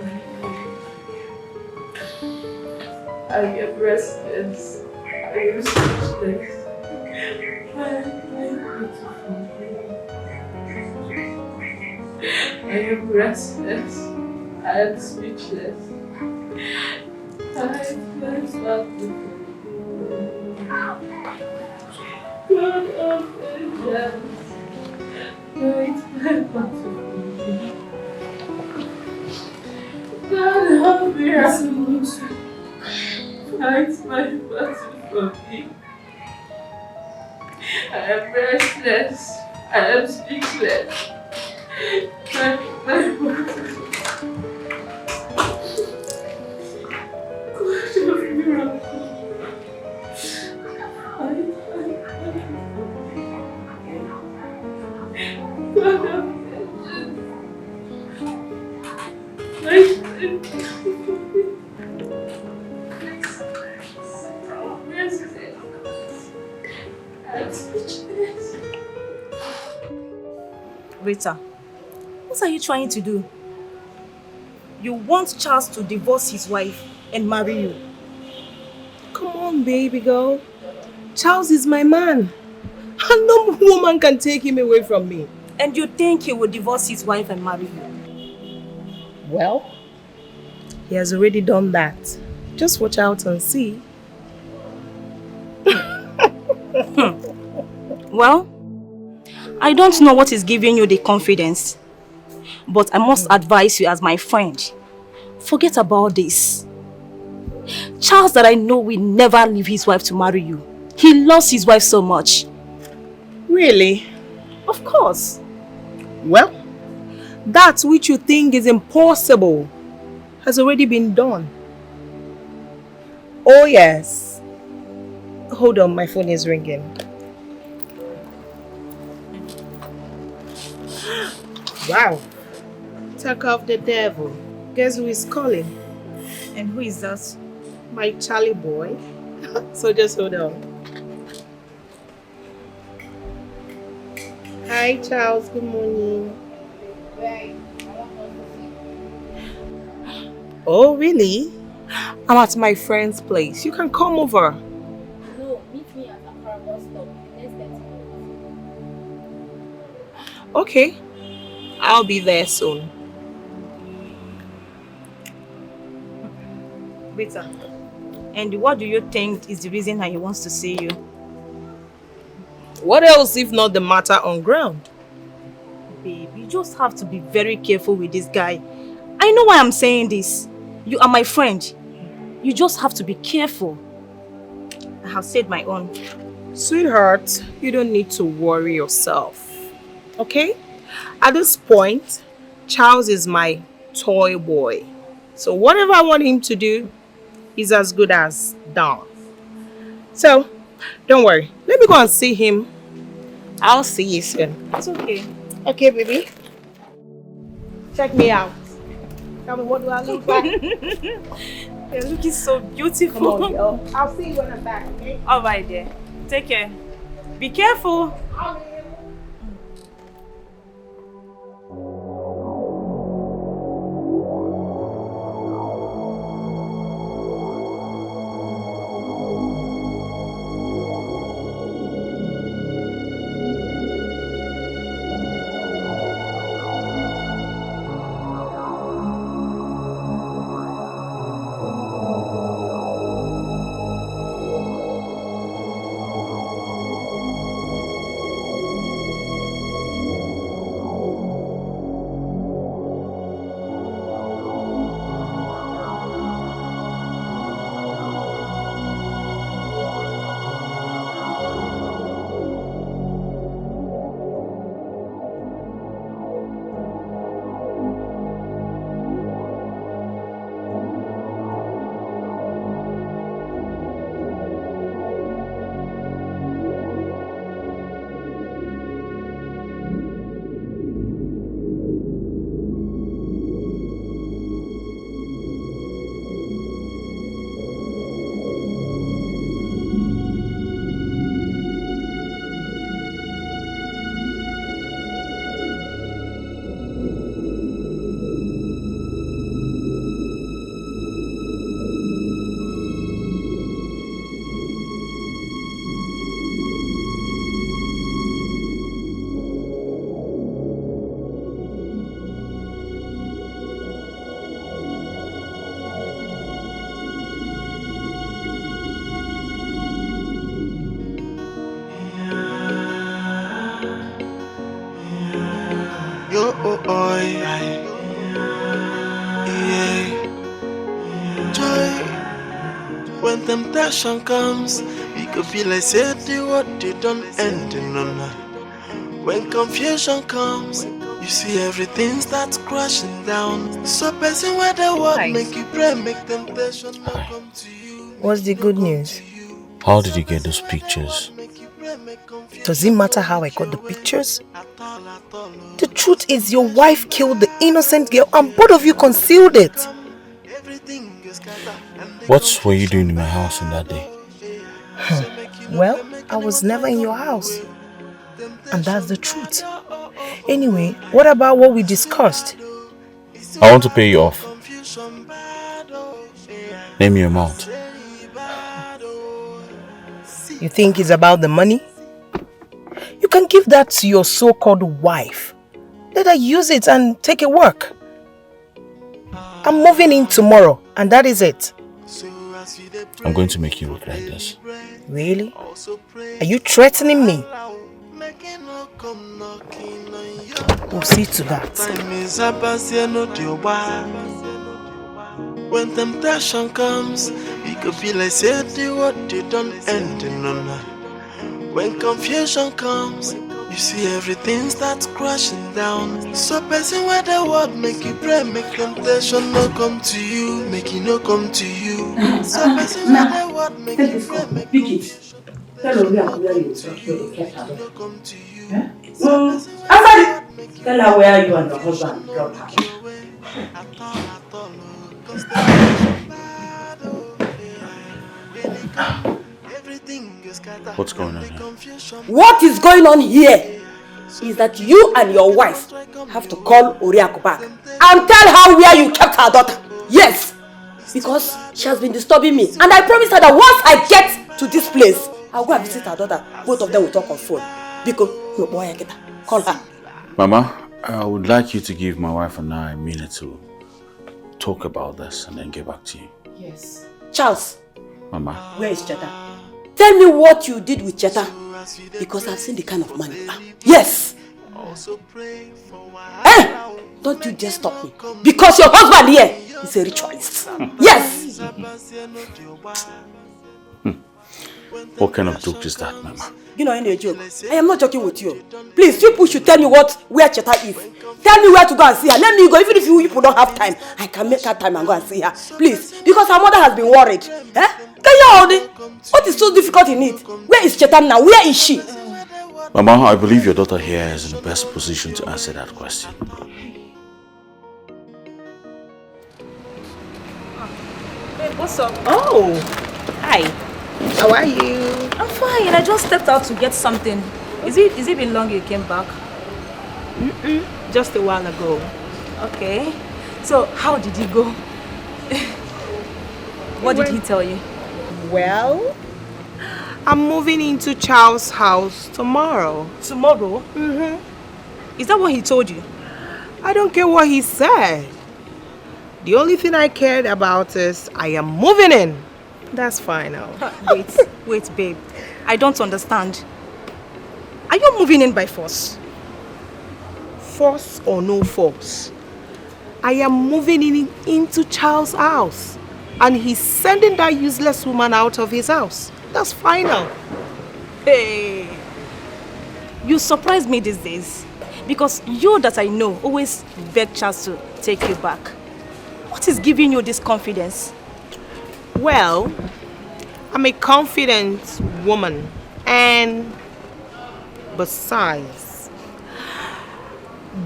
S8: I am restless. I am speechless. Fight my battle for me. I am restless. I am speechless. Fight my battle for me. God of vengeance, fight my battle for me. God of miracles, fight my battle for me. I am restless. I am speechless. Fight my battle for me. God of miracles, fight my battle for me. God of vengeance, fight my battle for me. Restless. I'm speechless.
S6: Rita, what are you trying to do? You want Charles to divorce his wife and marry you? Come on, baby girl. Charles is my man. And no woman can take him away from me. And you think he will divorce his wife and marry you? Well, he has already done that. Just watch out and see.
S16: Well, I don't know what is giving you the confidence, but I must advise you as my friend. Forget about this. Charles that I know will never leave his wife to marry you. He loves his wife so much.
S6: Really?
S16: Of course.
S6: Well, that which you think is impossible has already been done. Oh yes. Hold on, my phone is ringing. Wow. Talk of the devil. Guess who is calling?
S16: And who is that?
S6: My Charlie boy. So just hold on. Hi Charles, good morning. Oh really? I'm at my friend's place. You can come over.
S10: No, meet me at Accra bus stop. Let's get to
S6: Okay. I'll be there soon.
S16: Rita, and what do you think is the reason that he wants to see you?
S6: What else if not the matter on ground?
S16: Babe, you just have to be very careful with this guy. I know why I'm saying this. You are my friend. You just have to be careful. I have said my own.
S6: Sweetheart, you don't need to worry yourself. Okay? At this point, Charles is my toy boy. So whatever I want him to do is as good as done. So, don't worry. Let me go and see him. I'll see you soon.
S16: It's okay.
S6: Okay, baby. Check me out. Tell me, what do I look like?
S16: You're looking so beautiful.
S6: Come on, girl. I'll see you when I'm back, okay?
S16: Alright, dear. Take care. Be careful.
S11: oh, oh, oh, yeah. Joy, when temptation comes, we could feel like say the what they don't end in no night. When confusion comes, you see everything starts crashing down. So person where the world make you pray, make temptation not come to you.
S6: What's the good news?
S7: How did you get those pictures?
S6: Does it matter how I got the pictures? The truth is your wife killed the innocent girl and both of you concealed it.
S7: What were you doing in my house on that day?
S6: Well, I was never in your house. And that's the truth. Anyway, what about what we discussed?
S7: I want to pay you off. Name your amount.
S6: You think it's about the money? You can give that to your so-called wife. Let her use it and take it work. I'm moving in tomorrow, and that is it.
S7: I'm going to make you regret this.
S6: Really? Are you threatening me? We'll see to that.
S11: When temptation comes, we could feel like say the what they don't end in no night. When confusion comes, you see everything starts crashing down. So person where the world make you pray, make temptation not come to you, make it not come to you. So person where the world make you pray, make it.
S15: Tell her where you kept her. Tell her where you and your husband dropped her.
S7: What's going on here?
S15: What is going on here is that you and your wife have to call Oriaku back and tell her where you kept her daughter. Yes, because she has been disturbing me, and I promised her that once I get to this place, I'll go and visit her daughter. Both of them will talk on phone. Because call her.
S7: Mama, I would like you to give my wife and I a minute to talk about this and then get back to you.
S15: Yes. Charles.
S7: Mama.
S15: Where is Cheta? Tell me what you did with Cheta, because I've seen the kind of money. Yes. Hey, don't you just stop me, because your husband here is a ritualist. Yes.
S7: What kind of joke is that, Mama?
S15: You know, any joke. I am not joking with you. Please, you should tell me where Cheta is. Tell me where to go and see her. Let me go. Even if you people don't have time, I can make her time and go and see her. Please, because her mother has been worried. Eh? Can you hold it? What is so difficult in it? Where is Cheta now? Where is she?
S7: Mama, I believe your daughter here is in the best position to answer that question.
S16: Hey, what's up?
S6: Oh, hi. How are you?
S16: I'm fine. I just stepped out to get something. Is it been long you came back?
S6: Just a while ago.
S16: Okay. So, how did he go? What did he tell you?
S6: Well, I'm moving into Charles' house tomorrow.
S16: Tomorrow? Is that what he told you?
S6: I don't care what he said. The only thing I cared about is I am moving in. That's final.
S16: Wait, babe. I don't understand. Are you moving in by force?
S6: Force or no force, I am moving into Charles' house. And he's sending that useless woman out of his house. That's final.
S16: Hey, you surprise me these days. Because you that I know always beg Charles to take you back. What is giving you this confidence?
S6: Well, I'm a confident woman. And besides,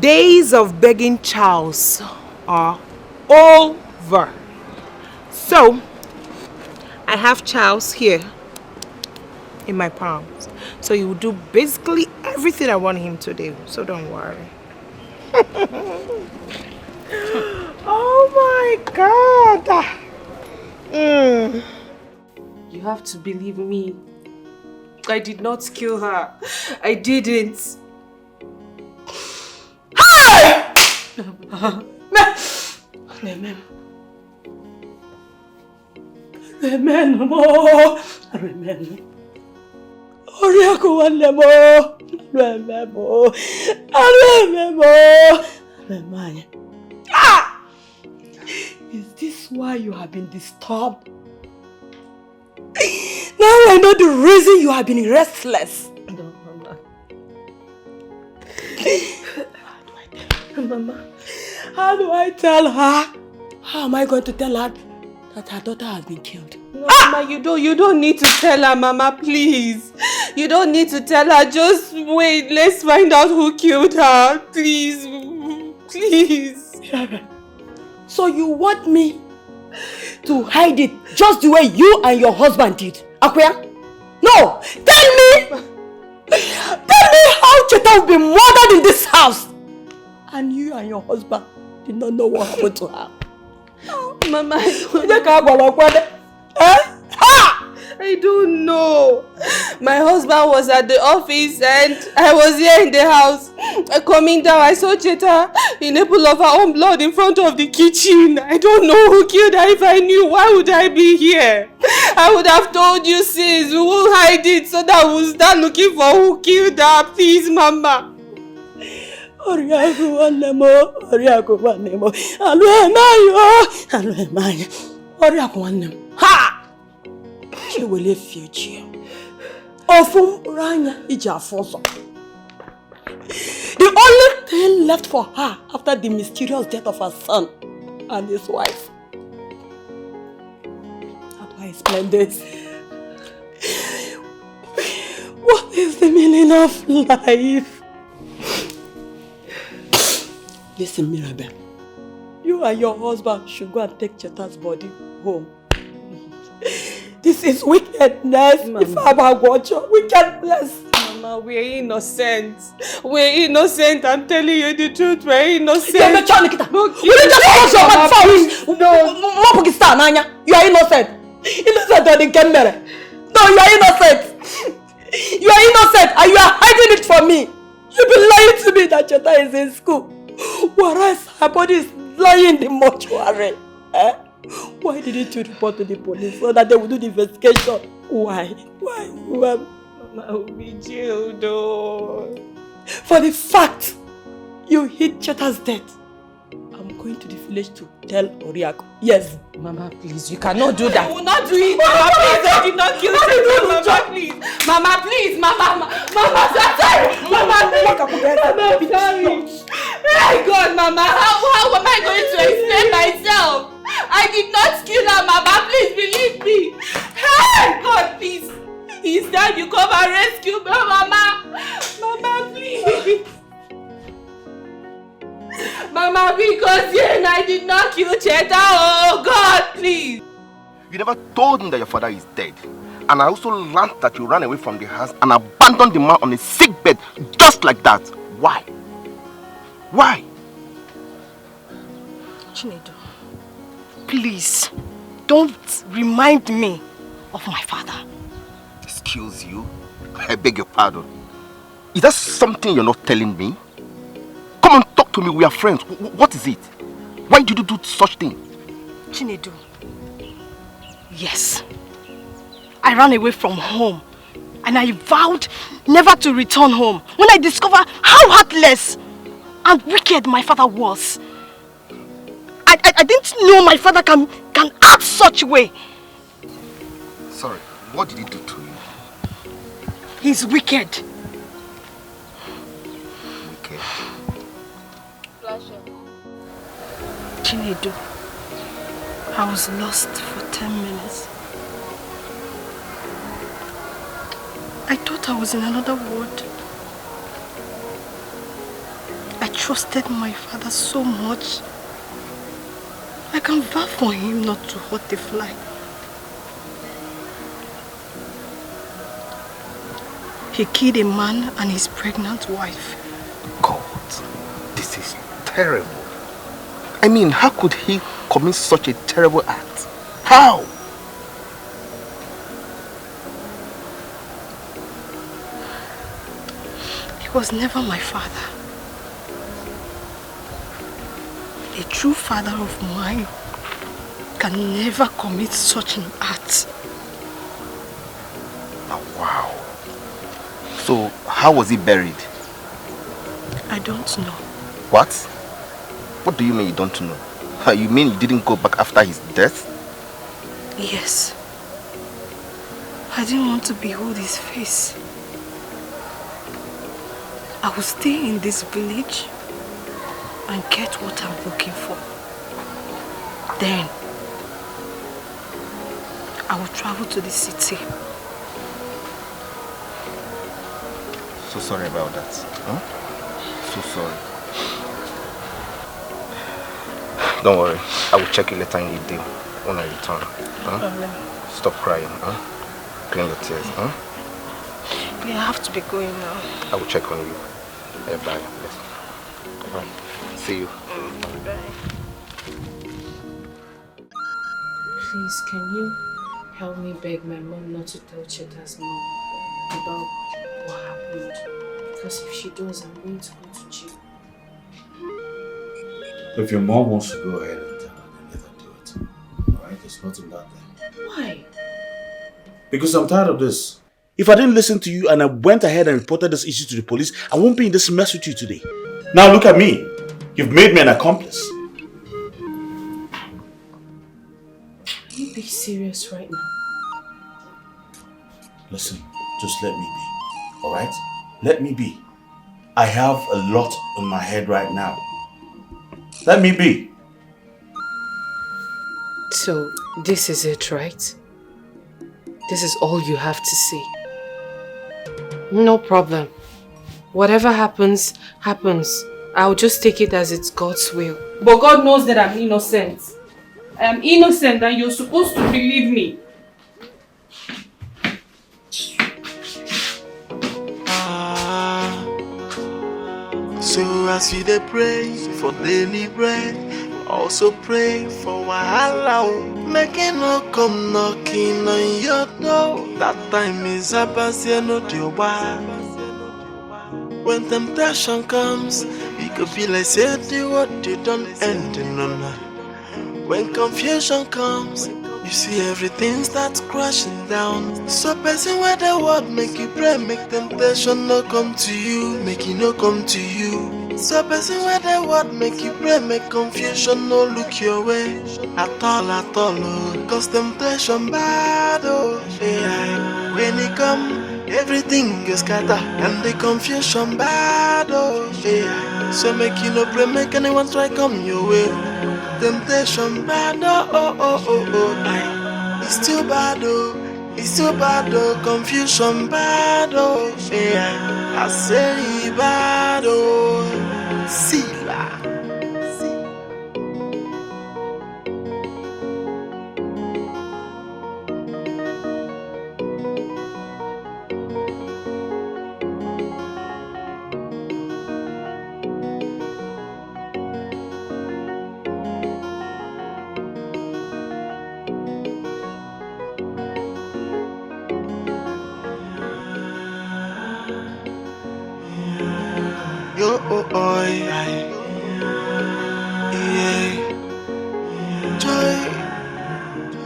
S6: days of begging Charles are over. So, I have Charles here in my palms. So he will do basically everything I want him to do. So don't worry. Oh my God.
S9: You have to believe me. I did not kill her. I didn't.
S15: Amen. Oriaku wande mo.
S6: Ah! Is this why you have been disturbed? Now I know the reason you have been restless.
S8: No, Mama.
S6: How do I tell her? How am I going to tell her that her daughter has been killed?
S8: No, Mama, you don't need to tell her, Mama, please. You don't need to tell her. Just wait. Let's find out who killed her. Please. Please.
S6: So you want me to hide it just the way you and your husband did? Akwia? No! Tell me! Tell me how Cheta will be murdered in this house! And you and your husband did not know what happened to her.
S8: Oh, Mama, I don't know. My husband was at the office and I was here in the house. Coming down, I saw Cheta in a pool of her own blood in front of the kitchen. I don't know who killed her. If I knew, why would I be here? I would have told you since. We will hide it so that we'll start looking for who killed her. Please, Mama.
S6: Ha! She will leave future. The only thing left for her after the mysterious death of her son and his wife. How do I explain this? What is the meaning of life? Listen, Mirabel. You and your husband should go and take Cheta's body home. This is wickedness.
S8: Mama.
S6: If I'm a watcher, wickedness.
S8: Mama, we're innocent. We're innocent. I'm telling you the truth. We're innocent.
S6: Will you just close your mouth first? No. You are innocent. Innocent or the camera. No, you are innocent. You are innocent and you are hiding it from me. You've been lying to me that Cheta is in school. Whereas her body is lying in the mortuary. Eh? Why didn't you report to the police so that they would do the investigation? Why?
S8: Mama, we jailed though.
S6: For the fact you hid Cheta's death, I'm going to the village to tell Oriako. Yes.
S8: Mama, please, you cannot do that.
S6: I will not do it.
S8: Mama, please, I did not kill Cheta. Mama, please. Mama, please. Mama, I'm sorry. Mama, please. Mama, I'm sorry. My God, Mama, how am I going to explain myself? I did not kill her, Mama. Please believe me. Hey, God, please. Instead, you come and rescue me, Mama. Mama, please. Mama, because I did not kill Cheta. Oh, God, please.
S3: You never told me that your father is dead. And I also learned that you ran away from the house and abandoned the man on a sick bed just like that. Why? Why?
S16: Chinedu, please, don't remind me of my father.
S3: Excuse you? I beg your pardon. Is that something you're not telling me? Come and talk to me, we are friends. What is it? Why did you do such thing?
S16: Chinedu, yes. I ran away from home and I vowed never to return home when I discovered how heartless and wicked my father was. I didn't know my father can act such a way.
S3: Sorry, what did he do to you?
S16: He's wicked.
S3: Wicked?
S16: Chinedu, I was lost for 10 minutes. I thought I was in another world. I trusted my father so much. I can vow for him not to hurt a fly. He killed a man and his pregnant wife.
S3: God, this is terrible. I mean, how could he commit such a terrible act? How?
S16: He was never my father. A true father of mine can never commit such an act.
S3: Oh, wow.
S17: So, how was he buried?
S8: I don't know.
S17: What? What do you mean you don't know? You mean you didn't go back after his death?
S8: Yes. I didn't want to behold his face. I will stay in this village and get what I'm looking for. Then, I will travel to the city.
S17: So sorry about that. Huh? So sorry. Don't worry. I will check you later in the day when I return.
S8: No problem.
S17: Stop crying. Huh? Clean the tears. Huh?
S8: Yeah, I have to be going now.
S17: I will check on you. Yeah, bye. Yes. Bye. See you.
S8: Bye.
S9: Please, can you help me beg my mom not to tell Cheta's mom about what happened? Because if she does, I'm going to go to jail.
S7: If your mom wants to go ahead and tell her, then let her do it. Alright? There's nothing down there.
S9: Why?
S7: Because I'm tired of this. If I didn't listen to you and I went ahead and reported this issue to the police, I won't be in this mess with you today. Now look at me. You've made me an accomplice.
S9: Can you be serious right now?
S7: Listen, just let me be. Alright? Let me be. I have a lot on my head right now. Let me be.
S9: So, this is it, right? This is all you have to say. No problem. Whatever happens, happens. I'll just take it as it's God's will.
S18: But God knows that I'm innocent. I'm innocent and you're supposed to believe me.
S11: So as you dey pray for daily bread, also pray for wahala. Make it no come knocking on your door. That time is up as you know the why. When temptation comes, it could be like say the what you don't end in no. When confusion comes, you see everything starts crashing down. So person where the word make you pray, make temptation no come to you, make it no come to you. So person where the word make you pray, make confusion no look your way at all, oh. Cause temptation bad, oh yeah. When it come, everything gets scattered and the confusion bad, oh yeah. So make you no pray, make anyone try come your way. Temptation bad, oh. It's too bad, oh. It's too bad, oh. Confusion bad, oh. Yeah, I say bad, oh. See la. Yeah. Joy.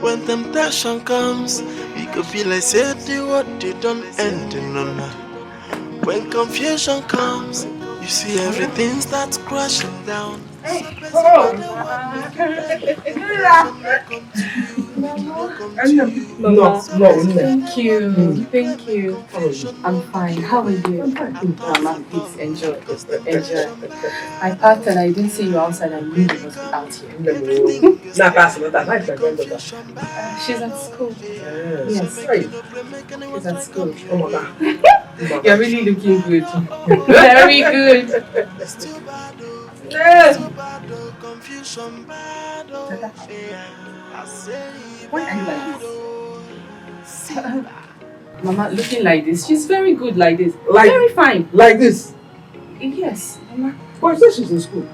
S11: When temptation comes, it could be like say the what you don't end in no. When confusion comes, you see everything starts crashing down.
S1: No.
S18: Thank you. Thank you. I'm fine. How are you? Mama, please enjoy. I packed and I didn't see you outside. I knew you must be out here. She's at school. Yes. She's at school. You're really looking good. Very good. Why are you like this? Mama, looking like this. She's very good like this. Very fine.
S1: Like this?
S18: Yes, Mama.
S1: But I said she's in school.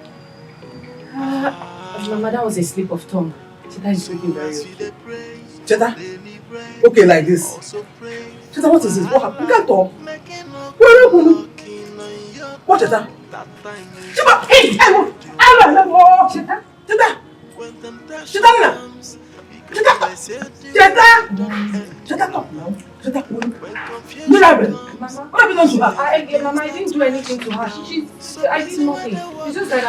S18: Mama, that was a slip of tongue. Cheta is looking very okay.
S1: Cheta? Okay, like this. Cheta, what is this? What happened? You can't talk. What, Cheta? Cheta! Hey! Cheta! Cheta! Cheta!
S3: Shut up now. Shut up. What happened? What happened to her?
S18: Mama, I didn't do anything to her. I did nothing. It's just that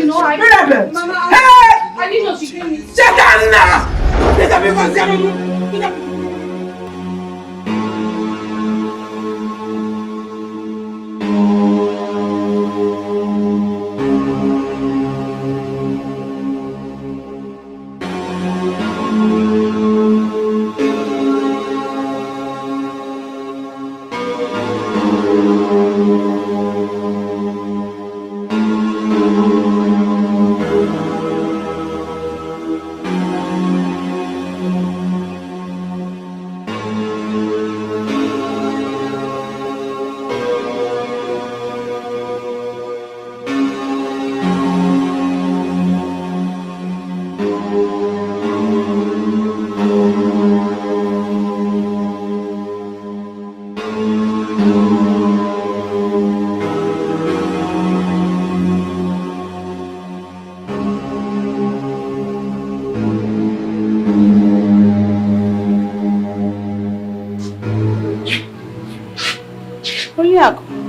S3: What happened?
S18: Mama,
S3: Hey!
S18: I didn't know she came in.
S3: Shut up now! Get up because get up.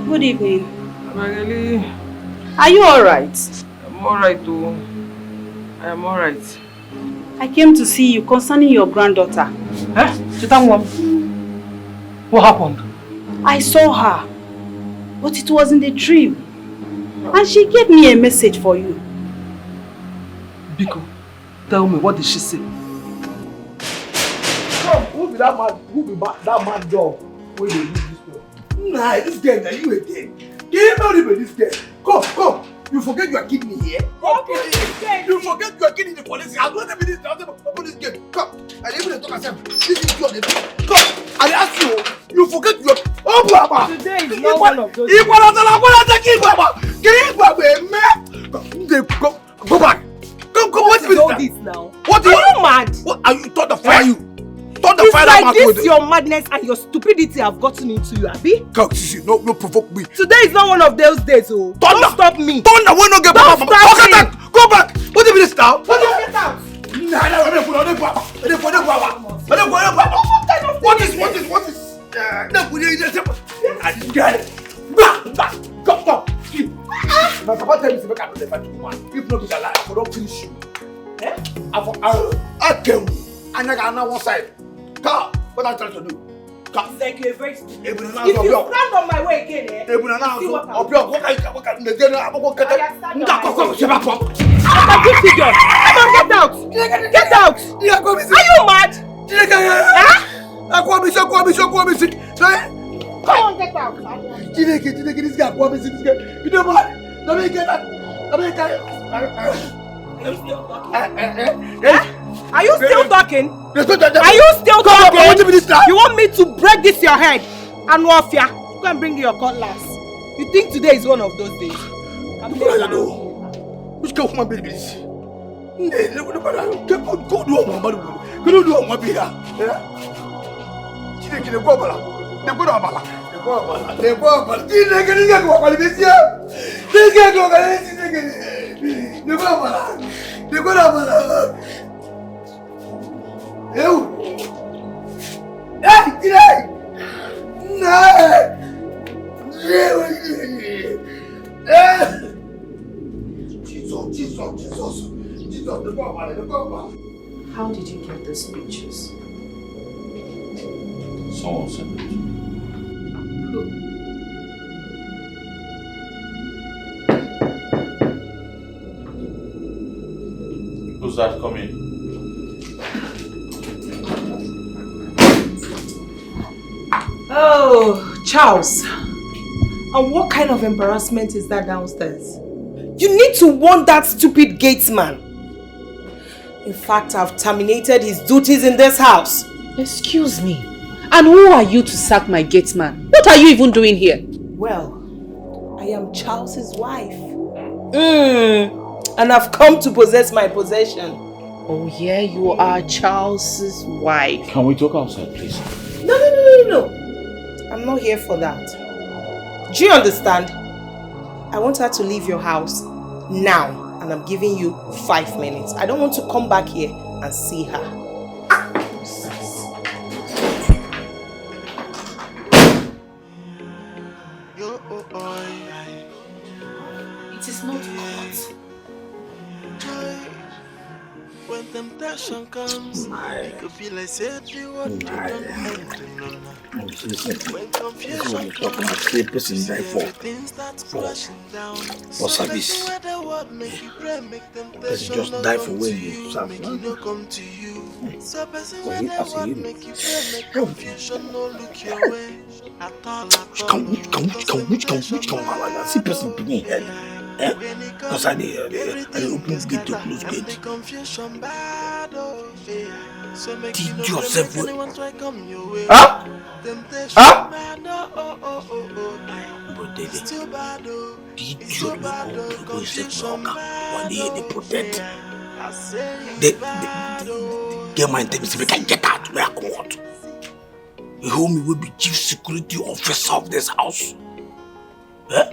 S6: Good evening.
S14: Magali.
S6: Are you alright?
S14: I'm alright too. I am alright.
S6: I came to see you concerning your granddaughter.
S1: What happened?
S6: I saw her, but it was in the dream. And she gave me a message for you.
S1: Biko, tell me, what did she say?
S3: Come, who be that man? Who be that man dog? Where they use this girl? Nah, this girl, now you again. Can you not even this girl? Come. You forget you are kidding me here? You forget you are kidding the police. I'm not even this. Open this gate. Come. I didn't even talk myself. This is your name. Come. I ask you. You forget you are. Oh, Baba.
S14: Today is not one of those.
S3: Go back. Come.
S14: What is all this now?
S3: What
S14: are you mad?
S3: What are you thought the fire you?
S14: It's like this your madness and your stupidity have gotten into you, Abi.
S3: Come, Sisi, no provoke me.
S14: Today is not one of those days, oh.
S3: Thunder.
S14: Don't stop me.
S3: Thunder, we no get
S14: Don't
S3: Papa.
S14: stop me.
S3: Go back. What is this now?
S14: Get out.
S3: What is? I just got it. Come. My papa tell me to make another fight woman. If not, it's a lie. I don't finish you. I tell you. I never one side. Come. What I'm trying to do? Come.
S14: It's like you're very stupid.
S3: If
S14: you stand on my way again, see what I'll do.
S3: What can you get out?
S14: Get out! Are you mad?
S3: Come on, get out. This guy, you know what? Let me get that.
S14: Are you still talking?
S3: Are
S14: you still talking?
S3: You
S14: You want me to break this your head? And Wafia, go and bring your cutlass. You think today is one of those days?
S3: Which kind of woman baby is? Go do what
S9: How did you get those pictures?
S7: Someone sent it.
S9: Who?
S7: Who's that coming?
S14: Oh, Charles. And what kind of embarrassment is that downstairs? You need to warn that stupid gatesman. In fact, I've terminated his duties in this house.
S9: Excuse me. And who are you to sack my gatesman? What are you even doing here?
S14: Well, I am Charles's wife. And I've come to possess my possession.
S9: Oh yeah, you are Charles's wife.
S7: Can we talk outside, please?
S14: No. I'm not here for that. Do you understand? I want her to leave your house now. And I'm giving you 5 minutes. I don't want to come back here
S6: and see her.
S9: It is not hot.
S11: When temptation comes, it could feel like said you what you don't end. When confusion comes, everything starts crashing down.
S1: For service. Person just die for when you serve.
S11: Make it no come to you. So person
S1: For
S11: when
S1: you
S11: the
S1: as a
S11: word
S1: hero.
S11: make you pray, make confusion no look your way. At all.
S1: Which can see person being head. Because I open gate to close gate. Teach yourself well. Huh? Huh? But they teach you go yourself longer. One day they protect. They get my intention we can get out where I come out. You homie will be chief security officer of this house. Eh?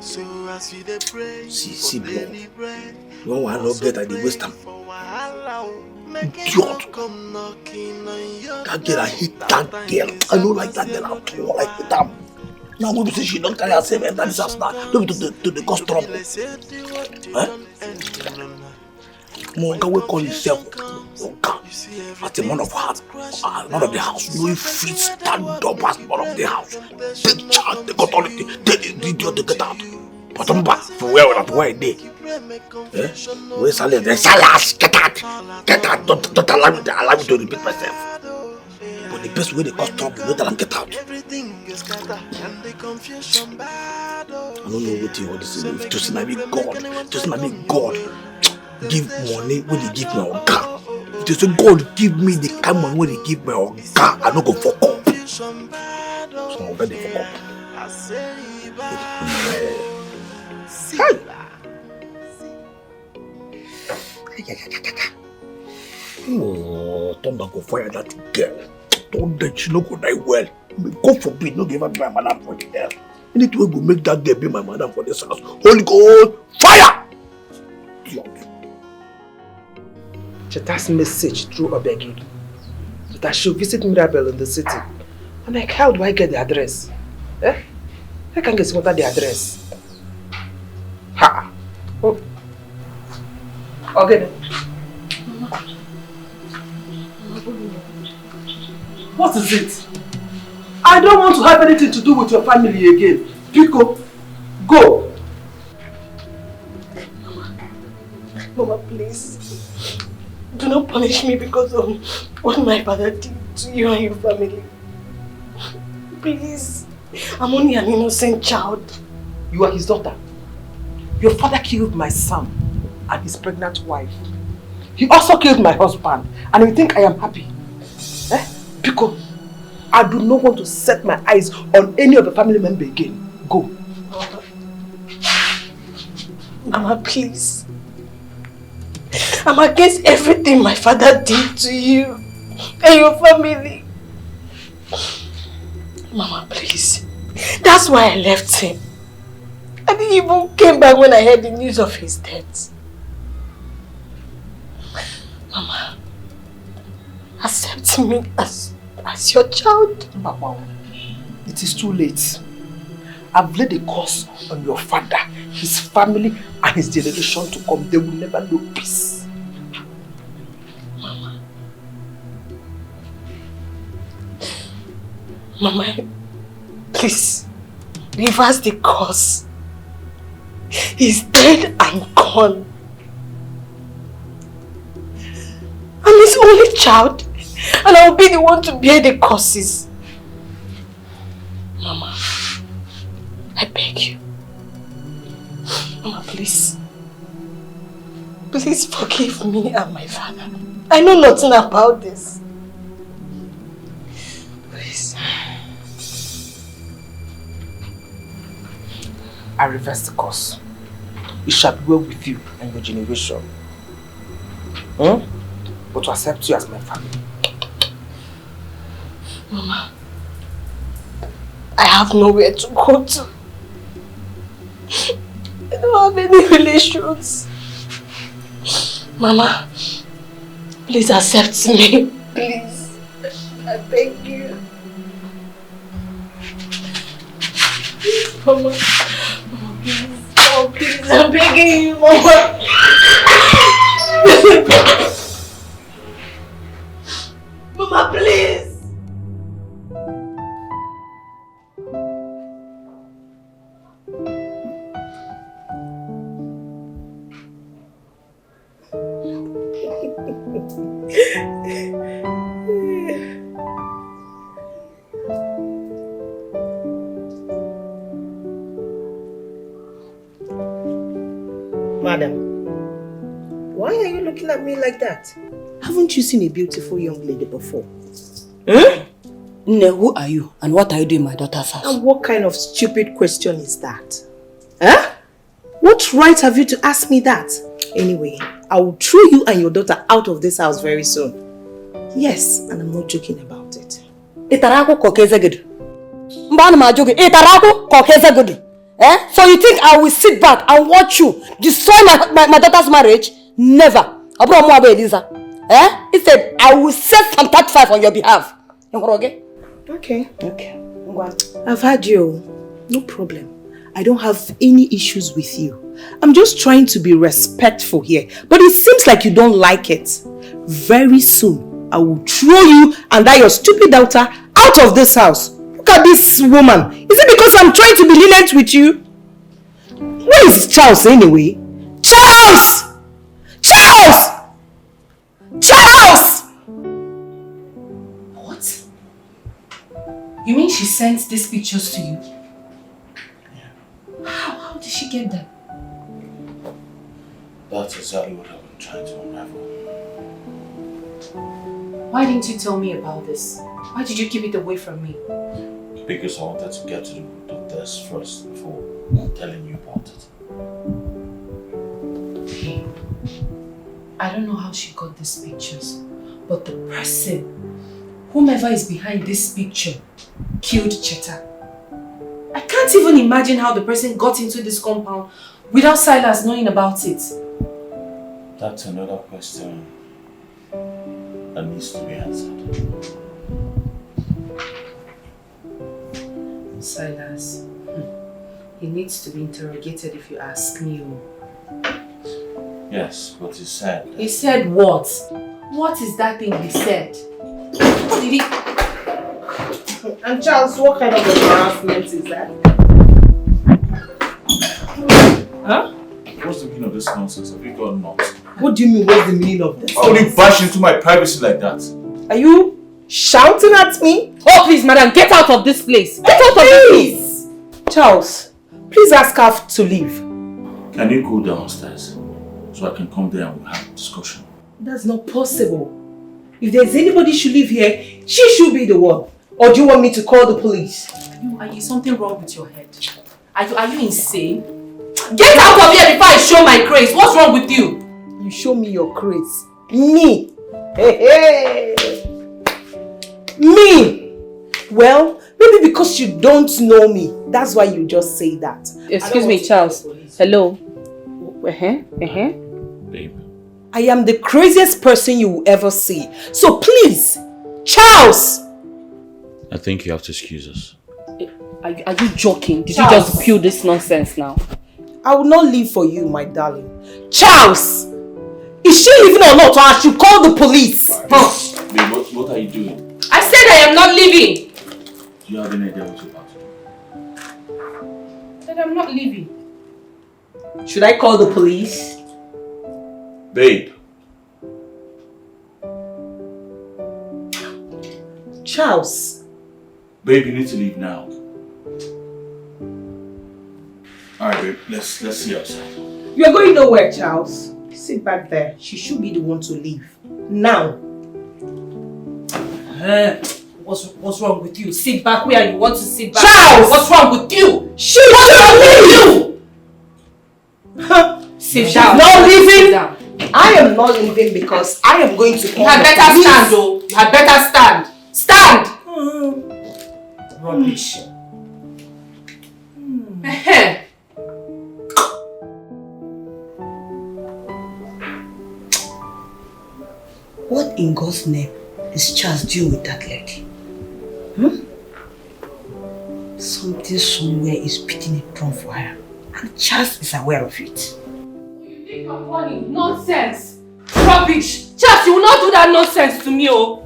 S11: So as you dey pray,
S1: see, bro. You want to get at the waste time. Idiot. That girl, I hate that girl. I don't like that girl at all. I hate her. Now when we say she don't carry herself and that is us now. Don't be to the cause trouble. Eh? Monga will call himself Monga. As a man of heart, man of the house. You will fit stand up as man of the house. Take charge, take authority, tell the idiot to get out. But I'm back for where they. Where's Salas? There's Salas, get out! Get out! Don't allow me to repeat myself. But the best way they cause trouble, you don't get out. I don't know what you want to say. Just my big God. Give money when they give me a car. If they say God give me the kind of money when they give me a car, I don't go fuck up. So I'm going to fuck up. Oh, Thunder go fire that girl. Thunder, she no go die well. God forbid, no give her my madam for the hell. Anything will make that girl be my madam for this house. Holy God, fire! Cheta's message through Obegiri that I should visit Mirabel in the city. I'm like, how do I get the address? Eh? I can't get the address. Ha! Oh. Okay then. What is it? I don't want to have anything to do with your family again. Pico, go.
S4: Mama, please. Do not punish me because of what my father did to you and your family. Please. I'm only an innocent child.
S1: You are his daughter. Your father killed my son and his pregnant wife. He also killed my husband, and you think I am happy? Eh? Because I do not want to set my eyes on any of the family member again. Go.
S4: Mama, please. I'm against everything my father did to you and your family. Mama, please. That's why I left him. I didn't even came back when I heard the news of his death. Mama, accept me as your child.
S1: Mama, it is too late. I've laid a curse on your father, his family, and his generation to come. They will never know peace.
S4: Mama, please, reverse the curse. He's dead and gone. I'm his only child, and I'll be the one to bear the curses. Mama, I beg you. Mama, please. Please forgive me and my father. I know nothing about this. Please.
S1: I reverse the curse. It shall be well with you and your generation. But to accept you as my family.
S4: Mama, I have nowhere to go to.
S8: I don't have any relations. Mama, please accept me. Please. I beg you. Mama. Mama, please. Oh, please. I'm begging you, Mama. Mama, please.
S6: Madam, why are you looking at me like that? Haven't you seen a beautiful young lady before?
S15: Nne, who are you and what are you doing in my daughter's house?
S6: And what kind of stupid question is that? Huh? What right have you to ask me that? Anyway, I will throw you and your daughter out of this house very soon. Yes, and I'm not joking about it.
S15: So you think I will sit back and watch you destroy my daughter's marriage? Never. Instead, I will set some 35 on your behalf.
S6: Okay. I've had you. No problem. I don't have any issues with you. I'm just trying to be respectful here. But it seems like you don't like it. Very soon, I will throw you and that your stupid daughter out of this house. Look at this woman. Is it because I'm trying to be lenient with you? Where is Charles anyway? Charles! Charles! Charles!
S9: What? You mean she sent these pictures to you? How did she get them?
S7: That's exactly what I've been trying to unravel.
S9: Why didn't you tell me about this? Why did you keep it away from me?
S7: Because I wanted to get to the root of this first before telling you about it.
S9: Hey, I don't know how she got these pictures, but the person, whomever is behind this picture, killed Cheta. I can't even imagine how the person got into this compound without Silas knowing about it.
S7: That's another question that needs to be answered.
S9: Silas, he needs to be interrogated if you ask me.
S7: Yes, but he said...
S9: He said what? What is that thing he said? What did he...
S6: And Charles, what kind of embarrassment is that? Huh?
S7: What's the meaning of this nonsense? Have you got nuts?
S6: What do you mean, what's the meaning of this?
S7: Why would you bash into my privacy like that?
S6: Are you shouting at me?
S9: Oh please, madam, get out of this place! Get out of this place!
S6: Charles, please ask her to leave.
S7: Can you go downstairs so I can come there and we'll have a discussion?
S6: That's not possible. If there's anybody should live here, she should be the one. Or do you want me to call the police?
S9: Are you something wrong with your head? Are you insane? Get out of here before I show my grace. What's wrong with you?
S6: You show me your grace. Me? Hey, hey. Me? Well, maybe because you don't know me. That's why you just say that.
S9: Excuse me, Charles. Hello?
S7: Babe.
S6: I am the craziest person you will ever see. So please, Charles!
S7: I think you have to excuse us.
S9: Are you joking? Did
S6: Charles.
S9: you just spew this nonsense now?
S6: I will not leave for you, my darling. Charles! Is she leaving or not? Or I should call the police?
S7: Babe, what are you doing?
S9: I said I am not leaving!
S7: Do you have any idea what you're about to do?
S9: I said I'm not leaving.
S6: Should I call the police?
S7: Babe.
S6: Charles.
S7: Babe, you need to leave now. Alright, babe, let's see outside.
S6: You are going nowhere, Charles. Sit back there. She should be the one to leave. Now.
S9: What's wrong with you? Sit back where you want to sit back.
S6: Charles!
S9: What's wrong with you?
S6: What's wrong with you?
S9: Sit
S6: She's
S9: down.
S6: not leaving.
S9: Sit down.
S6: I am not leaving because I am going to call
S9: You had
S6: the
S9: better
S6: police.
S9: stand, though. You had better stand. Stand! Rubbish.
S6: What in God's name is Charles doing with that lady? Something somewhere is pitting a drum for her. And Charles is aware of it.
S8: You think you're funny? Nonsense! Rubbish! Charles, you will not do that nonsense to me, oh!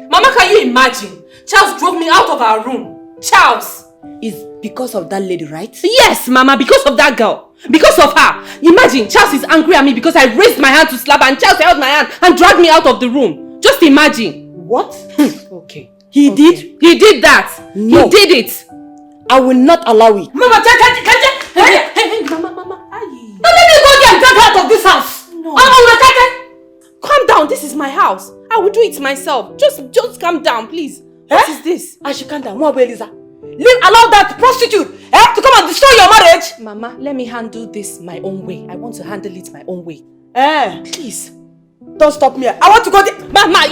S8: Mama, can you imagine? Charles drove me out of our room. Charles!
S14: It's because of that lady, right?
S8: Yes, Mama, because of that girl. Because of her. Imagine, Charles is angry at me because I raised my hand to slap her and Charles held my hand and dragged me out of the room. Just imagine.
S14: What? Okay.
S8: He did that.
S14: No.
S8: He did it.
S14: I will not allow it.
S8: Mama, hey, Mama. No, let me go there and get her out of this house. No. Calm down. This is my house. I will do it myself. Just calm down, please. What is this?
S14: I should calm down. Elisa. Allow that prostitute to come and destroy your marriage.
S8: Mama, let me handle this my own way. I want to handle it my own way. Please.
S14: Don't stop me. I want to go there.
S8: Mama,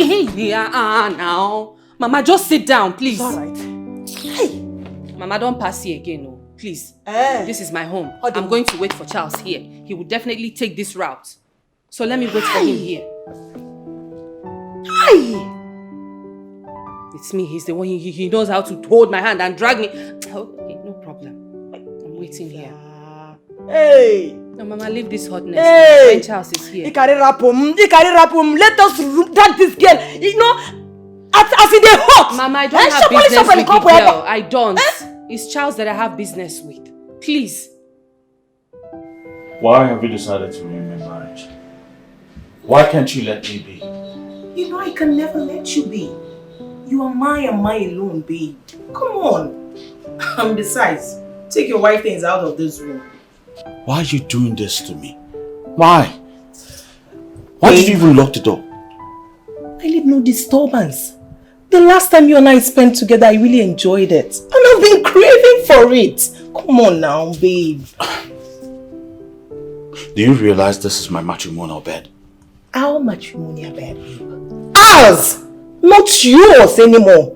S8: now. Mama, just sit down, please.
S14: It's alright. Hey.
S8: Mama, don't pass here again, no. Please. This is my home. I'm going to wait for Charles here. He will definitely take this route. So let me wait for him here.
S14: Hi.
S8: It's me. He's the one. He knows how to hold my hand and drag me. Okay, no problem. I'm waiting here.
S14: Hey.
S8: No, Mama, leave this hotness.
S14: Hey.
S8: When Charles is here.
S14: Let us drag this girl. You know, as in the hot.
S8: Mama, I don't have business with the girl. I don't. It's Charles that I have business with. Please.
S7: Why have you decided to ruin my marriage? Why can't you let me be?
S6: You know I can never let you be. You are mine and mine alone, babe. Come on. And besides, take your wife things out of this room.
S7: Why are you doing this to me? Why? Why did you even lock the door?
S6: I need no disturbance. The last time you and I spent together, I really enjoyed it. And I've been craving for it. Come on now, babe.
S7: Do you realize this is my matrimonial bed?
S6: Our matrimonial bed, babe. Ours! Not yours anymore.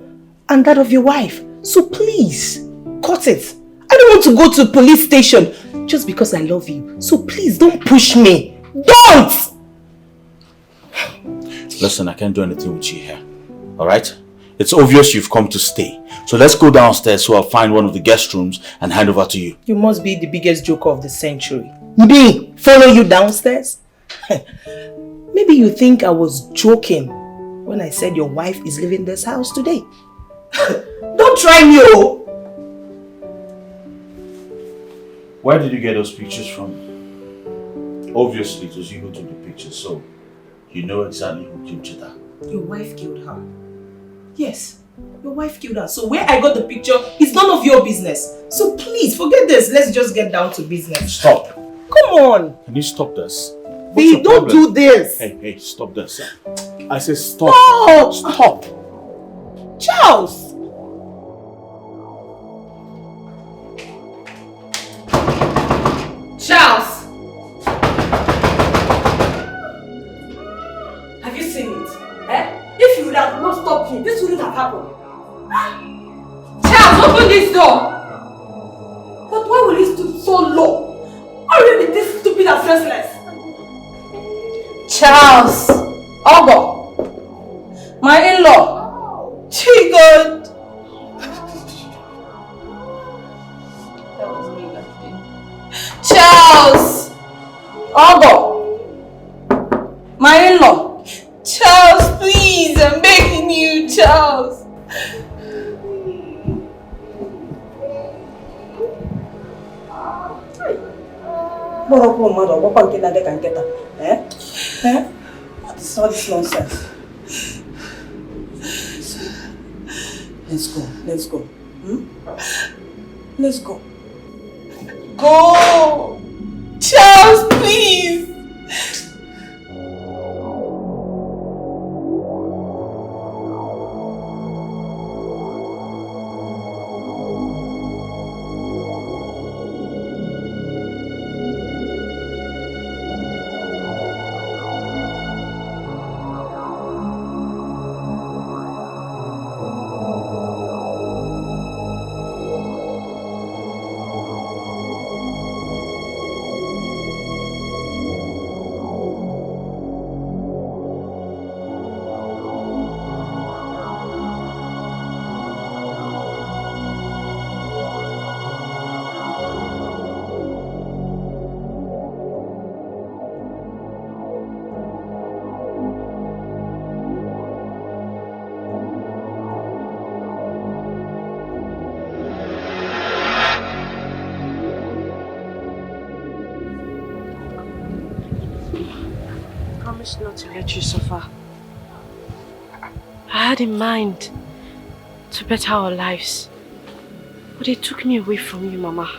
S6: And that of your wife. So please, cut it. I don't want to go to the police station just because I love you. So please, don't push me. Don't!
S7: Listen, I can't do anything with you here. Alright? It's obvious you've come to stay. So let's go downstairs so I'll find one of the guest rooms and hand over to you.
S6: You must be the biggest joker of the century. Me? Follow you downstairs? Maybe you think I was joking when I said your wife is leaving this house today. Don't try me, oh!
S7: Where did you get those pictures from? Obviously, it was you who took the pictures, so you know exactly who killed Chita.
S6: Your wife killed her. Yes, your wife killed her. So where I got the picture is none of your business. So please, forget this. Let's just get down to business.
S7: Stop.
S6: Come on.
S7: Can you stop this?
S6: Babe, don't do this.
S7: Hey, stop this. I said stop.
S6: Oh.
S7: Stop.
S6: Charles.
S8: Charles!
S14: Have you seen it? If you would have not stopped me, this wouldn't have happened.
S8: Charles, open this door!
S14: But why will you stoop so low? Why will you be this stupid and senseless?
S8: Charles!
S14: Ogo! My in-law! Chicken!
S8: That was me laughing.
S14: Charles! Ogo! My in-law! Charles, please! I'm begging you, Charles! What is all this nonsense? Let's go. Let's go. Go! Charles, please!
S8: promised not to let you suffer. I had in mind to better our lives. But they took me away from you, Mama.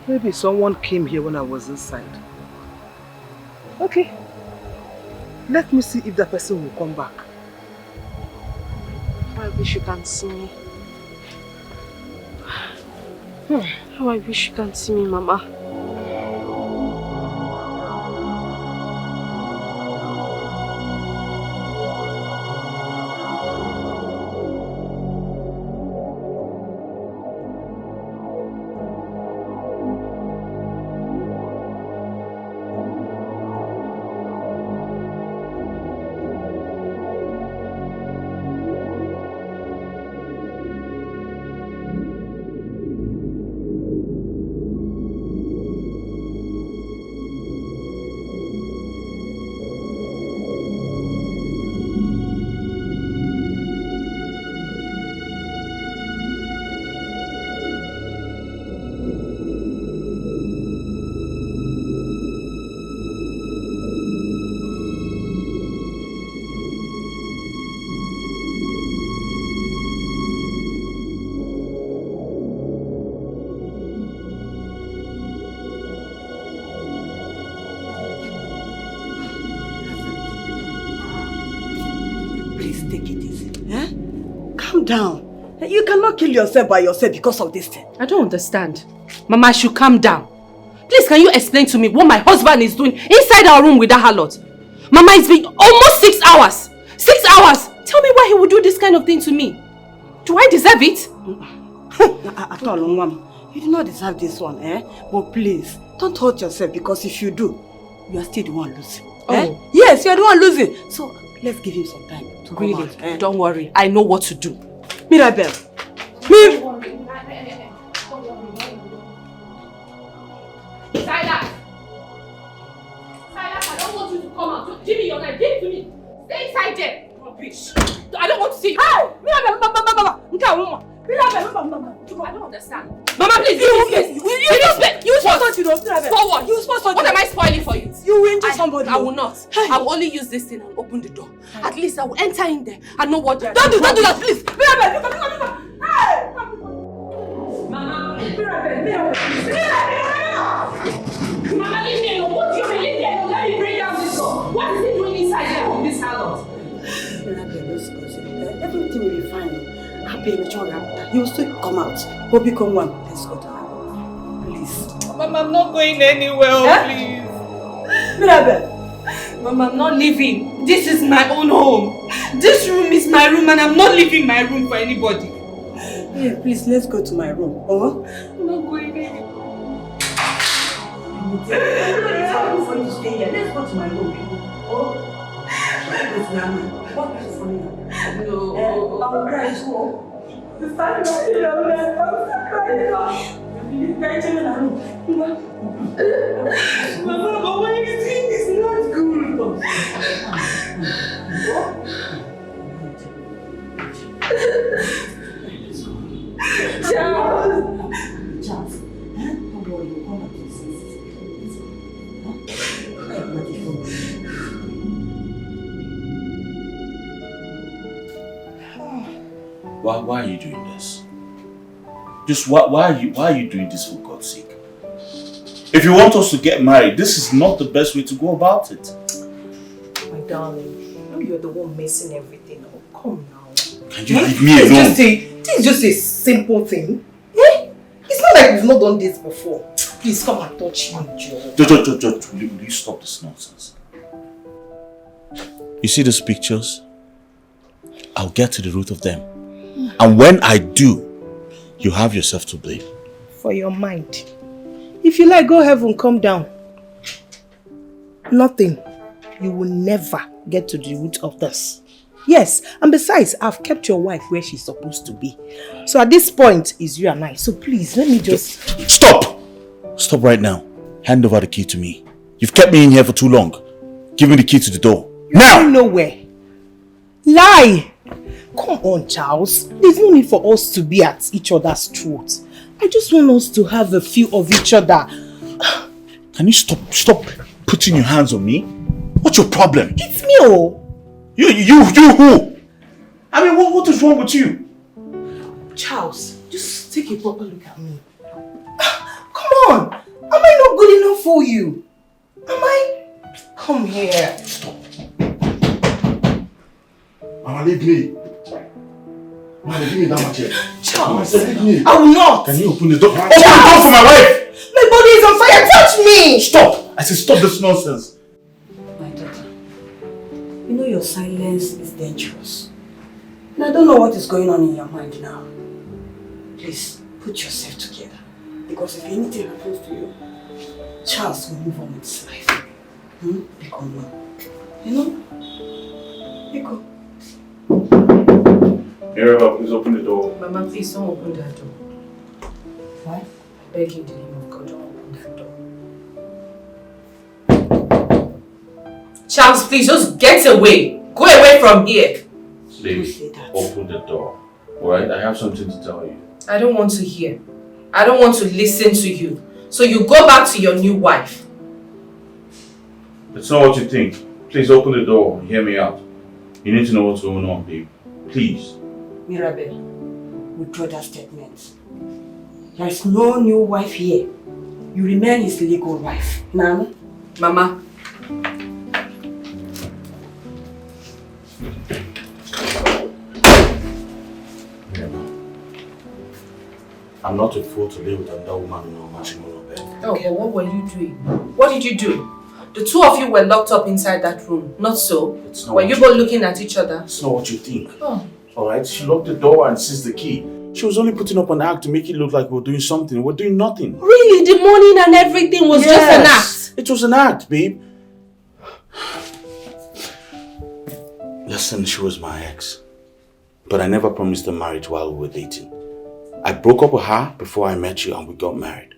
S1: Maybe someone came here when I was inside. Okay. Let me see if that person will come back.
S8: How I wish you can see me. How I wish you can see me, Mama.
S12: Down. You cannot kill yourself by yourself because of this thing.
S9: I don't understand. Mama, I should calm down. Please, can you explain to me what my husband is doing inside our room with that harlot? Mama, it's been almost 6 hours. 6 hours! Tell me why he would do this kind of thing to me. Do I deserve it?
S12: At all, Mom. You do not deserve this one, eh? But please, don't hurt yourself because if you do, you are still the one losing.
S9: Oh.
S12: Eh? Yes, you are the one losing. So, let's give him some time to come
S9: Really?
S12: out, eh?
S9: Don't worry. I know what to do.
S12: Mirabel.
S9: Silas! Silas, I don't want you to come out. Give me your knife. Give it to me. Stay inside there. Rubbish. I don't want to see you. Hey! Mirabel, I don't understand. Mama, please, you spoil what? What am I spoiling for you?
S12: You will injure somebody.
S9: I will not. Hey. I will only use this thing and open the door. At least I will enter in there and know what they're
S12: doing. Don't do that, please.
S9: Hey!
S12: Mama,
S9: Mama, leave me alone. What do you mean? Leave me alone. Let me bring down this door. What is he doing inside there with this harlot?
S12: Everything will be fine. Happy, he will still come out. Hope you come one. Let's go to her. Please.
S14: Mama, I'm not going anywhere, please.
S12: Mirabel.
S14: Mama, I'm not leaving. This is my own home. This room is my room and I'm not leaving my room for anybody.
S12: Yeah, please, let's go to my room. Oh?
S14: I'm not going anywhere.
S12: For you to stay here. Let's go to my room. Oh? What is funny?
S14: No.
S12: I will cry too.
S14: The fact that I'm crying. Mama, but what you think is not good.
S12: Charles. Don't worry, you'll come back to your senses.
S7: Why are you doing this? Just why are you doing this for God's sake? If you want us to get married, this is not the best way to go about it.
S6: My darling, you know you're the one messing everything up. Come now.
S7: Can you leave me alone?
S6: This is just a simple thing. Eh? It's not like we've not done this before. Please come and touch me, Joe.
S7: Will you stop this nonsense? You see these pictures? I'll get to the root of them. And when I do, you have yourself to blame.
S6: For your mind. If you like, go heaven, come down. Nothing. You will never get to the root of this. Yes, and besides, I've kept your wife where she's supposed to be. So at this point, it's you and I. So please, let me just...
S7: Stop! Stop right now. Hand over the key to me. You've kept me in here for too long. Give me the key to the door. Now!
S6: You're nowhere. Lie! Come on, Charles. There's no need for us to be at each other's throats. I just want us to have a feel of each other.
S7: Can you stop putting your hands on me? What's your problem?
S6: It's me, oh.
S7: You who? I mean, what is wrong with you?
S6: Charles, just take a proper look at me. Come on. Am I not good enough for you? Am I? Come here.
S7: Stop. Mama, leave me. Mama, give me that much here.
S6: Charles,
S7: leave me.
S6: I will not.
S7: Can you open the door?
S6: Charles!
S7: Open the door for my wife!
S6: My body is on fire. Touch me!
S7: Stop! I said stop this nonsense.
S12: My daughter, you know your silence is dangerous. And I don't know what is going on in your mind now. Please, put yourself together. Because if anything happens to you, Charles will move on with his life. Because no. You know? Because.
S7: Mirabel, please open the door.
S9: Mama, please don't open that door.
S12: Why?
S9: I beg you in the name of God, don't open that door. Charles, please just get away. Go away from here.
S7: Please, open the door. Alright, I have something to tell you.
S9: I don't want to hear. I don't want to listen to you. So you go back to your new wife.
S7: It's not what you think. Please open the door and hear me out. You need to know what's going on, babe. Please.
S12: Mirabel, withdraw that statement. There is no new wife here. You remain his legal wife. Nana?
S9: Mama.
S7: I'm not a fool to live with another woman in a matrimonial bed.
S9: Oh, but what were you doing? What did you do? The two of you were locked up inside that room, not so? Were you both looking at each other?
S7: It's not what you think.
S9: Oh.
S7: Alright, she locked the door and seized the key. She was only putting up an act to make it look like we're doing something. We're doing nothing.
S9: Really? The morning and everything was just an act?
S7: It was an act, babe. Listen, she was my ex. But I never promised her marriage while we were dating. I broke up with her before I met you and we got married.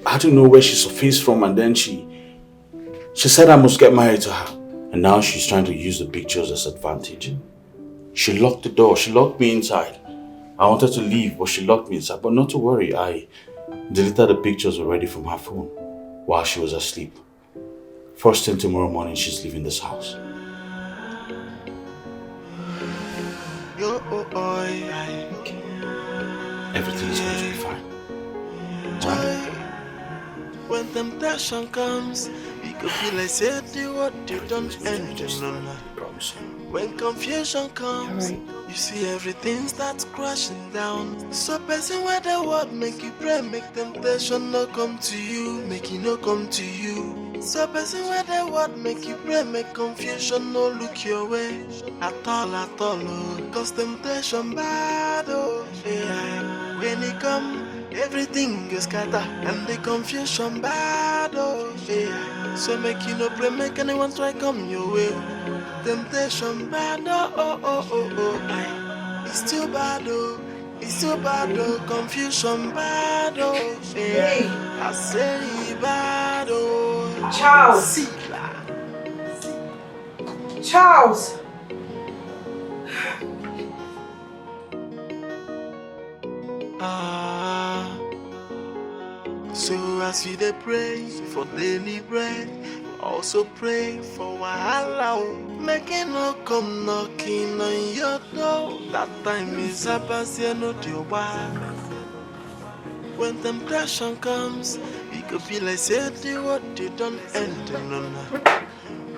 S7: I don't know where she surfaced from, and then she said I must get married to her. And now she's trying to use the pictures as advantage. She locked the door. She locked me inside. I wanted to leave, but she locked me inside. But not to worry, I deleted the pictures already from her phone while she was asleep. First thing tomorrow morning, she's leaving this house. Everything is going to be fine. Right?
S11: When temptation comes, it could be like say the what you don't end in. When confusion comes, you see everything starts crashing down. So person where the word make you pray, make temptation not come to you, make it not come to you. So person where the word make you pray, make confusion no look your way at all, oh. Cause temptation bad, oh yeah. When it come, everything is scatter and the confusion bad, oh yeah. So make you no pray, make anyone try come your way. Temptation bad, oh. It's too bad, oh. It's too bad, oh. Confusion bad, oh yeah. I say bad, oh.
S6: Charles! Charles!
S11: So as you dey pray for daily bread, also pray for wahala. Make it no come knocking on your door. That time is about to know your wife. When temptation comes, it could be like say the what you don't end in.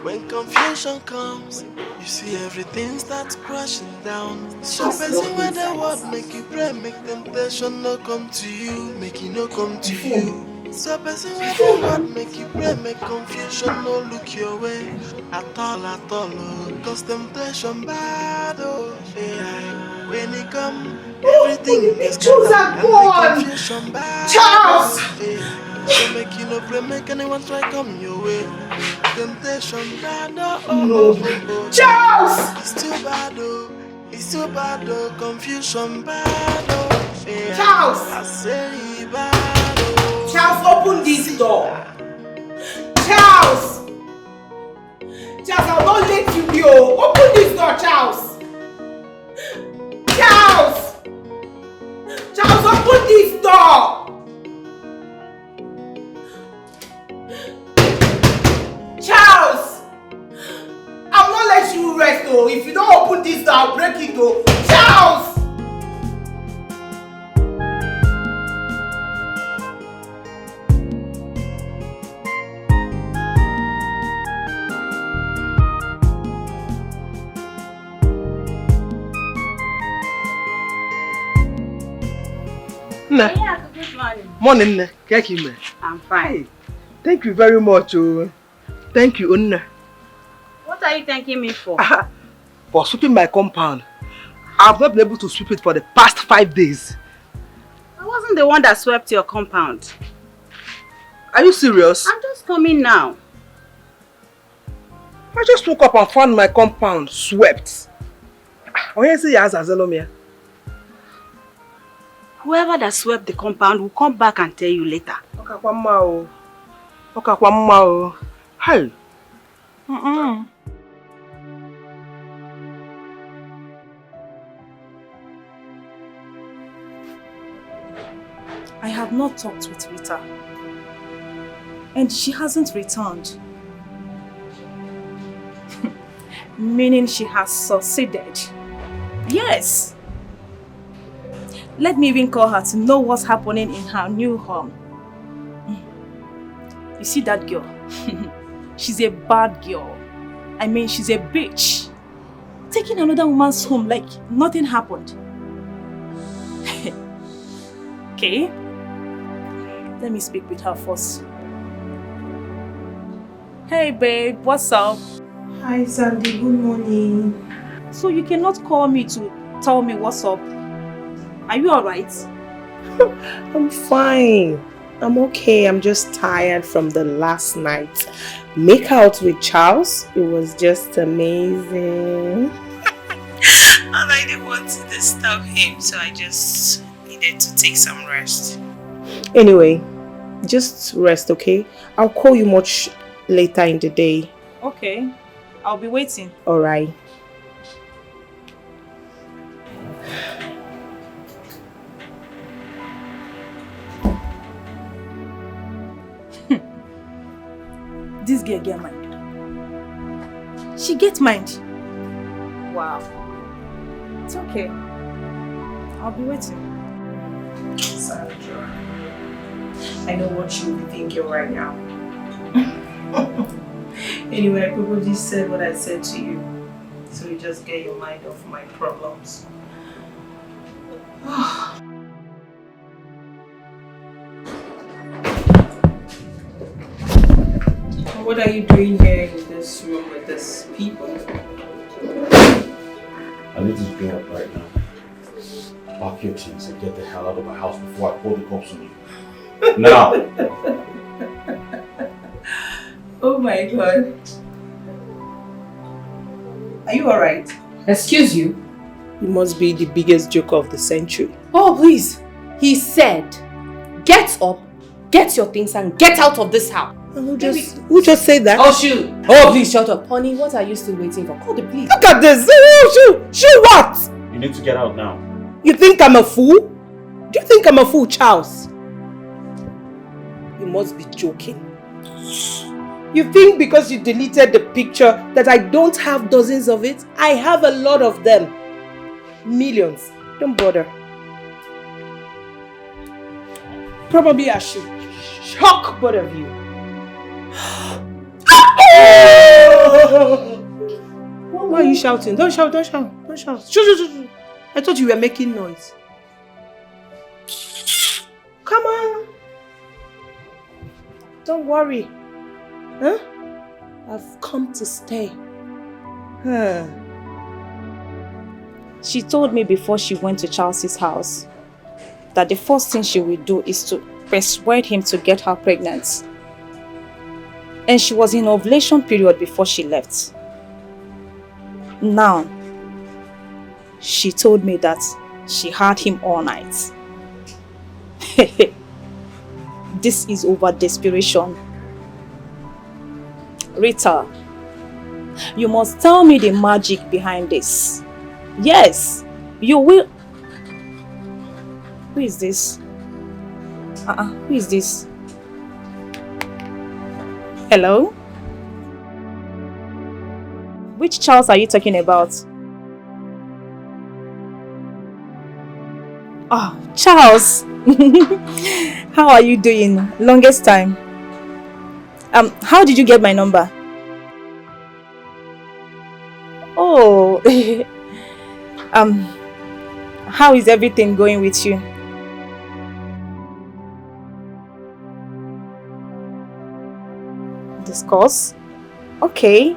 S11: When confusion comes, you see everything starts crashing down. So person where the word make you pray, make temptation no come to you, make it no come to you. So person where the word make you pray, make confusion no look your way at all, oh. Cause temptation bad, oh yeah. When it come, everything is confusion bad,
S6: Charles!
S11: yeah. So make you no pray, make anyone try come your way. Temptation bad, oh.
S6: Charles!
S11: It's too bad, oh. It's too bad, oh. Confusion bad, oh yeah.
S6: Charles!
S11: I say bad, oh.
S6: Charles, open this door! Charles! Charles, I will not let you go! Open this door, Charles! Charles! Charles, open this door!
S14: Charles! I'll not let you rest though. If you don't open this door, I'll break it though. Charles!
S1: Yeah, good morning. Morning, Ne.
S12: I'm fine.
S1: Thank you very much. Oh. Thank you, Unna.
S12: What are you thanking me for?
S1: For sweeping my compound. I've not been able to sweep it for the past 5 days.
S12: I wasn't the one that swept your compound.
S1: Are you serious?
S12: I'm just coming now.
S1: I just woke up and found my compound swept.
S12: Whoever that swept the compound will come back and tell you later.
S1: Hey.
S16: I have not talked with Rita. And she hasn't returned. Meaning she has succeeded. Yes. Let me even call her to know what's happening in her new home. You see that girl? She's a bad girl. I mean, she's a bitch. Taking another woman's home like nothing happened. Okay? Let me speak with her first. Hey babe, what's up?
S14: Hi Sandy, good morning.
S16: So you cannot call me to tell me what's up? Are you alright?
S14: I'm fine. I'm okay. I'm just tired from the last night. Make out with Charles. It was just amazing. And I didn't want to disturb him, so I just needed to take some rest. Anyway, just rest, okay? I'll call you much later in the day.
S16: Okay. I'll be waiting.
S14: Alright.
S16: This girl get mind. She gets mind. Wow. It's okay. I'll be waiting.
S14: Sandra, I know what you'll be thinking right now. Anyway, I probably said what I said to you. So you just get your mind off my problems. What are you doing here in this room with these people?
S7: I need to get up right now. Pack your things and get the hell out of my house before I call the cops on you. Now!
S14: Oh my god. Are you alright?
S18: Excuse you?
S14: You must be the biggest joker of the century.
S18: Oh, please. He said, get up, get your things and get out of this house.
S14: Who just said that?
S18: Oh, shoot. Oh, please shut up. Honey, what are you still waiting for? Call the police.
S14: Look at this. Shoot what?
S7: You need to get out now.
S14: You think I'm a fool? Do you think I'm a fool, Charles? You must be joking. You think because you deleted the picture that I don't have dozens of it? I have a lot of them. Millions. Don't bother. Probably I should shock both of you. Why are you shouting? Don't shout. Shh. I thought you were making noise. Come on. Don't worry. Huh? I've come to stay.
S16: She told me before she went to Charles's house that the first thing she will do is to persuade him to get her pregnant. And she was in ovulation period before she left. Now, she told me that she had him all night. This is over desperation. Rita, you must tell me the magic behind this. Yes, you will. Who is this? Who is this? Hello? Which Charles are you talking about? Oh, Charles! How are you doing? Longest time. How did you get my number? Oh, how is everything going with you? Discuss? Okay.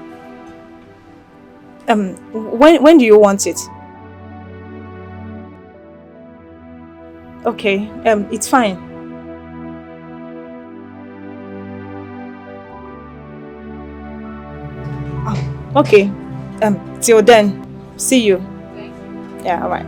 S16: When do you want it? Okay, it's fine. Okay, till then, see you. Yeah, alright.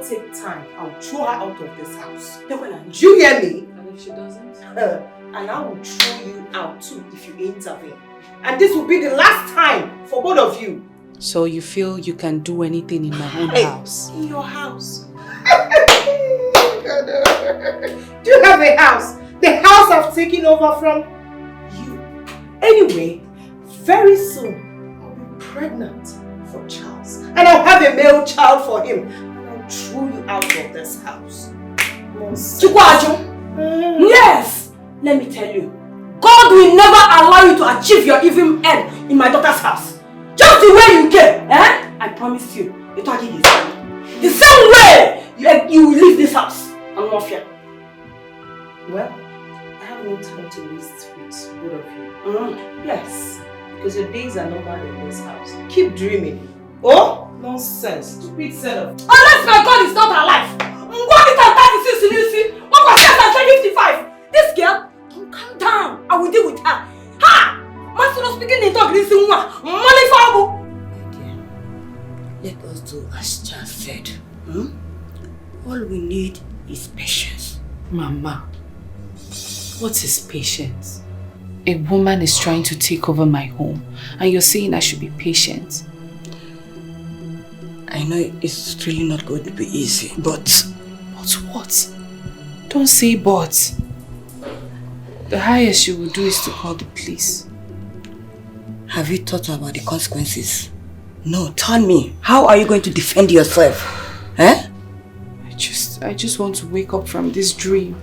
S14: Take time, I'll throw her out of this house. Do you hear me?
S18: And if she doesn't?
S14: And I will throw you out too if you intervene. And this will be the last time for both of you.
S18: So you feel you can do anything in my own house?
S14: In your house. Do you have a house? The house I've taken over from you. Anyway, very soon I'll be pregnant for Charles. And I'll have a male child for him. Throw you out of this house.
S12: Yes! Let me tell you, God will never allow you to achieve your evil end in my daughter's house. Just the way you came, eh? I promise you, the target is coming. The same way you will leave this house. I'm not fear.
S14: Well, I have no time to waste with both of you. Yes, because your days are numbered in this house. Keep dreaming. Oh? Nonsense. Stupid setup.
S12: Unless my God is not alive. What is that 36 you see? What was that 55? This girl, don't calm down. I will deal with her. Ha! Master was speaking in talk this money for let us do as Charles said. All we need is patience.
S18: Mama, what is patience? A woman is trying to take over my home and you're saying I should be patient.
S12: I know it's really not going to be easy, but...
S18: But what? Don't say but. The highest you will do is to call the police.
S12: Have you thought about the consequences? No, tell me. How are you going to defend yourself? Eh?
S18: I just want to wake up from this dream.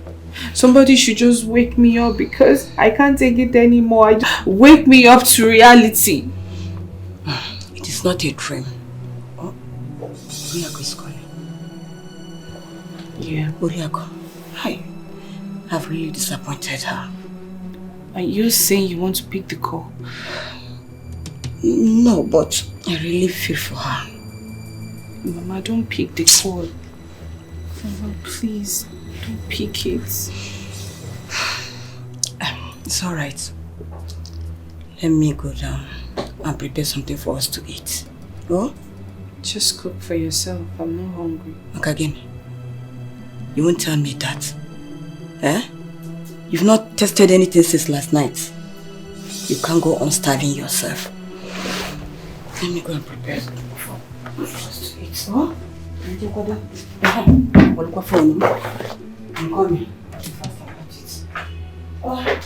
S18: Somebody should just wake me up because I can't take it anymore. Wake me up to reality.
S12: It is not a dream. Uriako is calling.
S18: Yeah.
S12: Uriako, hi. I've really disappointed her.
S18: Are you saying you want to pick the call?
S12: No, but I really feel for her.
S18: Mama, don't pick the call. Mama, please, don't pick it.
S12: It's alright. Let me go down and prepare something for us to eat. Oh?
S18: Just cook for yourself. I'm not hungry.
S12: Makagini, you won't tell me that. Eh? You've not tested anything since last night. You can't go on starving yourself. Let me go and prepare for us to eat. Oh? I'm coming. Oh.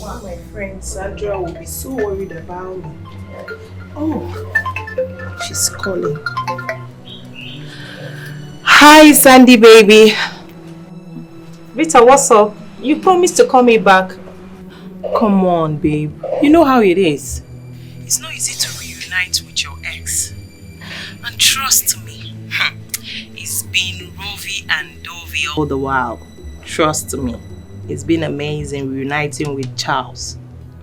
S14: My friend Sandra will be so worried about me. Oh, she's calling. Hi, Sandy baby.
S16: Rita, what's up? You promised to call me back.
S14: Come on, babe. You know how it is. It's not easy to reunite with your ex. And trust me, it's been rovey and dovey all the while. Trust me. It's been amazing reuniting with Charles.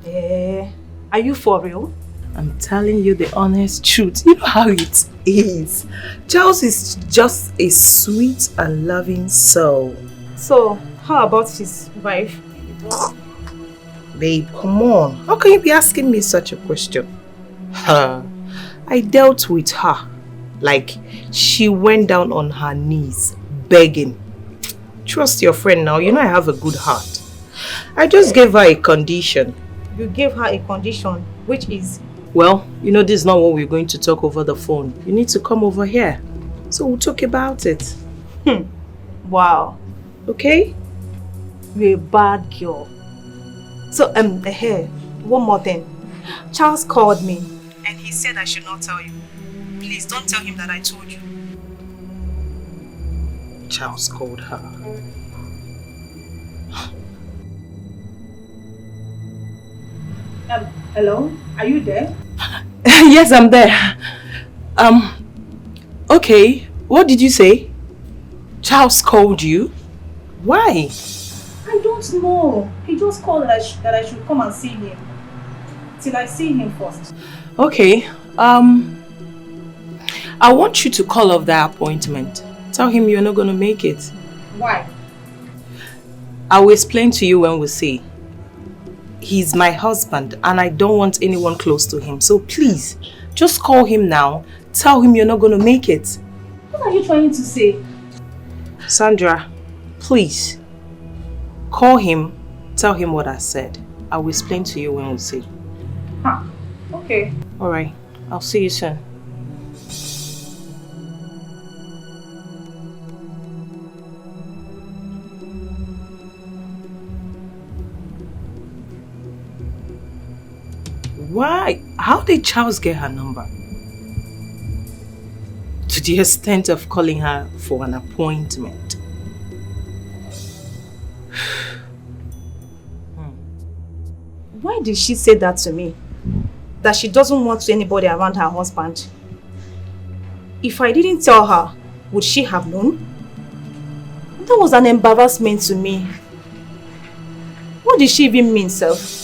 S16: Are you for real?
S14: I'm telling you the honest truth. You know how it is. Charles is just a sweet and loving soul.
S16: So, how about his wife?
S14: Babe, come on. How can you be asking me such a question? I dealt with her like she went down on her knees begging. Trust your friend now, you know I have a good heart. I just gave her a condition.
S16: You gave her a condition, which is?
S14: Well, you know this is not what we're going to talk over the phone. You need to come over here. So we'll talk about it.
S16: Wow.
S14: Okay?
S16: You're a bad girl. So, here, one more thing. Charles called me and he said I should not tell you. Please don't tell him that I told you.
S14: Charles called her.
S16: Hello? Are you there?
S14: Yes, I'm there. Okay. What did you say? Charles called you? Why?
S16: I don't know. He just called that I should come and see him. Till I see him first.
S14: Okay. I want you to call off that appointment. Tell him you're not going to make it.
S16: Why?
S14: I will explain to you when we see. He's my husband and I don't want anyone close to him. So please, just call him now. Tell him you're not going to make it.
S16: What are you trying to say?
S14: Sandra, please, call him. Tell him what I said. I will explain to you when we see.
S16: Huh. Okay.
S14: Alright, I'll see you soon. Why? How did Charles get her number? To the extent of calling her for an appointment.
S16: Why did she say that to me? That she doesn't want anybody around her husband? If I didn't tell her, would she have known? That was an embarrassment to me. What did she even mean, self?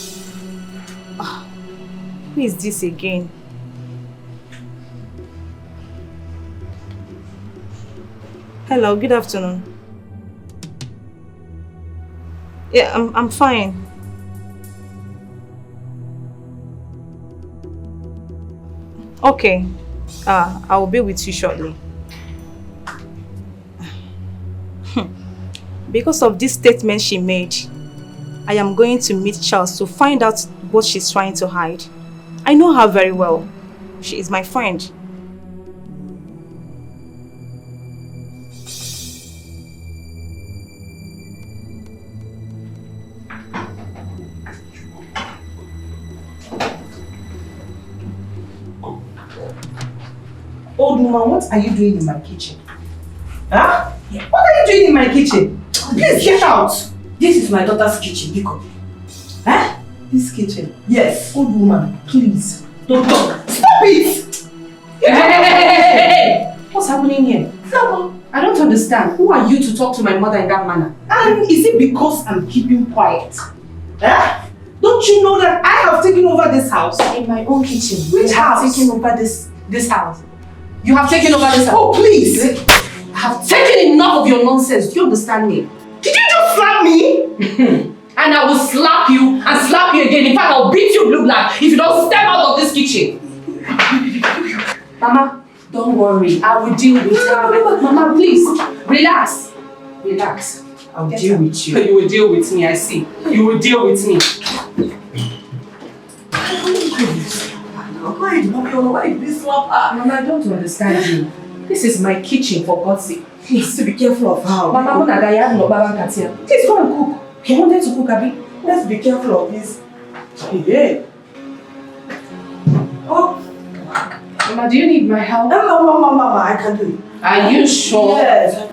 S16: Who is this again? Hello, good afternoon. Yeah, I'm fine. Okay. I will be with you shortly. Because of this statement she made, I am going to meet Charles to find out what she's trying to hide. I know her very well. She is my friend.
S14: Old woman, what are you doing in my kitchen? Huh? What are you doing in my kitchen? Please get out!
S15: This is my daughter's kitchen, Biko.
S14: Huh? This kitchen? Yes. Old woman, please. Don't talk. Stop it!
S15: Hey! What's happening here? I don't understand. Who are you to talk to my mother in that manner?
S14: And is it because I'm keeping quiet? Huh? Don't you know that I have taken over this house?
S15: In my own kitchen.
S14: Which house?
S15: I have taken over this house. You have taken over this house.
S14: Oh, please!
S15: I have taken enough of your nonsense. Do you understand me?
S14: Did you just slap me?
S15: And I will slap you and slap you again. In fact, I'll beat you blue black if you don't step out of this kitchen. Mama, don't worry. I will deal with her. Mama, please, relax. Relax.
S14: I'll deal with you.
S15: You will deal with me, I see. You will deal with me.
S14: Why did you slap her?
S15: Mama, I don't understand you. This is my kitchen, for God's sake.
S14: Please, to be careful of her.
S15: Mama, please go and cook. You wanted to cook, Abby?
S14: Let's be careful of this. Yeah. Oh.
S15: Mama, do you need my help?
S14: No, Mama, I can do it.
S15: Are you sure?
S14: Yes.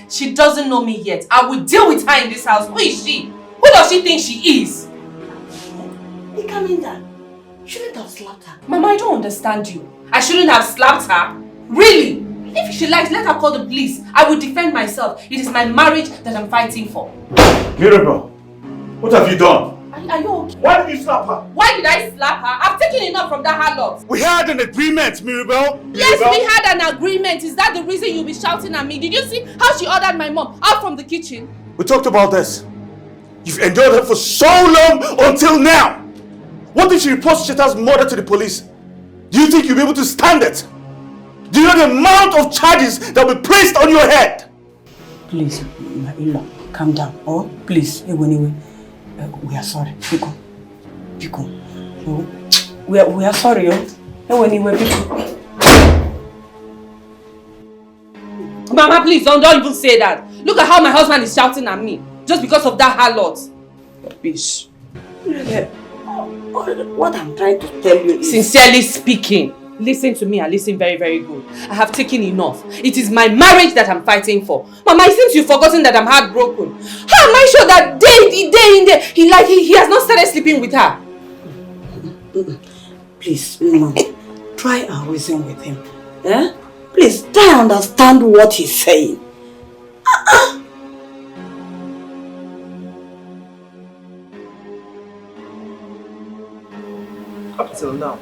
S15: She doesn't know me yet. I will deal with her in this house. Who is she? Who does she think she is?
S14: You come in there. You shouldn't have slapped her.
S15: Mama, I don't understand you. I shouldn't have slapped her? Really? If she likes, let her call the police. I will defend myself. It is my marriage that I'm fighting for.
S3: Mirabel, what have you done?
S15: Are you okay?
S3: Why did you slap her?
S15: Why did I slap her? I've taken enough from that harlot.
S3: We had an agreement, Mirabel.
S15: Yes, we had an agreement. Is that the reason you'll be shouting at me? Did you see how she ordered my mom out from the kitchen?
S3: We talked about this. You've endured her for so long until now. What if she reports Cheta's murder to the police? Do you think you'll be able to stand it? Do you know the amount of charges that will be placed on your head?
S12: Please, my in-law, calm down. Oh, please, anyway, we are sorry. Biko. No, we are sorry. Anyway, Biko.
S18: Mama, please don't even say that. Look at how my husband is shouting at me just because of that harlot. Bitch.
S12: What I'm trying to tell you is...
S18: Sincerely speaking, listen to me and listen very, very good. I have taken enough. It is my marriage that I'm fighting for. Mama, it seems you've forgotten that I'm heartbroken. How am I sure that day in day, he has not started sleeping with her?
S12: Please, Mom, try and reason with him. Eh? Please, try and understand what he's saying.
S1: Up till now,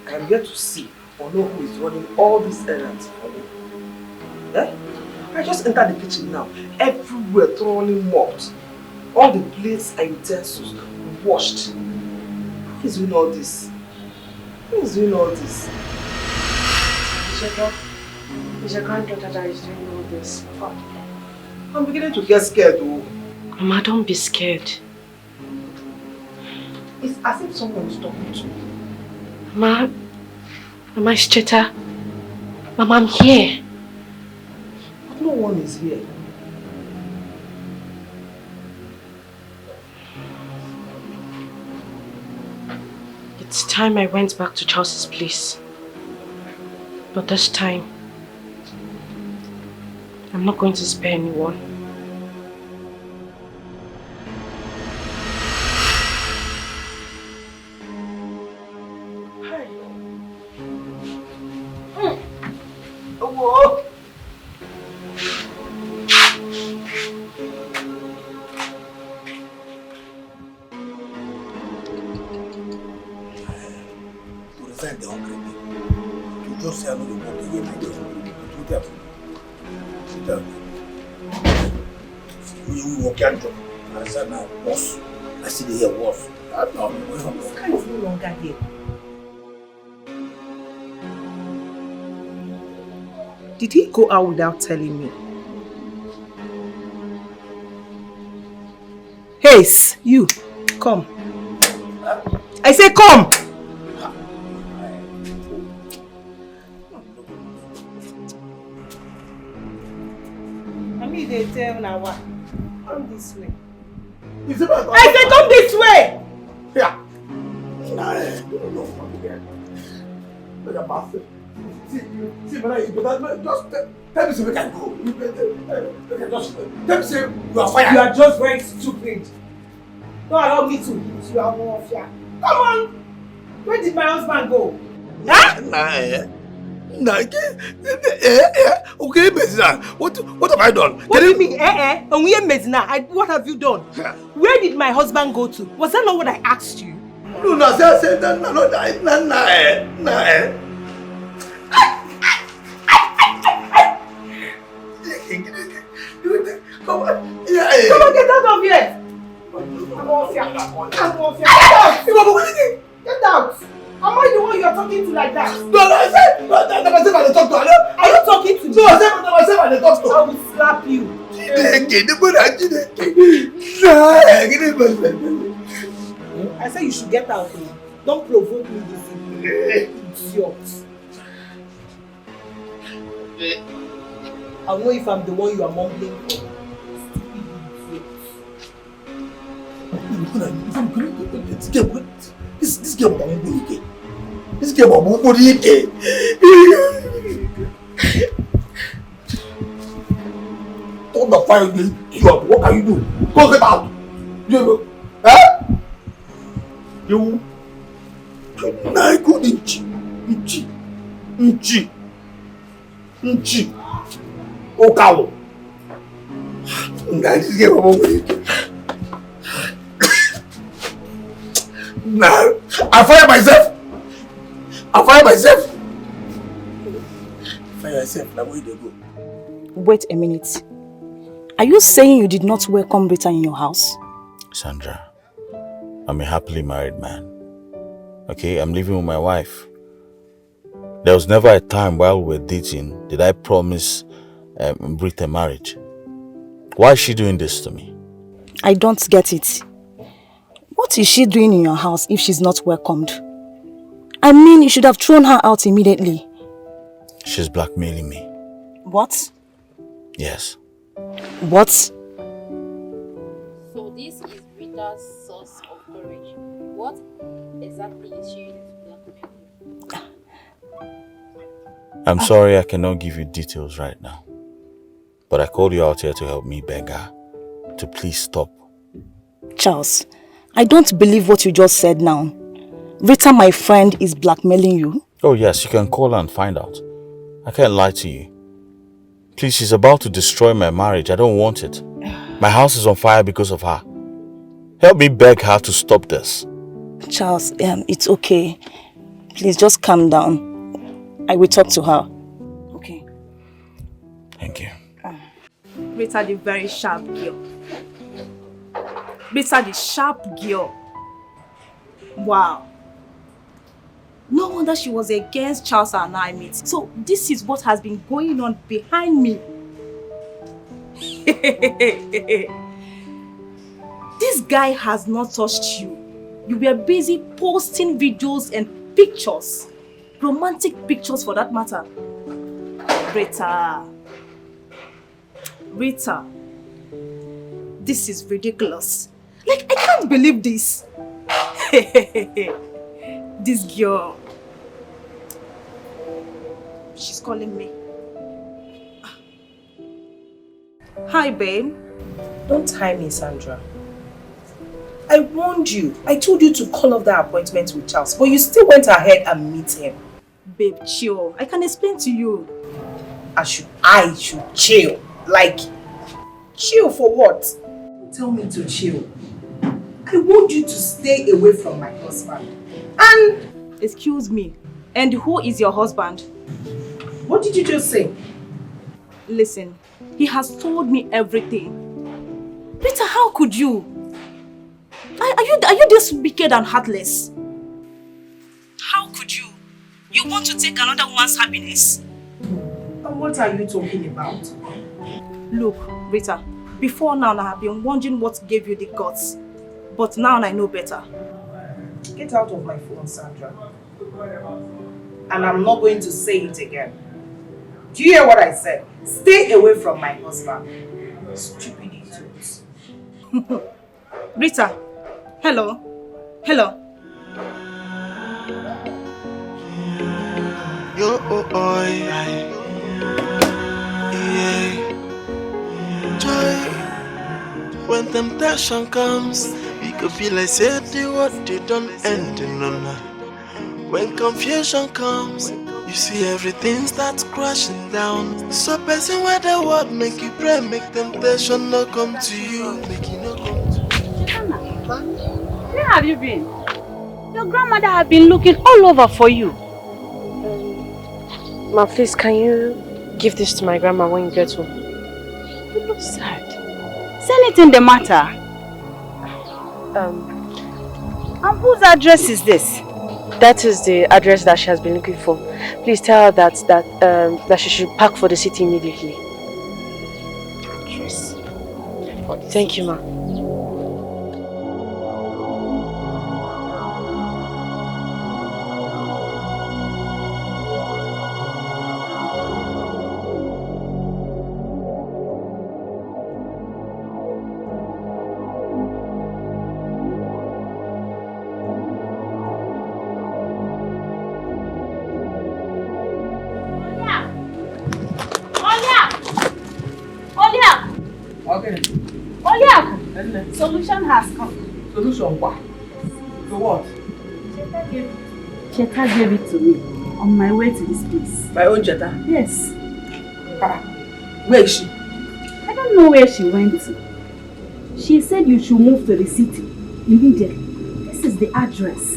S1: I am yet to see or know who is running all these errands for me. Eh? I just entered the kitchen now. Everywhere thoroughly mopped. All the plates and utensils washed. Who is doing all this? Who is doing all this?
S8: It's your granddaughter that is doing all this.
S1: I'm beginning to get scared though.
S8: Mama, don't be scared.
S1: It's as if someone is talking to me.
S8: Mama, it's Cheta. Mama, I'm here.
S1: But no one is here.
S8: It's time I went back to Charles's place. But this time, I'm not going to spare anyone.
S1: Whoa.
S5: To resign the hungry people. To just say I know the work again, I just want to do that. Sit down. We work your job. I said now, boss. I see the here boss. This
S6: guy is no longer here. Did he go out without telling me? Hey, you, come. I say come! I mean they tell now what? Come this way. I say come this way!
S5: Yeah. Look at Master. See, man, you better just tell me so we can go. You better just tell me say you are fired.
S6: You are just very stupid. Don't allow me to hit you. I'm more of ya. Come on! Where did my husband go? Huh?
S5: Okay, Mezina. What have I done?
S6: What do you mean? Mezina, what have you done? Where did my husband go to? Was that not what I asked you?
S5: No, say that. No. Come on,
S6: get out of here! I'm off here. Get out! Am I the one you are talking to like that?
S5: No, I said myself I talk to.
S6: Are you talking to me?
S5: No, I said myself I talk to.
S6: I will slap you. I said you should get out. Don't provoke me this evening. Idiot. I'll know if I'm the one you are mumbling for.
S5: This game of Don't the fire you up. What can you do? Go get out. You huh? You na good inchi. O cow. This game of Nah, I fire myself. Fire yourself, now where they go?
S16: Wait a minute. Are you saying you did not welcome Rita in your house?
S7: Sandra, I'm a happily married man. Okay, I'm living with my wife. There was never a time while we were dating did I promise Brit a marriage. Why is she doing this to me?
S16: I don't get it. What is she doing in your house if she's not welcomed? I mean, you should have thrown her out immediately.
S7: She's blackmailing me.
S16: What?
S7: Yes.
S16: What?
S10: So this is Rita's source of courage. What exactly is she using to blackmail you?
S7: I'm sorry I cannot give you details right now. But I called you out here to help me beg her to please stop.
S16: Charles, I don't believe what you just said now. Rita, my friend, is blackmailing you?
S7: Oh yes, you can call her and find out. I can't lie to you. Please, she's about to destroy my marriage. I don't want it. My house is on fire because of her. Help me beg her to stop this.
S16: Charles, it's okay. Please just calm down. I will talk to her. Okay.
S7: Thank you.
S16: Rita, the very sharp girl. Rita, the sharp girl. Wow. No wonder she was against Charles and I meet. So this is what has been going on behind me. This guy has not touched you. You were busy posting videos and pictures. Romantic pictures for that matter. Rita. This is ridiculous. Like, I can't believe this. This girl. She's calling me. Hi, babe.
S14: Don't tie me, Sandra. I warned you. I told you to call off that appointment with Charles, but you still went ahead and meet him.
S16: Babe, chill. I can explain to you.
S14: I should chill. Like, chill for what? Tell me to chill. I want you to stay away from my husband. And...
S16: Excuse me. And who is your husband?
S14: What did you just say?
S16: Listen, he has told me everything. Rita, how could you? Are you this wicked and heartless? How could you? You want to take another woman's happiness?
S14: And what are you talking about?
S16: Look, Rita, before now I have been wondering what gave you the guts. But now I know better.
S14: Get out of my phone, Sandra. And I'm not going to say it again. Do you hear what I said? Stay away from my husband. Stupid idiots.
S16: Rita, hello? Hello?
S11: Yo, yeah. Joy, when temptation comes, we could feel like say the what they don't end in none. When confusion comes, you see everything starts crashing down. So person where the word make you pray, make temptation not come to you, make it not come to you.
S15: Where have you been? Your grandmother has been looking all over for you.
S8: Ma, please, can you give this to my grandma when you get home?
S15: You look sad. Is anything the matter? And whose address is this?
S8: That is the address that she has been looking for. Please tell her that she should pack for the city immediately.
S15: Address.
S8: Thank you, ma.
S15: Solution has come.
S14: Solution what? To what?
S15: Cheta gave it to me on my way to this place.
S14: My own Cheta?
S15: Yes.
S14: Where is she?
S15: I don't know where she went to. She said you should move to the city immediately. This is the address.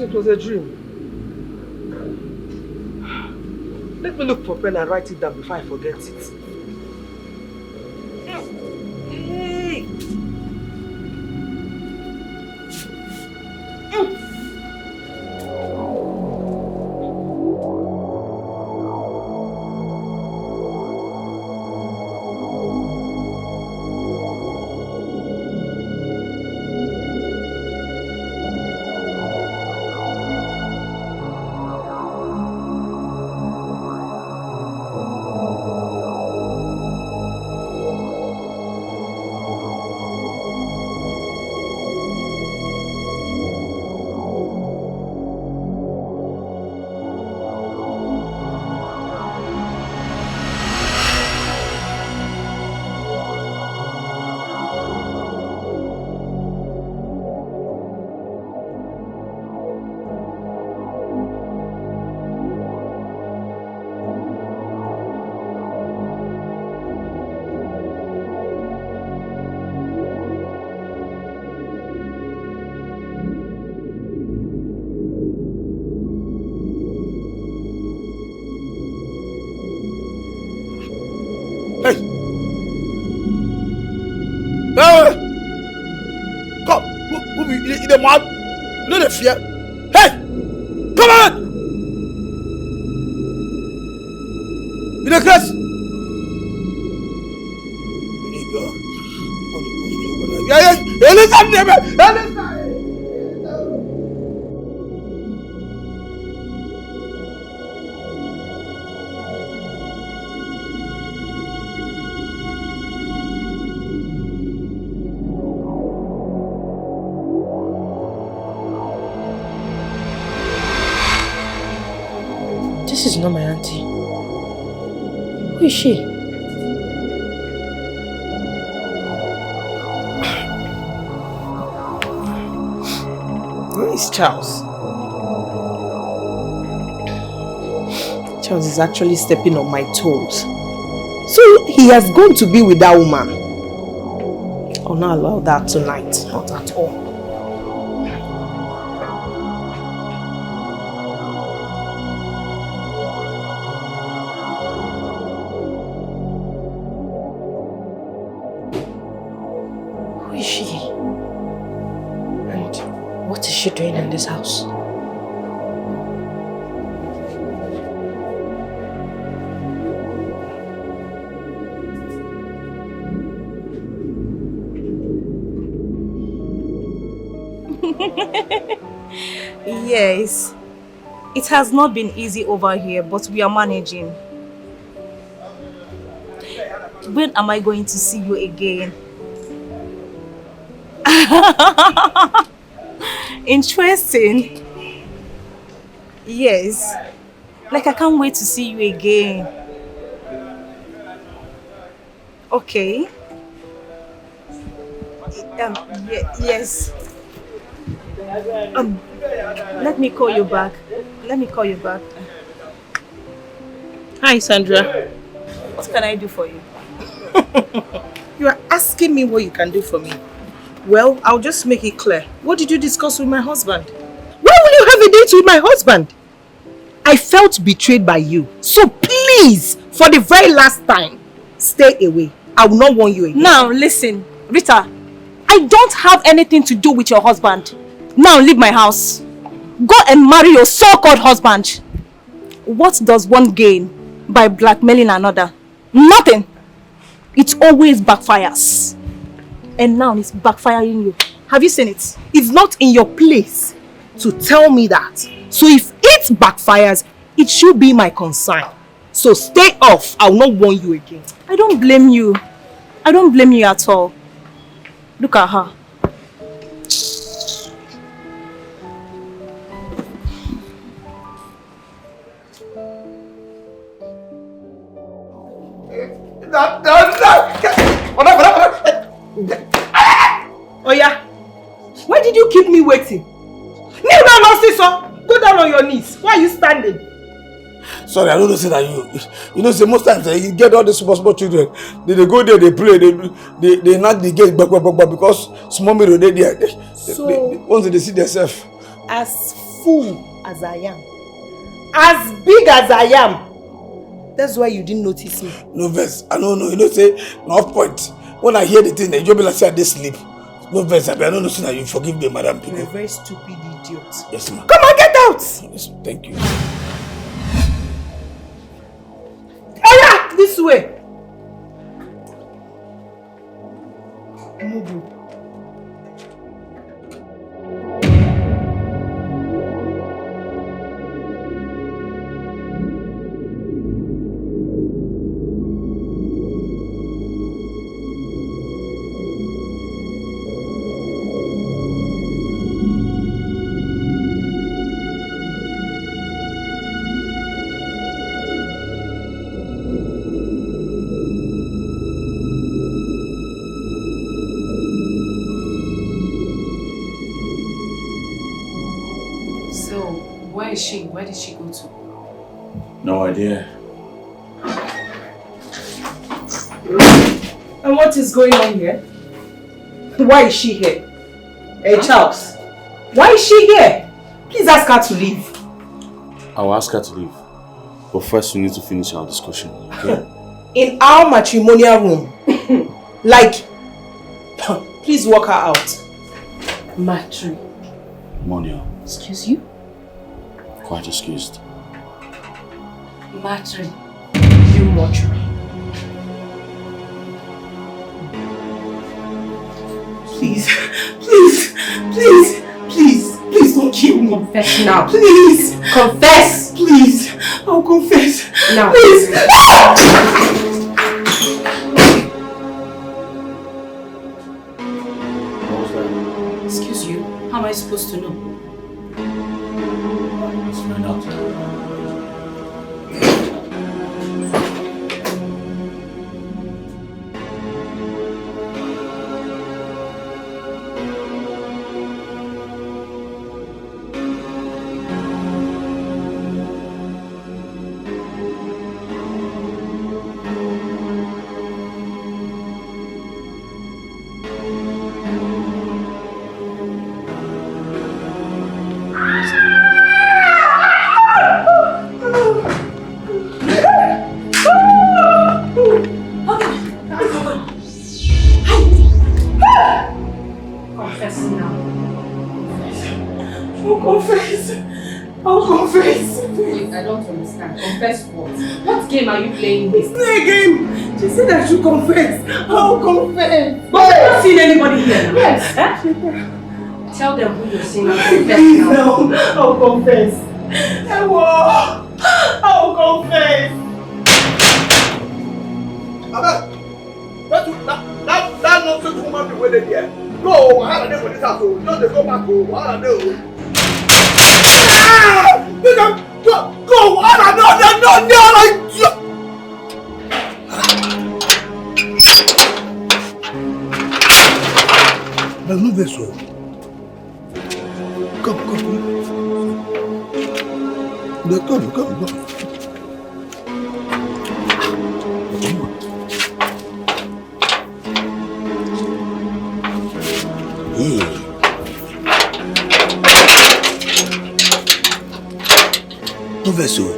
S1: it was a dream. Let me look for pen and write it down before I forget it. Hey.
S5: Man, no the fear. Hey, come on! In the class.
S14: This is not my auntie. Who is she? Where is Charles? Charles is actually stepping on my toes. So he has gone to be with that woman. I'll not allow that tonight. Not at all. What is she doing in this house?
S16: Yes, it has not been easy over here, but we are managing. When am I going to see you again? Interesting. Yes. Like I can't wait to see you again. Okay. Yes. Let me call you back.
S14: Hi, Sandra.
S16: What can I do for you?
S14: You are asking me what you can do for me. Well, I'll just make it clear. What did you discuss with my husband? Why will you have a date with my husband? I felt betrayed by you. So please, for the very last time, stay away. I will not warn you again.
S16: Now, listen, Rita. I don't have anything to do with your husband. Now leave my house. Go and marry your so-called husband. What does one gain by blackmailing another? Nothing. It always backfires. And now it's backfiring you. Have you seen it?
S14: It's not in your place to tell me that. So if it backfires, it should be my concern. So stay off. I will not warn you again.
S16: I don't blame you. I don't blame you at all. Look at her.
S14: Oh yeah. Why did you keep me waiting? Kneel down, Nonsense. Go down on your knees. Why are you standing?
S5: Sorry, I don't know say that you know say most times you get all the small children. They go there, they play, they knock the gate back because small mirror they there. Once they see themselves.
S14: As
S6: fool as I am, as big as I am, that's why you didn't notice me.
S5: No verse. I don't know. You know, say, no point. When I hear the thing, you'll be like, say, I did sleep. No verse. I don't know, say, that you forgive me, Madam Pico.
S6: You're a very stupid idiot.
S5: Yes, ma'am.
S6: Come on, get out!
S5: Yes, thank you.
S6: Ella, this way. Move.
S9: Where did she go to?
S7: No idea.
S6: And what is going on here? Why is she here? Hey, Charles, why is she here? Please ask her to leave.
S7: I'll ask her to leave. But first we need to finish our discussion, okay?
S6: In our matrimonial room. Like, please walk her out.
S7: Matrimonial.
S9: Excuse you?
S7: Quite excused.
S9: Matri.
S6: You mortuary. Please, please, please, please, please don't kill me.
S9: Confess now.
S6: Please.
S9: Confess.
S6: Please. I'll confess.
S9: Now.
S6: Please.
S9: Excuse you. How am I supposed to know?
S7: Let's find out.
S9: Are you playing this?
S6: Play a game! She said I should confess. I'll confess.
S9: But I've not seen anybody here now.
S6: Yes.
S9: Tell them who you're seeing and confess
S6: Please,
S9: now.
S6: no. I'll confess. I'll confess.
S5: That nonsense woman be waiting here. Go, I had a day for this house. Just go back home. I had a day. Go! No! There's no vessel. Come. Come. No vessel.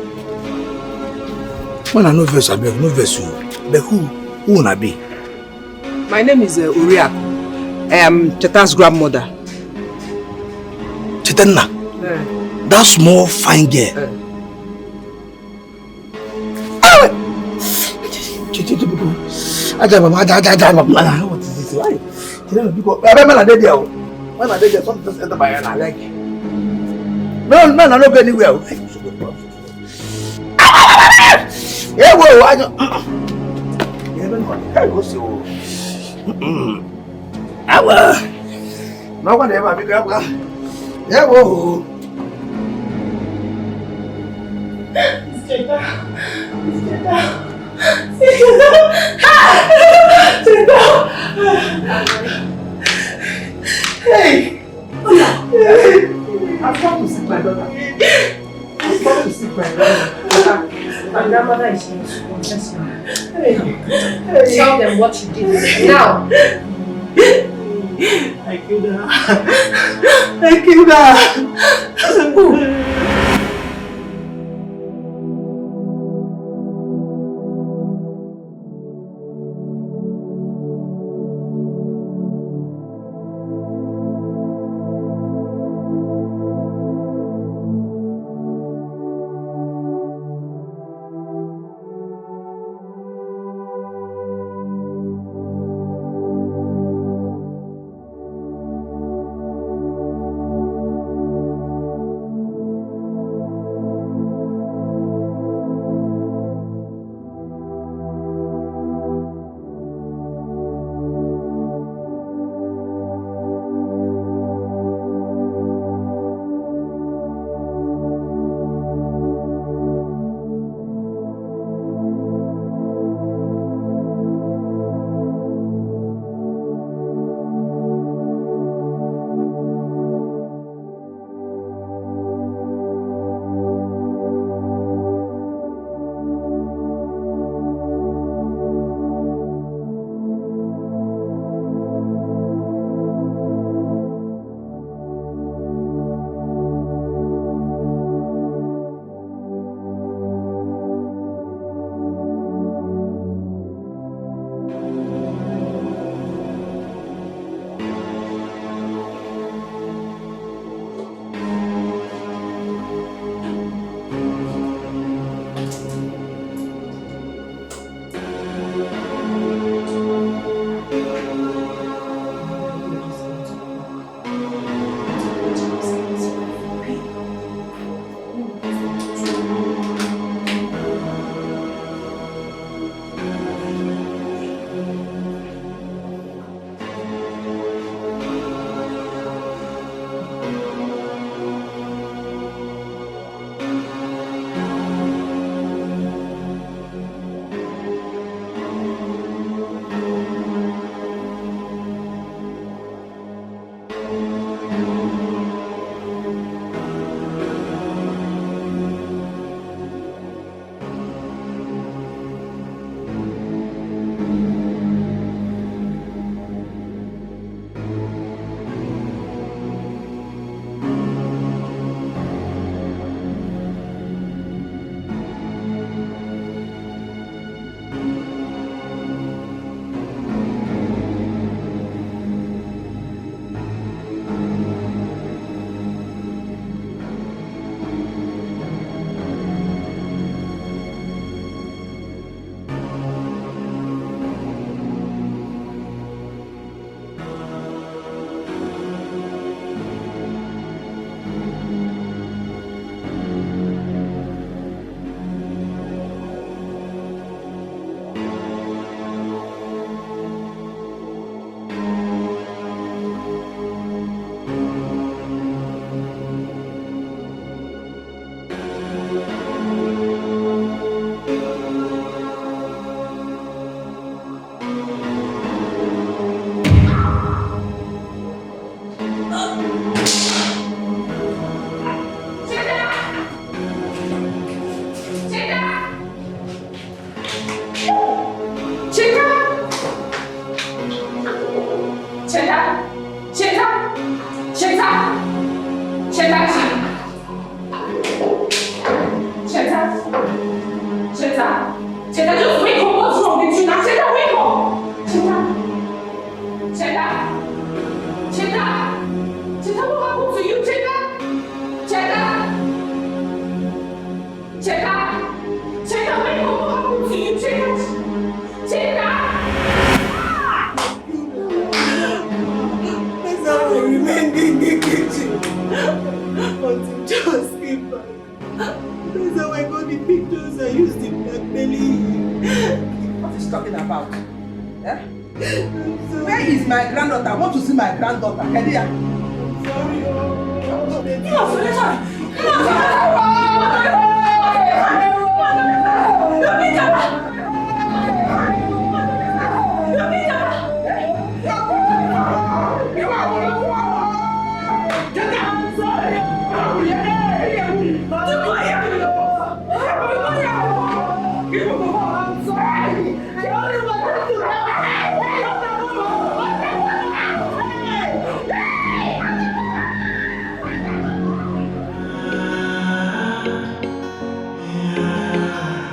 S5: When I no vessel, I beg no vessel. But who will I be?
S1: My name is Uriak. I am Cheta's grandmother.
S5: Chetanna? That small fine girl. What is this? Why? When I did something just enter my hand, I like it. No, I don't go anywhere. Yeah, whoa, I don't. I go see. No one ever be grab. Yeah, whoa. Hey! I've come to see my daughter.
S9: My grandmother is here to confess now. Tell them what you did. Now!
S1: I killed her.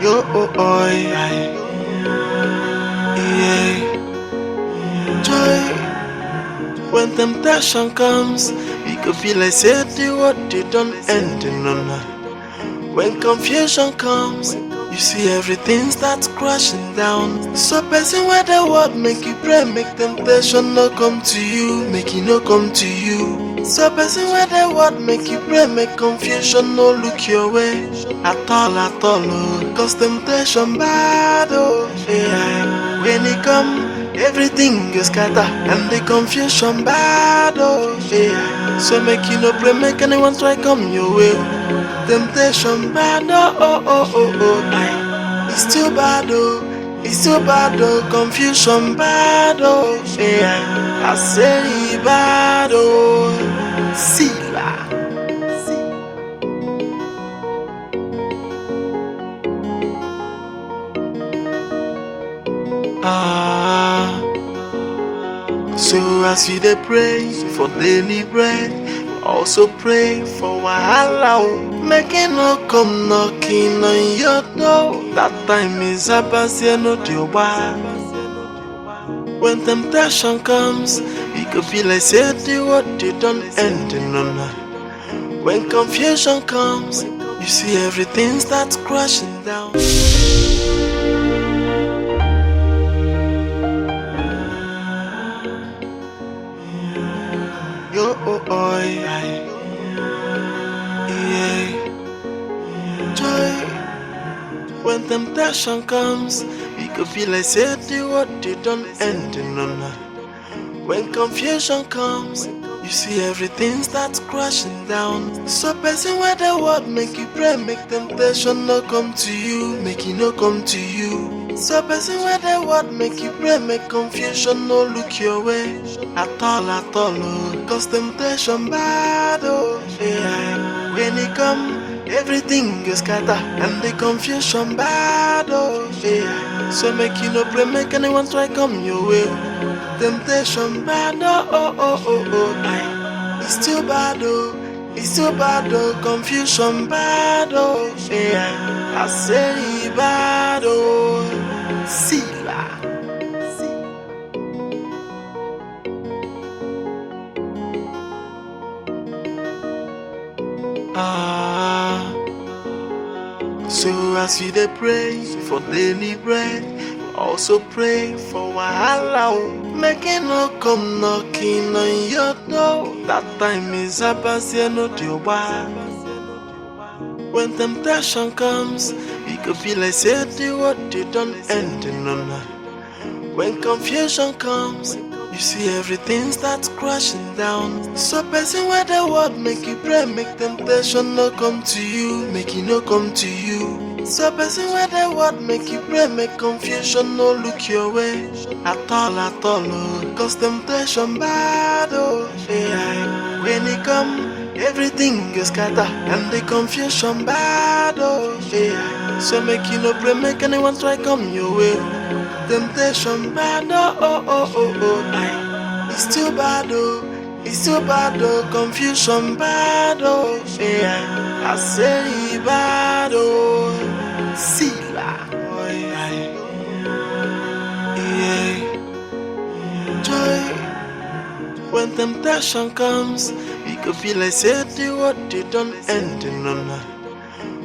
S11: Yo, oh, oh, yeah. Joy, when temptation comes, we could feel like say the what they don't end in none. When confusion comes, you see everything starts crashing down. So person where the word make you pray, make temptation no come to you, make it no come to you. So person where the word make you pray, make confusion no look your way at all, oh. Cause temptation bad, oh yeah. When it come, everything is scatter and the confusion bad, oh yeah. So make you no pray, make anyone try come your way. Temptation bad, oh. It's too bad, oh. It's too bad, oh. Confusion bad, oh yeah. I say bad, oh. See la. So as you dey pray for daily bread, also pray for wahala. Make it no come knocking on your door. That time is about to no deal. When temptation comes, it could feel like say the what they don't end in none. When confusion comes, you see everything starts crashing down. Yo, oh, oh, yeah. Joy, when temptation comes, we could feel like say the what they don't end in none. When confusion comes, you see everything starts crashing down. So person where the word make you pray, make temptation no come to you, make it no come to you. So person where the word make you pray, make confusion no look your way at all, oh. Cause temptation bad, oh yeah. When it come, everything is scatter and the confusion bad, oh yeah. So make you no pray, make anyone try come your way. Temptation bad, oh. It's too bad, oh. It's too bad, oh. Confusion bad, oh yeah. I say bad, oh. See la. So as you dey pray for daily bread, also pray for wahala. Make it no come knocking on your door. That time is about to no deal. When temptation comes, it could feel like say the what they don't end in none. When confusion comes, you see everything starts crashing down. So person where the word make you pray, make temptation no come to you, make it no come to you. So person where the word make you pray, make confusion no look your way at all, oh. Cause temptation bad, oh yeah. When it come, everything is scatter and the confusion bad, oh yeah. So make you no pray, make anyone try come your way. Temptation bad, oh. It's too bad, oh. It's too bad, oh. Confusion bad, oh yeah. I say bad, oh. See la. Oh, yeah. Joy, when temptation comes, we could feel like say the what they don't end in none.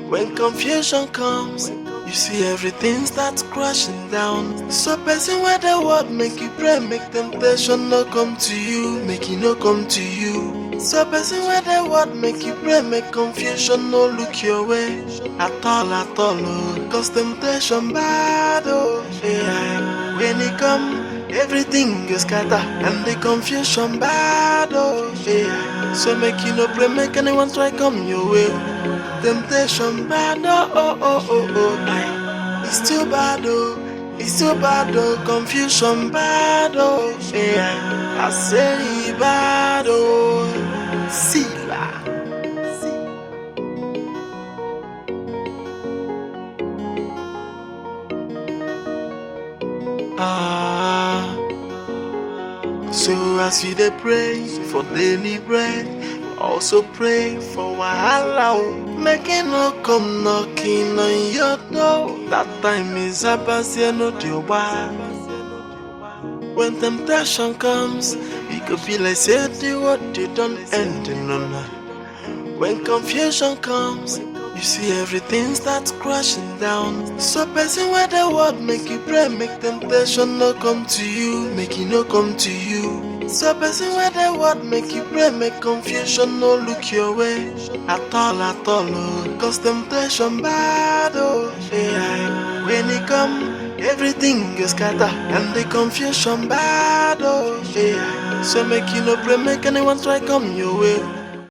S11: When confusion comes, you see everything starts crashing down. So person where the word make you pray, make temptation no come to you, make it no come to you. So person where the word make you pray, make confusion no look your way at all, oh. Cause temptation bad, oh yeah. When it come, everything is scatter and the confusion bad, oh yeah. So make you no pray, make anyone try come your way. Temptation bad, oh. It's too bad, oh. It's too bad, oh. Confusion bad, oh yeah. I say bad, oh. See la. So as you dey pray for daily bread, Also pray for wahala, make it no come knocking on your door. That time is about to know the why. When temptation comes, it could be like say the what they don't end in none. When confusion comes, you see everything starts crashing down. So person where the word make you pray, make temptation no come to you, make it no come to you. So person where the word make you pray, make confusion no look your way at all, oh. Cause temptation bad, oh yeah. When it come, everything is scatter, and the confusion bad, oh yeah. So make you no pray, make anyone try come your way.